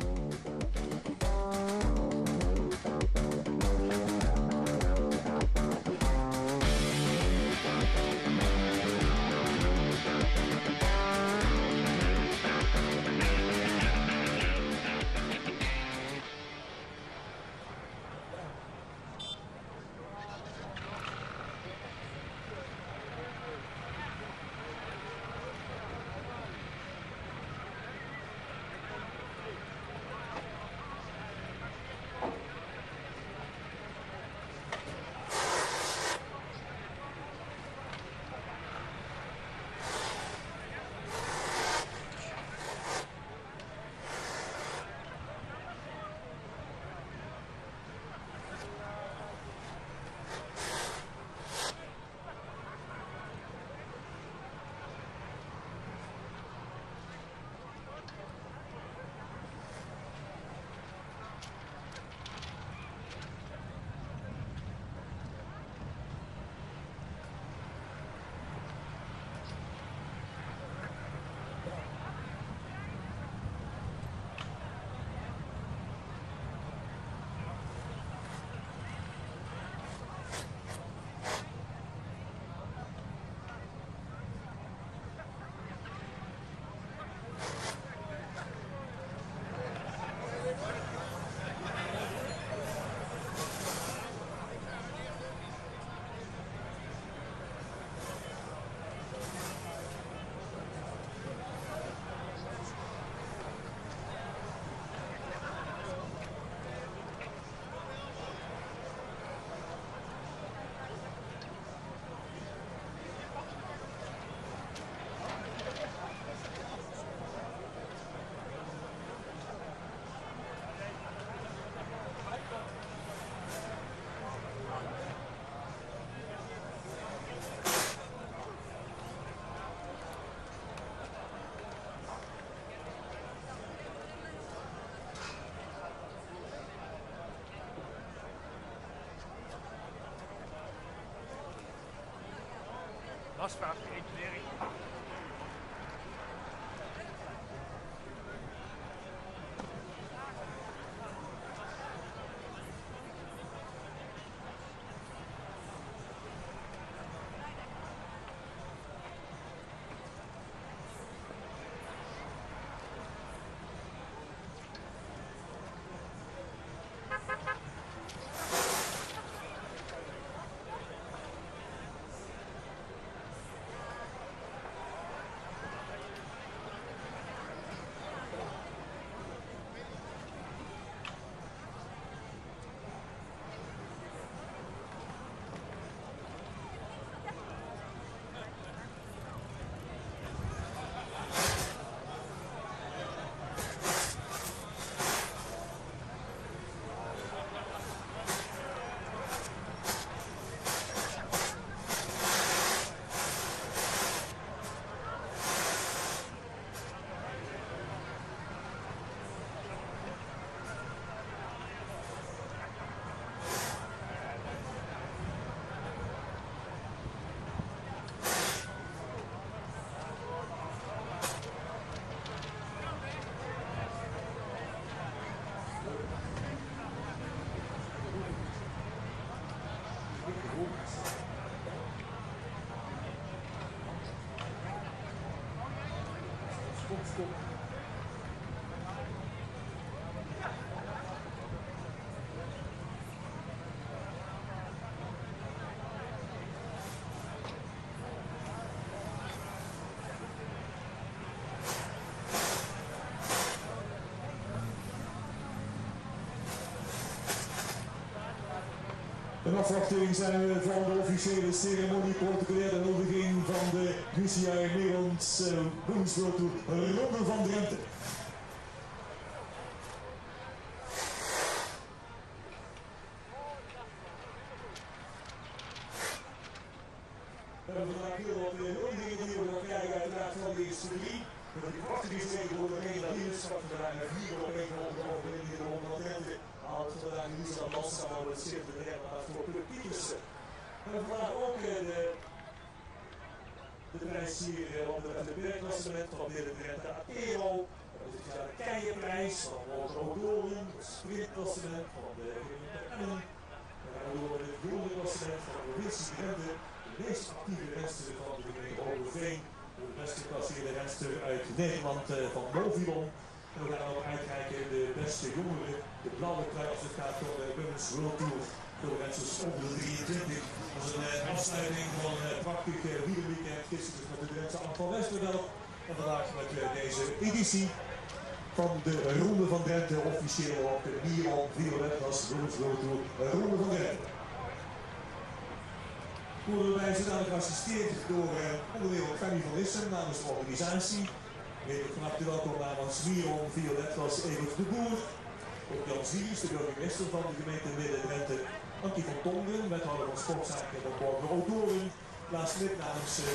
afspraak, engineering. In afwachting zijn we van de officiële ceremonie protocolaire huldiging van de UCI Miron's Women's World Tour Ronde van Drenthe. We hebben vandaag heel wat huldigingen die we gaan krijgen, uiteraard van de eerste drie. Met die prachtige zegen door de Rene Liederschap, we zijn er 4 op 1 overwinning in de Ronde van Drenthe. Haalt vandaag niet aan Lansa, maar we zitten er helemaal uit voor Club Pietersen. We hebben vandaag ook de prijs hier op het bergklassement van de Drenthe Atero. Dat is de Keienprijs van Walter O'Doren, het sprintklassement van de gemeente Emmen. We gaan door het groenteklassement van de provincie Drenthe, de meest actieve renster van de gemeente Overveen. De beste geclasseerde renster uit Nederland van Miron. En we gaan ook uitreiken de beste jongeren, de blauwe trui als het gaat om de Women's World Tour. Voor rensers onder de 23. Dat is een afsluiting van een prachtig wielerweekend. Gisteren dus met de Drentse Abt van Westerveld. En vandaag met deze editie van de Ronde van Drenthe, officieel op de Miron Violet als Women's World Tour Ronde van Drenthe. Wij zijn dadelijk geassisteerd door onderdeel Fanny van Lissen namens de organisatie. Redelijk van harte welkom namens Miron Violet als Evert de Boer. Ook Jan Ziers, de burgemeester van de gemeente Midden-Drenthe. Ankie van Tongeren, wethouder van Sportzaken en Walter O'Doren. Laatst namens de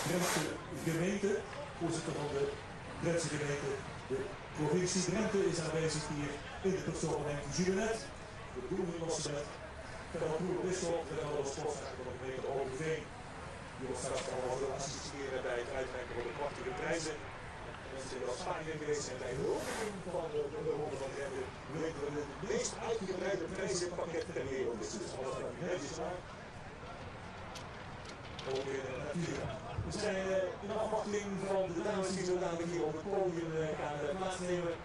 Drenthe gemeente, voorzitter van de Drentse gemeente. De provincie Drenthe is aanwezig hier in de persoon van Henk Jubenet. De Bloemenklassement. Van Broer Bissel, wethouder van Sportzaken van de gemeente Overveen. Die ons straks allemaal wil assisteren bij het uitreiken van de prachtige prijzen. Mensen die al Spanje geweest zijn bij de huldiging van de Ronde van Drenthe, weten we het meest uitgebreide prijzenpakket ter wereld is. Dus alles wat u netjes maakt. Ook in de natuur. We zijn in afwachting van de dames die zo dadelijk hier op het podium gaan plaatsnemen.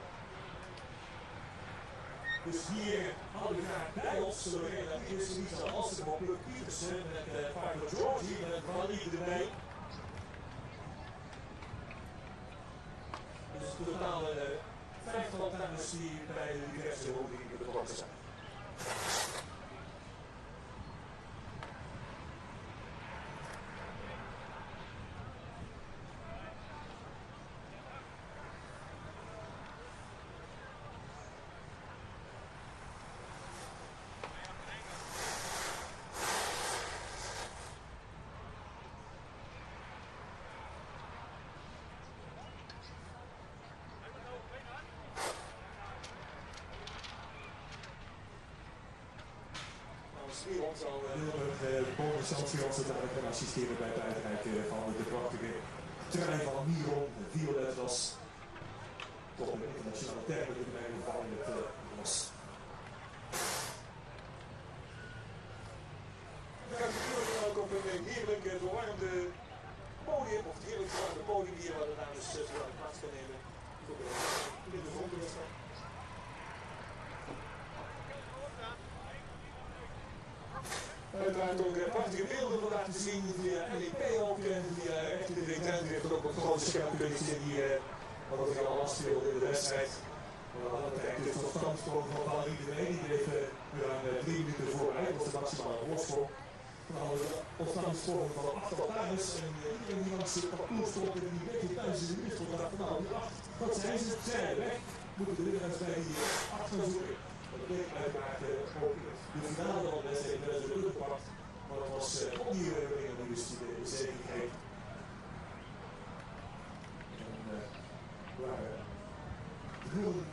Dus hier houden we graag bij ons, Lorena Pietersen, Lisa Alsen, Club Pietersen met Parker Georgie met Wally erbij. Dus het totale 5 dames die bij de diverse huldigingen betrokken zijn. Miron zal de bonuschampioen dadelijk gaan assisteren bij het uitreiken van de prachtige trui van Miron, violet was. Toch een internationale termen in mijn geval in het was. We gaan natuurlijk ook op een heerlijk verwarmde podium, of het heerlijk verwarmde podium hier waar de dames zouden plaats kan nemen. In de grondwedstrijd. Uiteraard ook prachtige beelden vandaag te zien via LEP ook, via Recht in de Drenthe heeft er ook een grote scherm kunnen zien hier wat er allemaal afspeelde in de wedstrijd. We hadden uiteindelijk dus tot stand gekomen van iedereen, die bleef ruim 3 minuten vooruit, dat was de maximale voorsprong. Dan hadden we de opstandssprong van de 8 dames en iedereen die langs het parcours stond en die beetje thuis in de buurt stond, dacht van nou die 8, wat zijn ze? Zijn er weg? Moeten de winnaars bij die 8 gaan zoeken. Dat bleek uiteraard ook de finale van de wedstrijd wel eens gepakt, maar dat was op die winnaar dus die de zege kreeg. En waren groen.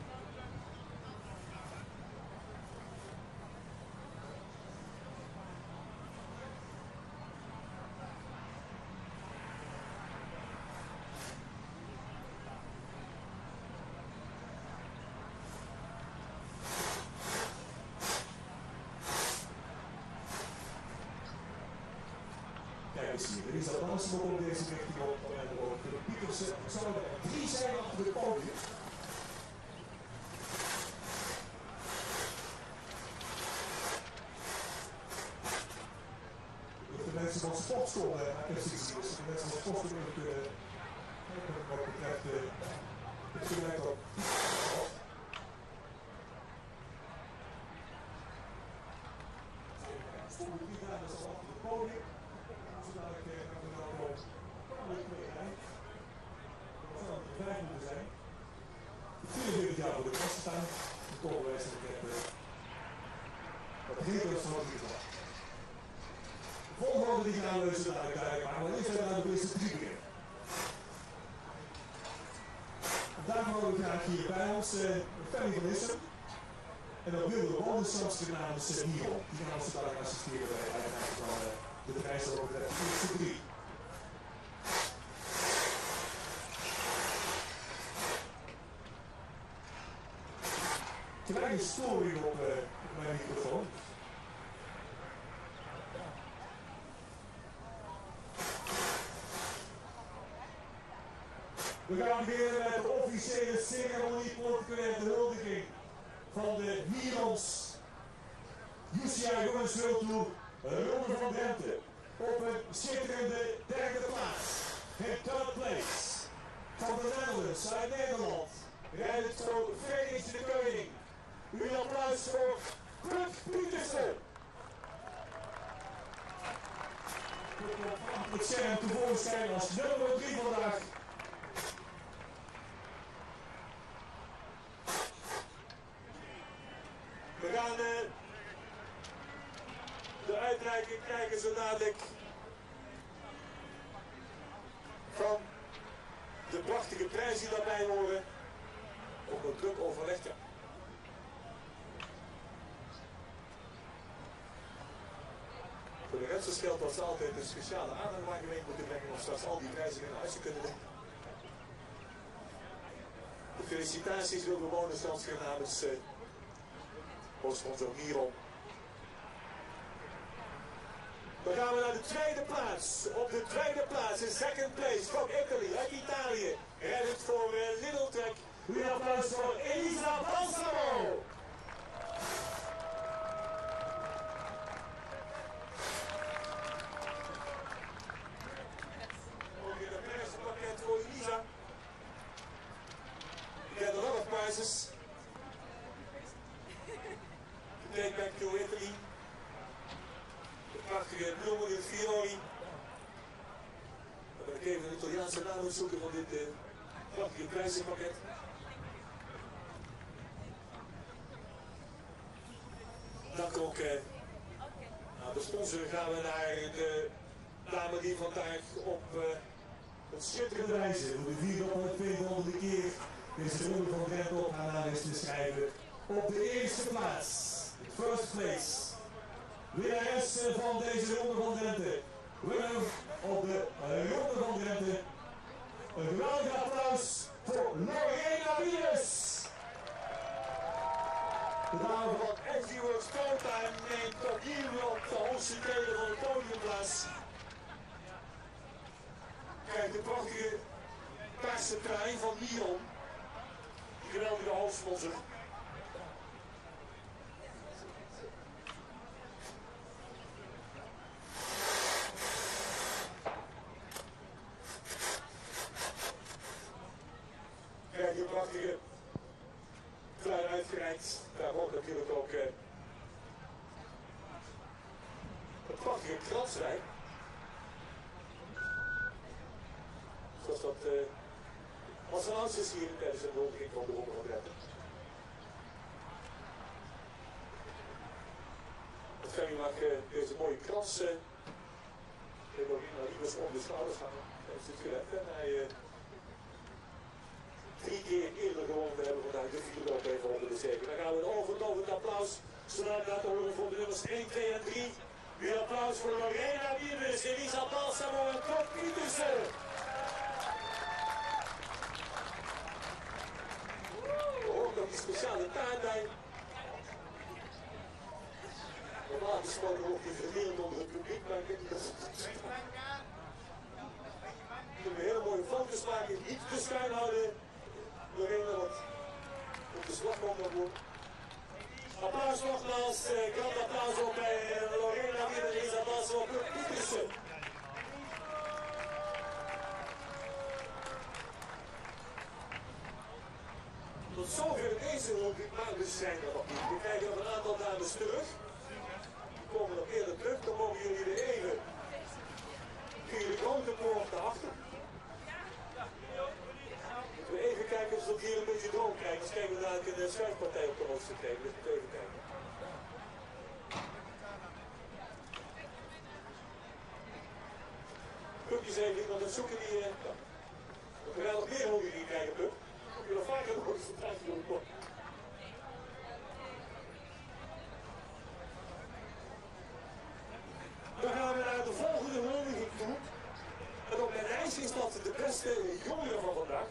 Kijk eens hier, er is dat alles nog op deze richting op. De Pietersen zouden er 3 zijn achter de podium. De mensen van sportschool precies, dus de mensen van sportschool kunnen wat betreft het gelijk op. Stonden 3 dames al achter het podium. Zodat ik gaan we nou op alle twee rijden. Dat zou er 5 moeten zijn. Ik 44 jaar voor de kast staan. De tolwijs en ik heb wat heel erg van gezegd. De volgende die gaan we zo dadelijk maar eerst zijn we de eerste 3 beginnen. Vandaag houden we graag hier bij ons Fanny van Issen. En dan willen we bonuschampioen namens Miron. Die gaan ons dadelijk assisteren bij het uitreiken van de prijs over de eerste 3. Kleine storing op mijn microfoon. We gaan beginnen met de officiële ceremonie protocolaire huldiging van de Mirons UCI Jongens World Tour Ronde van Drenthe. Op een schitterende 3e plaats. In 3rd place. Van de Netherlands uit Nederland. Rijdt het voor Felix de Koning. Uw applaus voor Pietersen. Het scherm tevoorschijn als nummer 3 vandaag. We gaan de uitreiking krijgen zo dadelijk van de prachtige prijzen die daarbij horen. Op een druk overleg. Ja. Voor de renners geldt dat ze altijd een speciale aandacht mee moeten brengen om straks al die prijzen in huis te kunnen doen. De felicitaties wil de bonuschampioen namens sponsor Miron. Dan gaan we naar de 2e plaats. Op de 2e plaats, in 2nd place, from Italy, uit Italië. Rijdt het voor Little Trek. Uw applaus voor Elisa Balsamo. Ook in het prijzenpakket voor Elisa. You get a lot of prizes. Take back to Italy. De prachtige bloemen in Fiori. Dan ben ik even een Italiaanse naam zoeken van dit prachtige prijzenpakket. Dank ook aan de sponsor gaan we naar de dame die vandaag op een schitterende wijze voor de 400e keer deze ronde van Drenthe op haar naam is te schrijven. Op de eerste plaats, in 1st place, winnares van deze ronde van Drenthe. Winnaar op de ronde van Drenthe. Een geweldig applaus voor Miron. De dame van FD Works Showtime neemt opnieuw op de hoogste delen van het podium plaats. Kijk, de prachtige paarse trui van Miron. Die geweldige hoofdsponsor. Kijk, die prachtige trui uitgereikt. Daar hoort natuurlijk ook een prachtige kransrij. Zoals dat als een oudste is hier tijdens een huldiging van de Ronde van Drenthe. Het Ferry mag deze mooie krans om de schouders gaan. Hij heeft het gered en hij 3 keer eerder gewonnen hebben vandaag de 4 ook even onder de zegen. Dan gaan we over het applaus zodat we laten horen voor de nummers 1, 2 en 3. Weer applaus voor Lorena Wiebes, Elisa Balsamo en Kort Pietersen. Ook nog die speciale taart bij. Normaal gesproken wordt die verdeeld onder het publiek, maar ik denk dat we kunnen hele mooie foto's maken, niet te schuin houden. Lorena wat op de slag komt nog doen. Applaus nogmaals, grand applaus ook bij Lorena Wiebes, Elisa Balsamo en Kort Pietersen. Tot zover deze ronde, maar we zijn er nog niet. We krijgen nog een aantal dames terug. Die komen nog eerder terug, dan mogen jullie er even via de grote poort naar achter. Moeten we even kijken of we hier een beetje droom krijgen. Dus kijken we dadelijk een schuifpartij op de hoogste krijgen. Dus moeten we even kijken. Pupjes even iemand aan het zoeken die... We gaan nog meer honden hier krijgen, Pup. Ik wil nog vaker de hoogste tijd doen. Dan gaan we naar de volgende huldiging toe. En op mijn reis is dat de beste jongeren van vandaag.